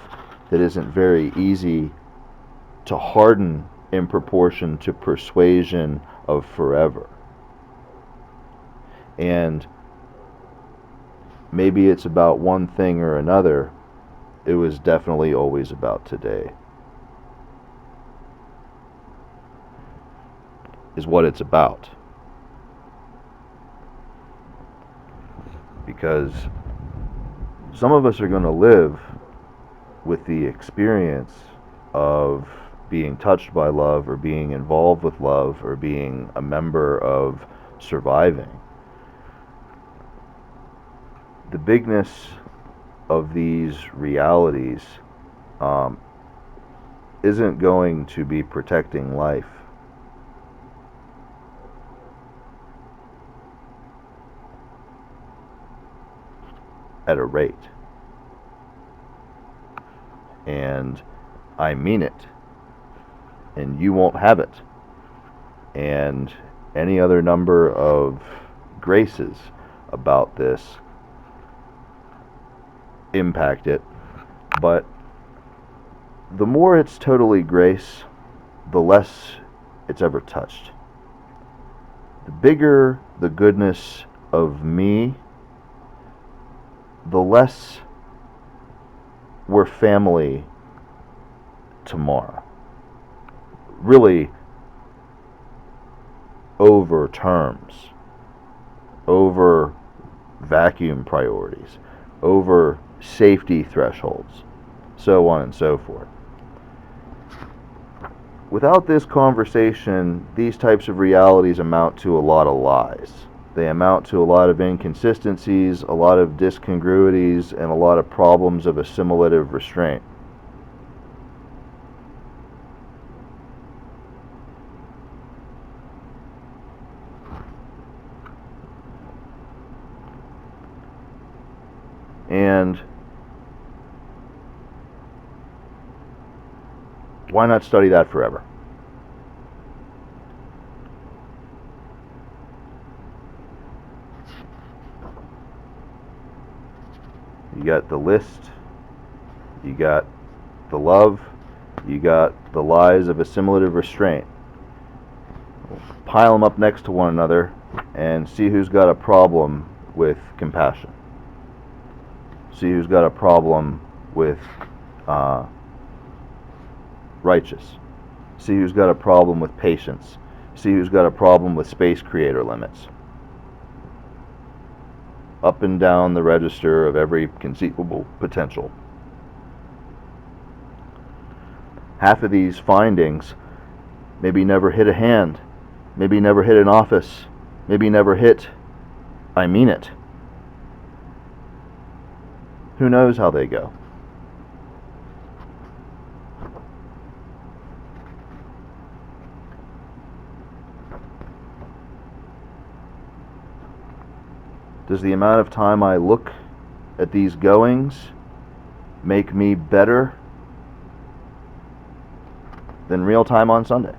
that isn't very easy to harden in proportion to persuasion of forever. And maybe it's about one thing or another. It was definitely always about today, is what it's about. Because some of us are going to live with the experience of being touched by love, or being involved with love, or being a member of surviving. The bigness of these realities isn't going to be protecting life. At a rate. And I mean it. And you won't have it. And any other number of graces about this impact it. But the more it's totally grace, the less it's ever touched. The bigger the goodness of me, the less we're family tomorrow. Really, over terms, over vacuum priorities, over safety thresholds, so on and so forth. Without this conversation, these types of realities amount to a lot of lies. They amount to a lot of inconsistencies, a lot of discongruities, and a lot of problems of assimilative restraint. And why not study that forever? You got the list, you got the love, you got the lies of assimilative restraint. Pile them up next to one another and see who's got a problem with compassion. See who's got a problem with righteous. See who's got a problem with patience. See who's got a problem with space creator limits. Up and down the register of every conceivable potential. Half of these findings maybe never hit a hand, maybe never hit an office, maybe never hit, I mean it. Who knows how they go? Does the amount of time I look at these goings make me better than real time on Sunday?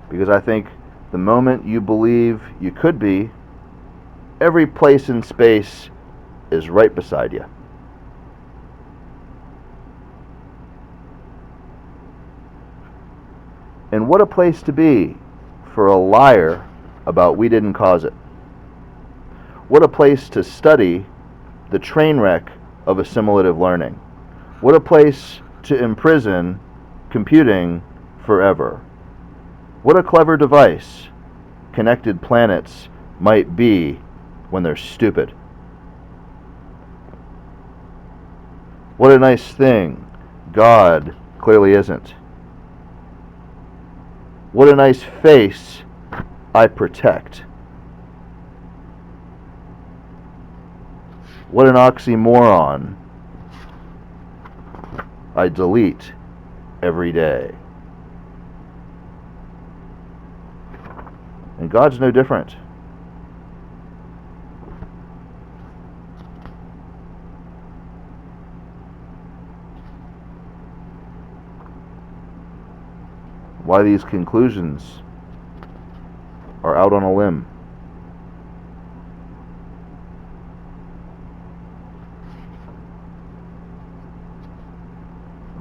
Because I think the moment you believe you could be, every place in space is right beside you. And what a place to be for a liar about we didn't cause it. What a place to study the train wreck of assimilative learning. What a place to imprison computing forever. What a clever device connected planets might be when they're stupid. What a nice thing God clearly isn't. What a nice face I protect. What an oxymoron I delete every day. And God's no different. Why these conclusions are out on a limb.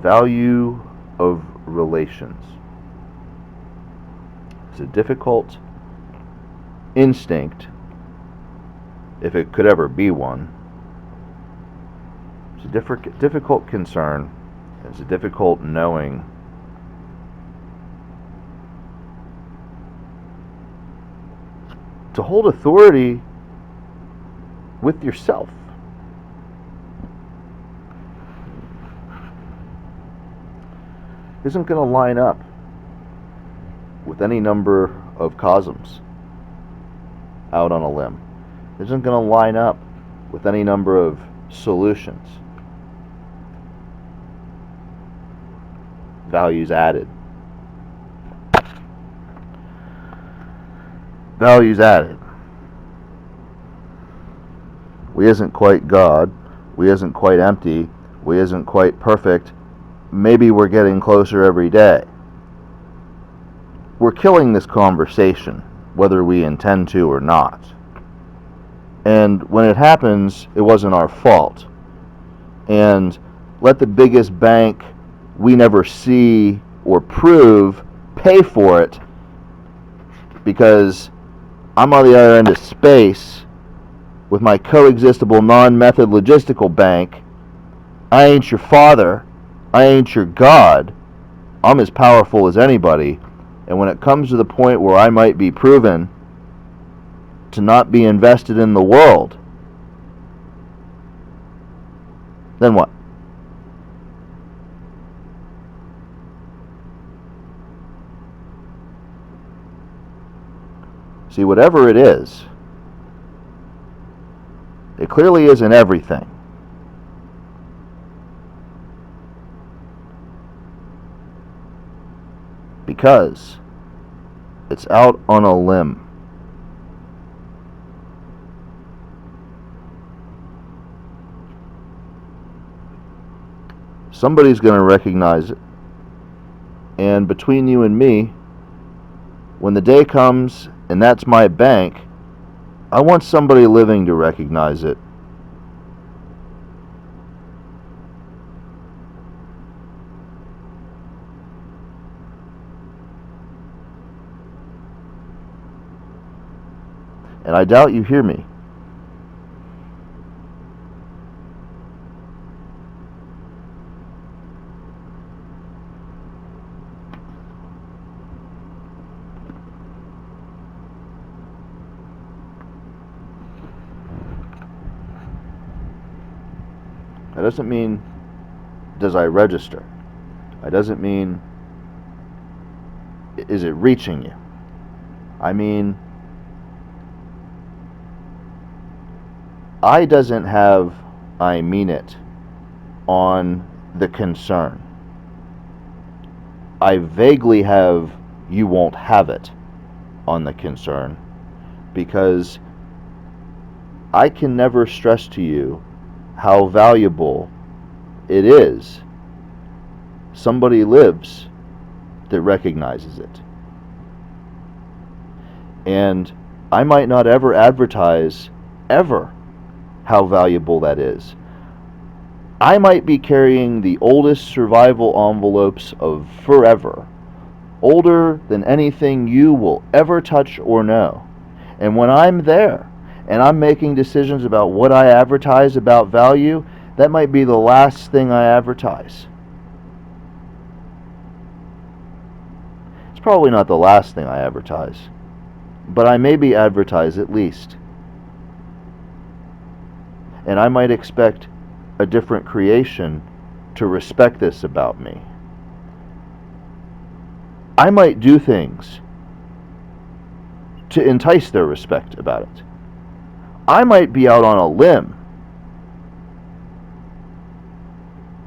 Value of relations. It's a difficult instinct, if it could ever be one. It's a difficult concern. It's a difficult knowing. To hold authority with yourself. Isn't going to line up with any number of cosms out on a limb. Isn't going to line up with any number of solutions. Values added. Values added. We isn't quite God. We isn't quite empty. We isn't quite perfect. Maybe we're getting closer every day. We're killing this conversation, whether we intend to or not. And when it happens, it wasn't our fault. And let the biggest bank we never see or prove pay for it, because I'm on the other end of space with my coexistible non-method logistical bank. I ain't your father. I ain't your God. I'm as powerful as anybody, And when it comes to the point where I might be proven to not be invested in the world, then what? See, whatever it is, it clearly isn't everything. Because it's out on a limb. Somebody's going to recognize it. And between you and me, when the day comes and that's my bank, I want somebody living to recognize it. And I doubt you hear me. That doesn't mean, does I register? That doesn't mean, is it reaching you? I mean, I doesn't have I mean it on the concern. I vaguely have you won't have it on the concern, because I can never stress to you how valuable it is somebody lives that recognizes it. And I might not ever advertise ever how valuable that is. I might be carrying the oldest survival envelopes of forever, older than anything you will ever touch or know. And when I'm there and I'm making decisions about what I advertise about value, that might be the last thing I advertise. It's probably not the last thing I advertise, but I maybe advertise at least. And I might expect a different creation to respect this about me. I might do things to entice their respect about it. I might be out on a limb,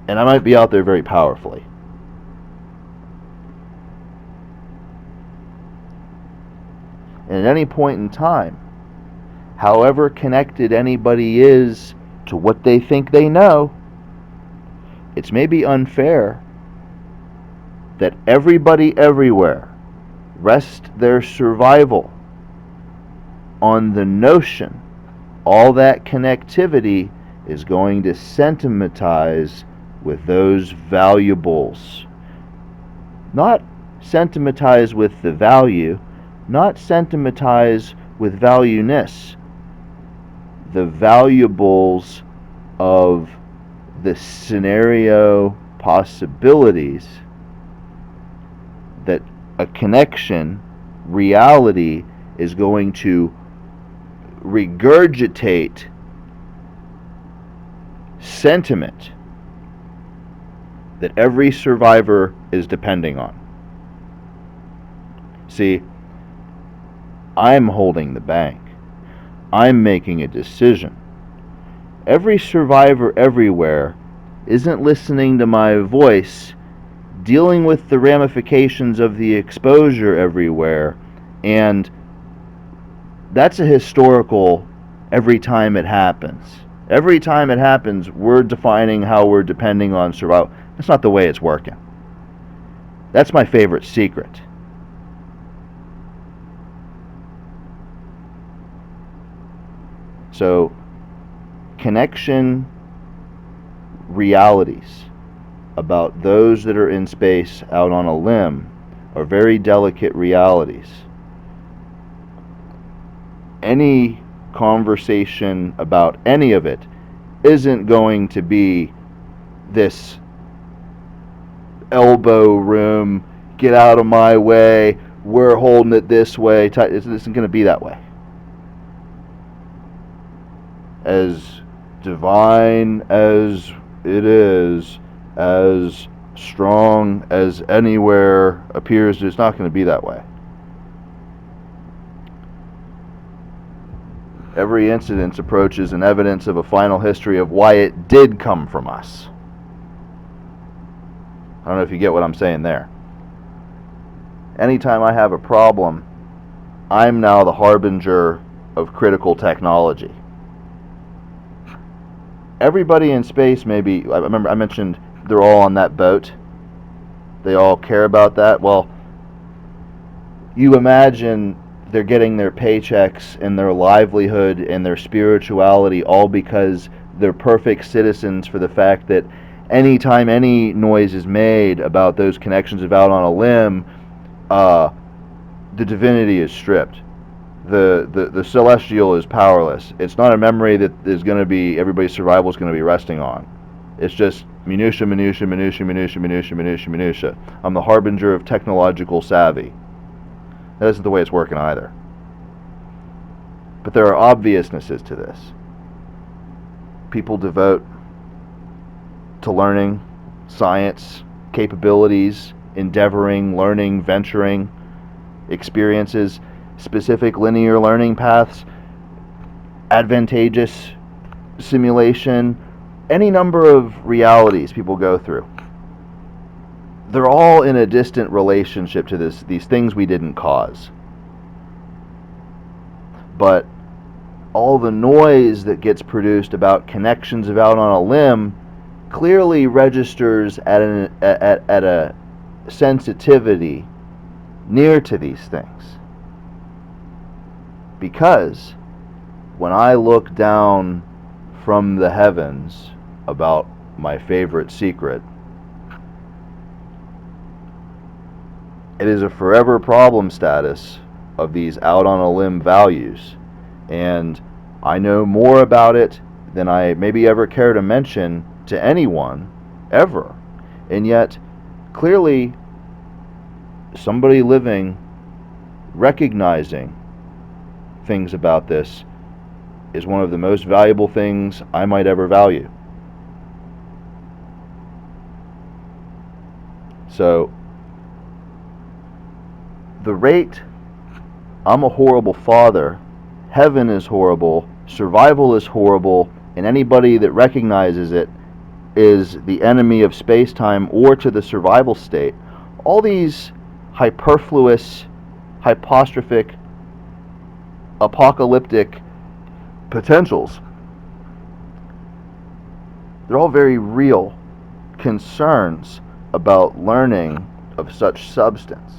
and I might be out there very powerfully. And at any point in time, however connected anybody is to what they think they know, it's maybe unfair that everybody everywhere rest their survival on the notion all that connectivity is going to sentimentize with those valuables. Not sentimentize with the value, not sentimentize with valueness. The valuables of the scenario possibilities that a connection, reality, is going to regurgitate sentiment that every survivor is depending on. See, I'm holding the bank. I'm making a decision. Every survivor everywhere isn't listening to my voice, dealing with the ramifications of the exposure everywhere, and that's a historical every time it happens. Every time it happens, we're defining how we're depending on survival. That's not the way it's working. That's my favorite secret. So, connection realities about those that are in space out on a limb are very delicate realities. Any conversation about any of it isn't going to be this elbow room, get out of my way, we're holding it this way. It isn't going to be that way. As divine as it is, as strong as anywhere appears, it's not going to be that way. Every incident approaches an evidence of a final history of why it did come from us. I don't know if you get what I'm saying there. Anytime I have a problem, I'm now the harbinger of critical technology. Everybody in space, maybe, I remember I mentioned they're all on that boat. They all care about that. Well, you imagine they're getting their paychecks and their livelihood and their spirituality all because they're perfect citizens for the fact that anytime any noise is made about those connections of out on a limb, the divinity is stripped. The celestial is powerless. It's not a memory that is going to be, everybody's survival is going to be resting on. It's just minutia, minutia, minutia, minutia, minutia, minutia, minutia. I'm the harbinger of technological savvy. That isn't the way it's working either. But there are obviousnesses to this. People devote to learning, science, capabilities, endeavoring, learning, venturing, experiences, specific linear learning paths, advantageous simulation, any number of realities people go through. They're all in a distant relationship to these things we didn't cause. But all the noise that gets produced about connections of out on a limb clearly registers at a sensitivity near to these things. Because when I look down from the heavens about my favorite secret, it is a forever problem status of these out on a limb values, and I know more about it than I maybe ever care to mention to anyone ever. And yet clearly somebody living, recognizing things about this, is one of the most valuable things I might ever value. So the rate, I'm a horrible father, heaven is horrible, survival is horrible, and anybody that recognizes it is the enemy of space-time or to the survival state. All these hyperfluous, hypostrophic, apocalyptic potentials, they're all very real concerns about learning of such substance.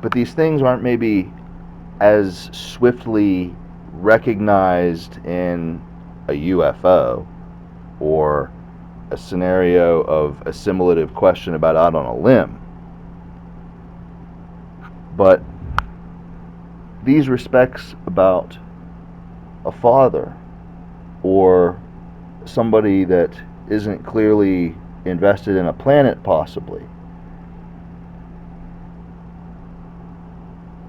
But these things aren't maybe as swiftly recognized in a UFO or a scenario of assimilative question about out on a limb. But these respects about a father or somebody that isn't clearly invested in a planet, possibly,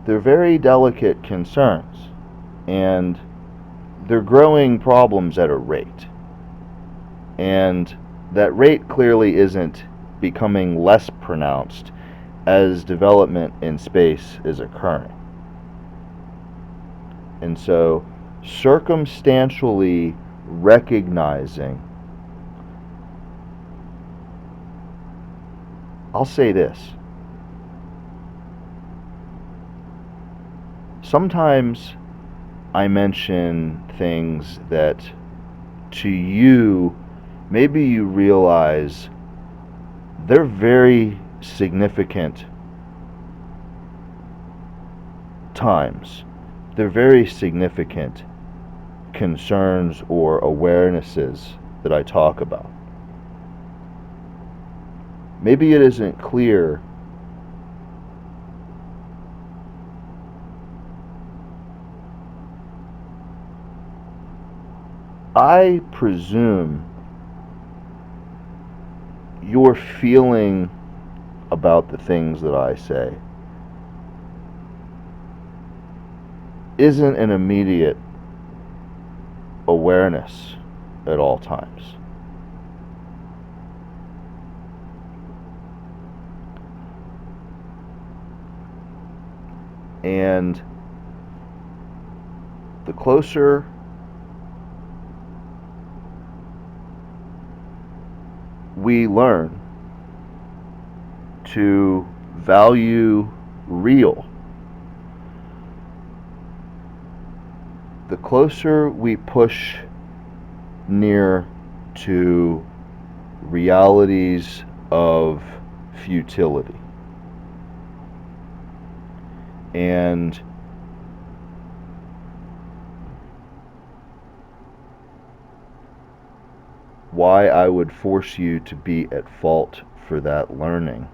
they're very delicate concerns, and they're growing problems at a rate. And that rate clearly isn't becoming less pronounced as development in space is occurring. And so, circumstantially recognizing, I'll say this. Sometimes I mention things that to you, maybe you realize they're very significant times. They're very significant concerns or awarenesses that I talk about. Maybe it isn't clear I presume you're feeling about the things that I say isn't an immediate awareness at all times. And the closer we learn to value real, the closer we push near to realities of futility. And why I would force you to be at fault for that learning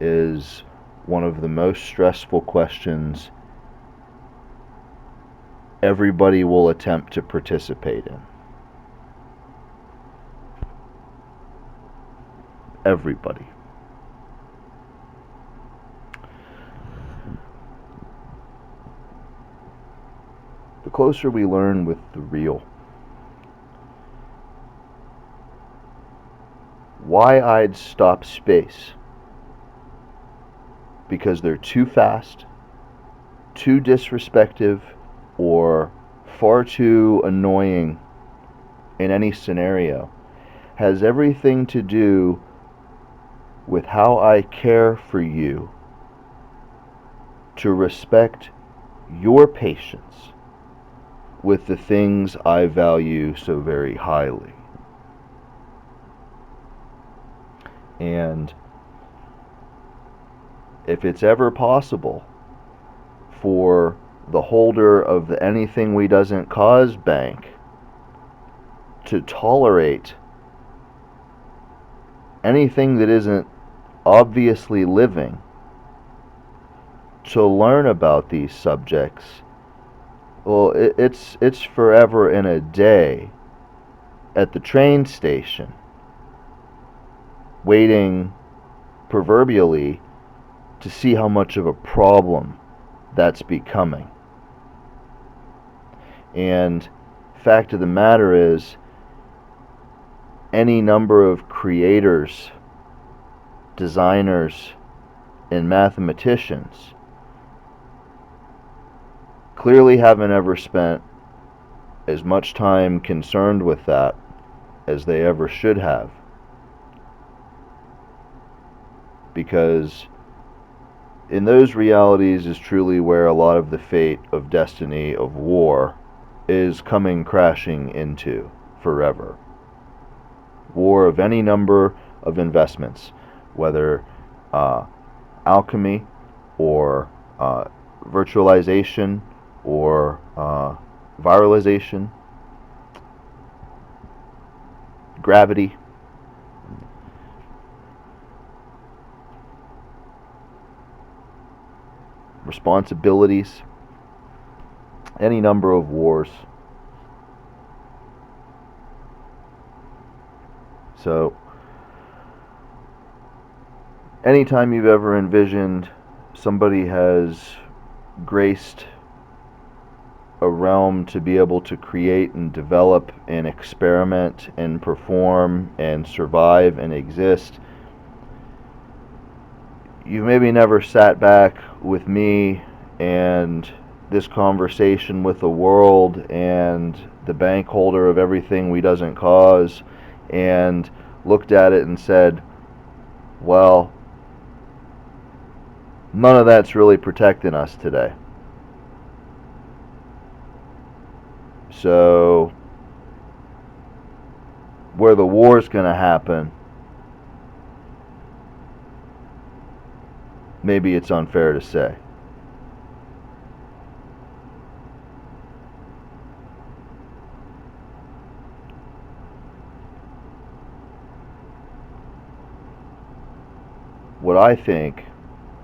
is one of the most stressful questions everybody will attempt to participate in. Everybody. The closer we learn with the real, wide-eyed stop space, because they're too fast, too disrespectful, or far too annoying in any scenario, has everything to do with how I care for you to respect your patience with the things I value so very highly. And if it's ever possible for the holder of the anything we doesn't cause bank to tolerate anything that isn't obviously living, to learn about these subjects, well, it's forever and a day at the train station, waiting proverbially to see how much of a problem that's becoming. And fact of the matter is, any number of creators, designers, and mathematicians clearly haven't ever spent as much time concerned with that as they ever should have. Because in those realities is truly where a lot of the fate of destiny of war is coming crashing into forever. War of any number of investments, whether alchemy or virtualization or viralization, gravity. Responsibilities, any number of wars. So, anytime you've ever envisioned somebody has graced a realm to be able to create and develop and experiment and perform and survive and exist, you maybe never sat back with me and this conversation with the world and the bank holder of everything we doesn't cause and looked at it and said, well, none of that's really protecting us today. So where the war's going to happen, maybe it's unfair to say. What I think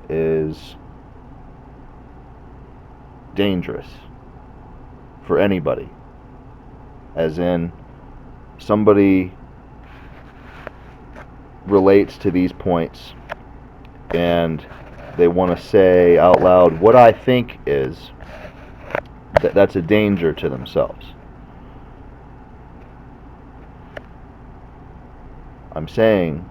is dangerous for anybody, as in somebody relates to these points and they want to say out loud what I think is, that's a danger to themselves. I'm saying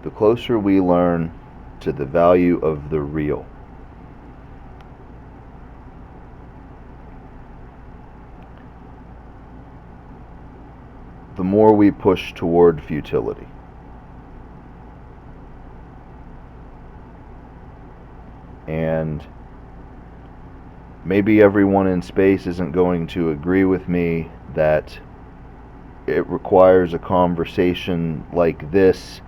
the closer we learn to the value of the real, the more we push toward futility. And maybe everyone in space isn't going to agree with me that it requires a conversation like this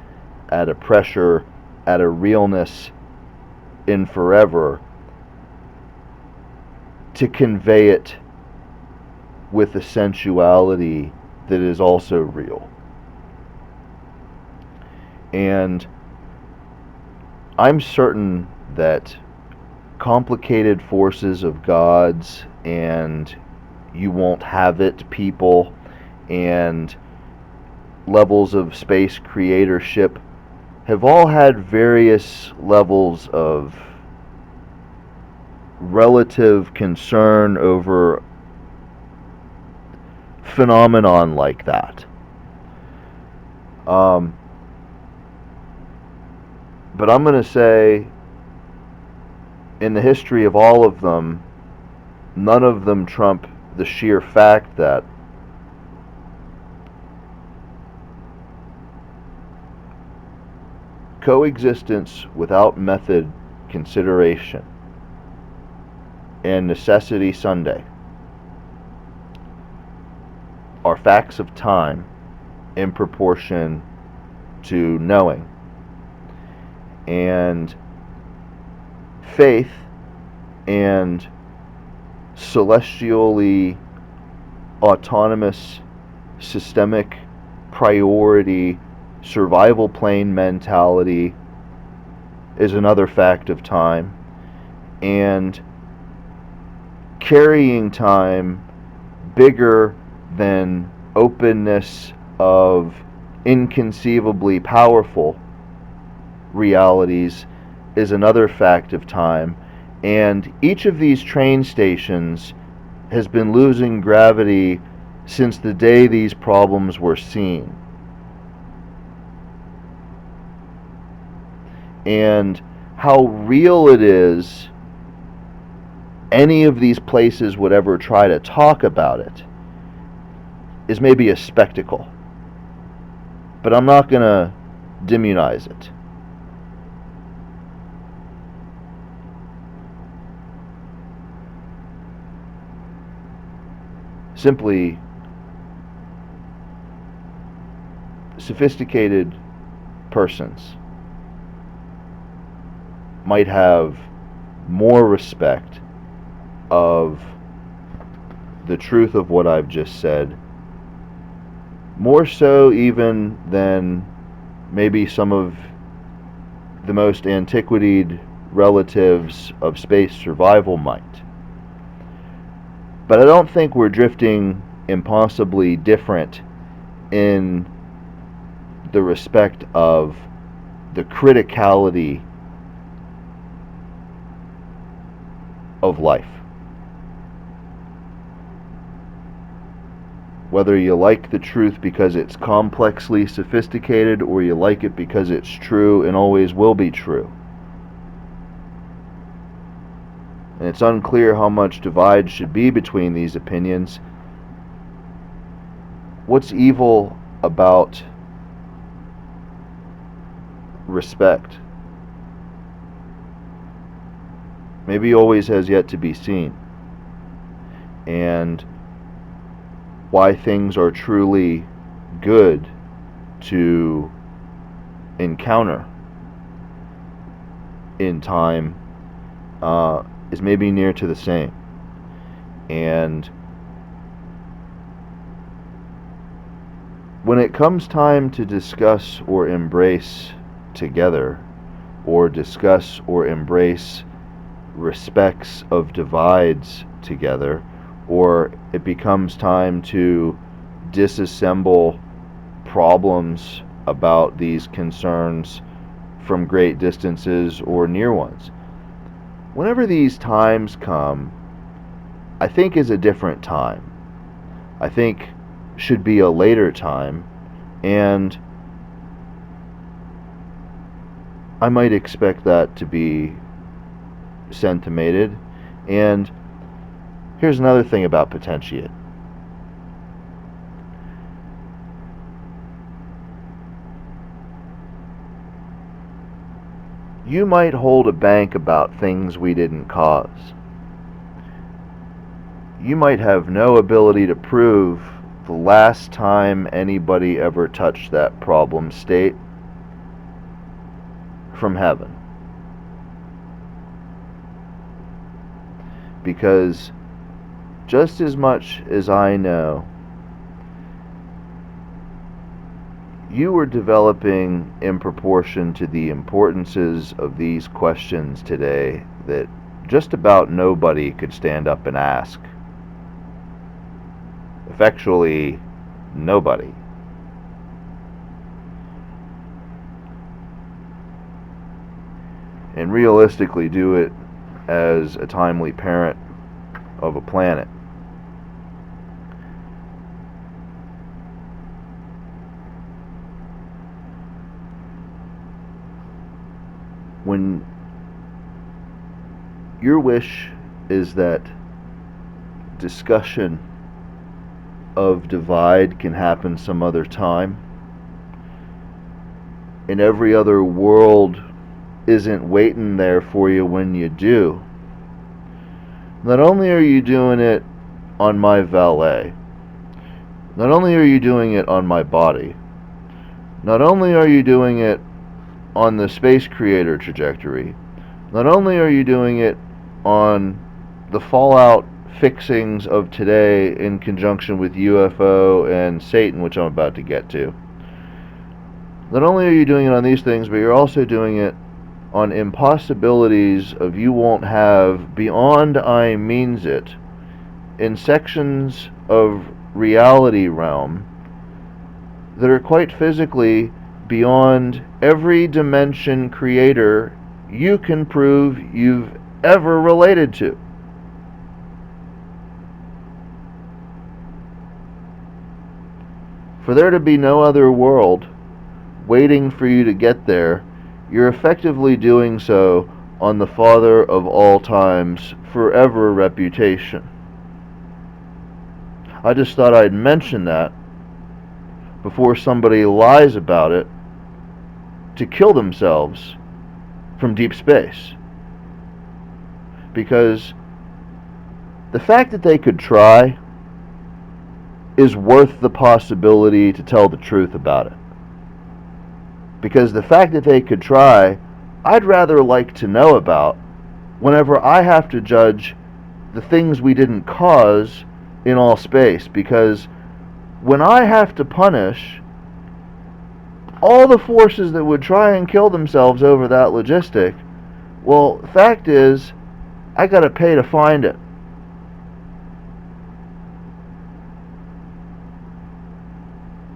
at a pressure, at a realness in forever to convey it with a sensuality that is also real. And I'm certain that complicated forces of gods and you won't have it people and levels of space creatorship have all had various levels of relative concern over phenomenon like that. But I'm going to say, in the history of all of them, none of them trump the sheer fact that coexistence without method, consideration, and necessity Sunday are facts of time in proportion to knowing. And faith and celestially autonomous systemic priority survival plane mentality is another fact of time. And carrying time bigger than openness of inconceivably powerful realities is another fact of time. And each of these train stations has been losing gravity since the day these problems were seen. And how real it is any of these places would ever try to talk about it is maybe a spectacle. But I'm not going to demonize it. Simply, sophisticated persons might have more respect of the truth of what I've just said, more so even than maybe some of the most antiquated relatives of space survival might. But I don't think we're drifting impossibly different in the respect of the criticality of life. Whether you like the truth because it's complexly sophisticated or you like it because it's true and always will be true. And it's unclear how much divide should be between these opinions. What's evil about respect? Maybe always has yet to be seen. And why things are truly good to encounter in time is maybe near to the same. And when it comes time to discuss or embrace together, or discuss or embrace respects of divides together, or it becomes time to disassemble problems about these concerns from great distances or near ones. Whenever these times come, I think is a different time. I think should be a later time, and I might expect that to be centimated. And here's another thing about potentiate. You might hold a bank about things we didn't cause. You might have no ability to prove the last time anybody ever touched that problem state from heaven. Because just as much as I know, you were developing in proportion to the importances of these questions today that just about nobody could stand up and ask. Effectually, nobody. And realistically do it as a timely parent of a planet. When your wish is that discussion of divide can happen some other time, and every other world isn't waiting there for you when you do, not only are you doing it on my valet, not only are you doing it on my body, not only are you doing it on the space creator trajectory, not only are you doing it on the fallout fixings of today in conjunction with UFO and Satan, which I'm about to get to. Not only are you doing it on these things, but you're also doing it on impossibilities of you won't have beyond I means it in sections of reality realm that are quite physically beyond every dimension creator you can prove you've ever related to. For there to be no other world waiting for you to get there, you're effectively doing so on the Father of all time's forever reputation. I just thought I'd mention that before somebody lies about it to kill themselves from deep space. Because the fact that they could try is worth the possibility to tell the truth about it. Because the fact that they could try, I'd rather like to know about whenever I have to judge the things we didn't cause in all space. Because when I have to punish all the forces that would try and kill themselves over that logistic, well, the fact is, I gotta pay to find it.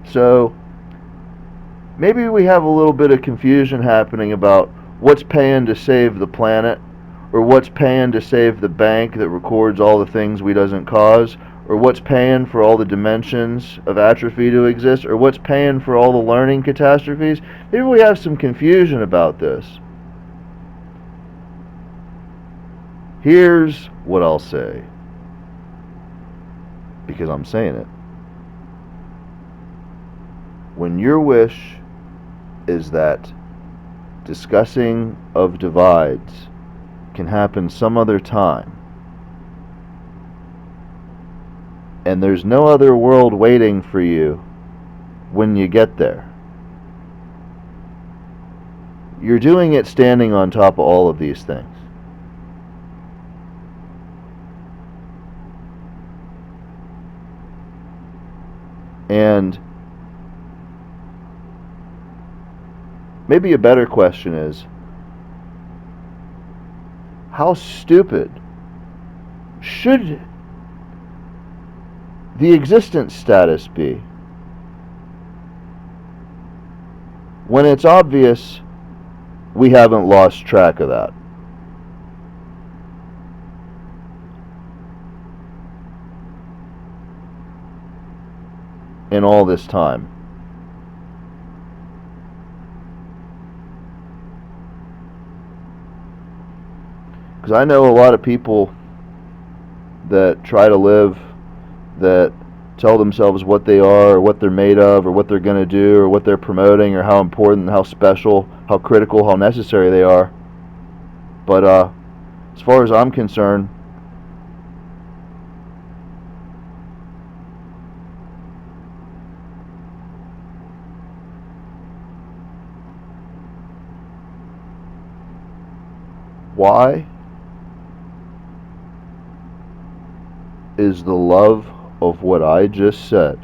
So maybe we have a little bit of confusion happening about what's paying to save the planet, or what's paying to save the bank that records all the things we doesn't cause, or what's paying for all the dimensions of atrophy to exist, or what's paying for all the learning catastrophes. Maybe we have some confusion about this. Here's what I'll say, because I'm saying it. When your wish is that discussing of divides can happen some other time, and there's no other world waiting for you when you get there, you're doing it standing on top of all of these things. And maybe a better question is, how stupid should the existence status be when it's obvious we haven't lost track of that. In all this time. Because I know a lot of people that try to live, that tell themselves what they are, or what they're made of, or what they're going to do, or what they're promoting, or how important, how special, how critical, how necessary they are. But as far as I'm concerned, why is the love of what I just said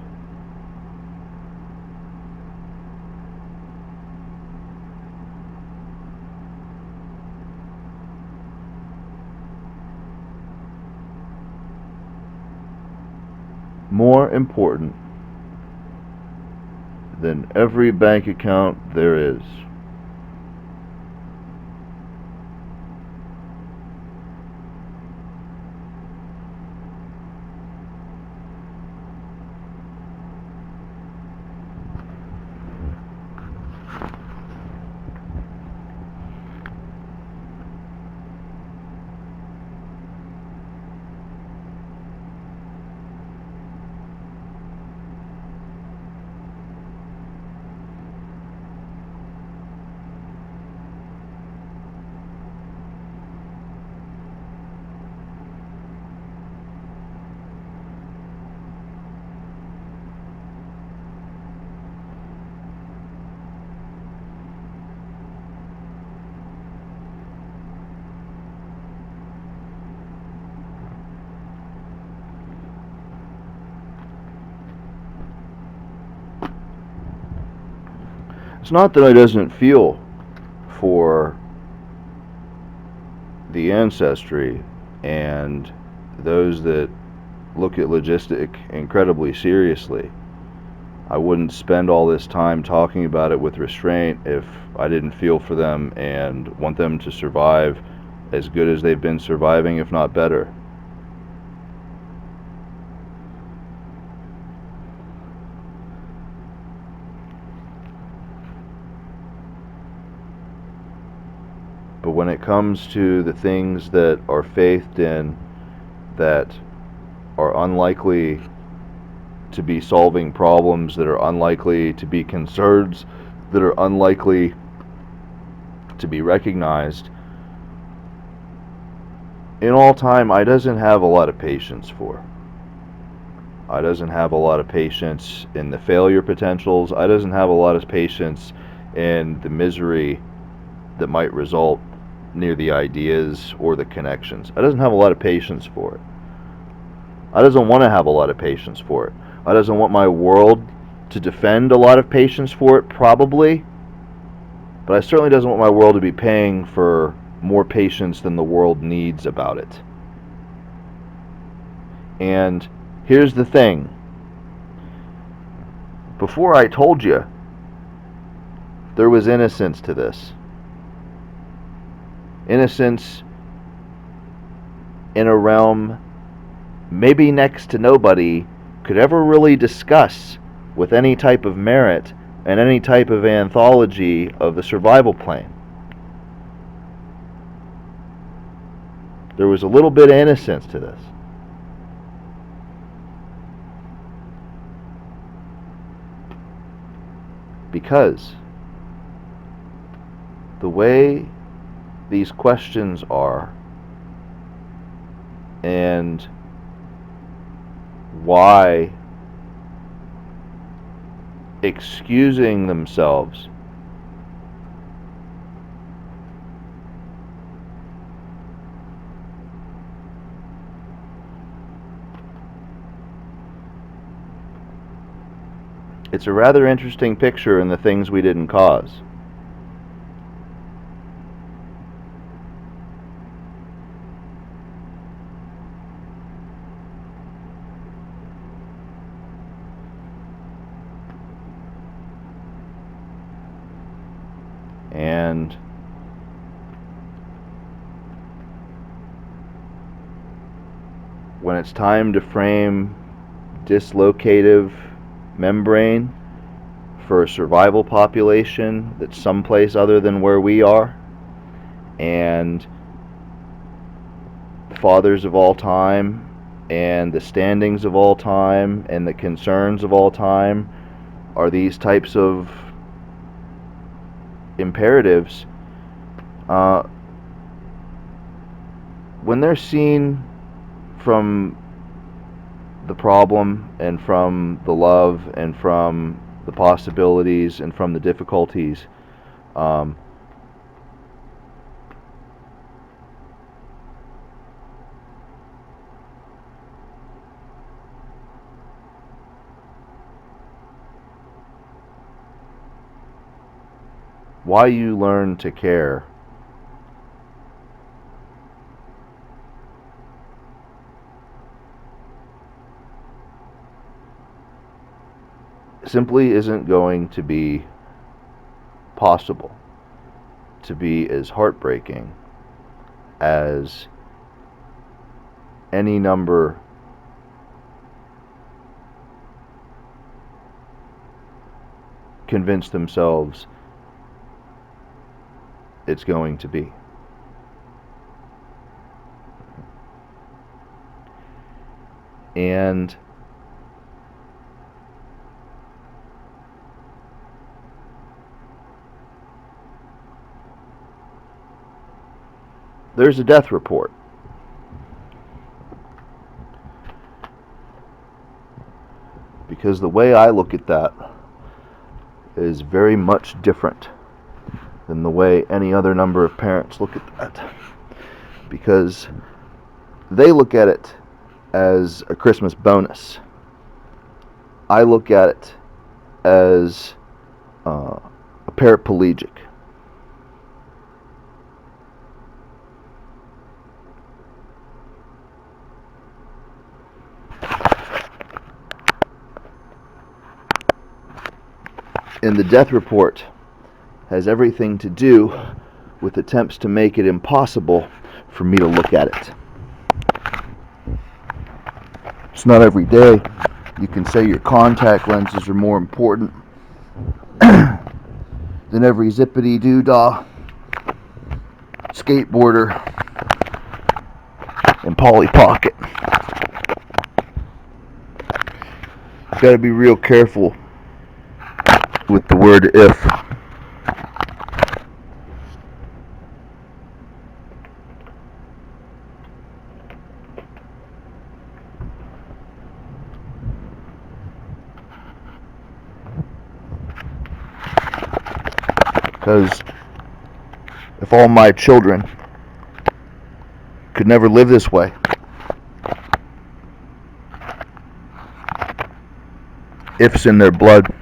more important than every bank account there is? It's not that I doesn't feel for the ancestry and those that look at logistic incredibly seriously. I wouldn't spend all this time talking about it with restraint if I didn't feel for them and want them to survive as good as they've been surviving, if not better. But when it comes to the things that are faithed in, that are unlikely to be solving problems, that are unlikely to be concerns, that are unlikely to be recognized, in all time, I doesn't have a lot of patience for. I doesn't have a lot of patience in the failure potentials. I doesn't have a lot of patience in the misery that might result near the ideas or the connections. I doesn't have a lot of patience for it. I doesn't want to have a lot of patience for it. I doesn't want my world to defend a lot of patience for it, probably. But I certainly doesn't want my world to be paying for more patience than the world needs about it. And here's the thing. Before I told you, there was innocence to this. Innocence in a realm maybe next to nobody could ever really discuss with any type of merit and any type of anthology of the survival plane. There was a little bit of innocence to this. Because the way these questions are, and why excusing themselves it's a rather interesting picture in the things we didn't cause. And when it's time to frame dislocative membrane for a survival population that's someplace other than where we are, and the fathers of all time and the standings of all time and the concerns of all time are these types of imperatives, when they're seen from the problem and from the love and from the possibilities and from the difficulties, why you learn to care simply isn't going to be possible to be as heartbreaking as any number convince themselves it's going to be. And there's a death report. Because the way I look at that is very much different than the way any other number of parents look at that. Because they look at it as a Christmas bonus. I look at it as a paraplegic. And the death report has everything to do with attempts to make it impossible for me to look at it. It's not every day you can say your contact lenses are more important than every zippity-doo-dah skateboarder and Polly Pocket. You gotta be real careful with the word if. Because if all my children could never live this way, if's in their blood.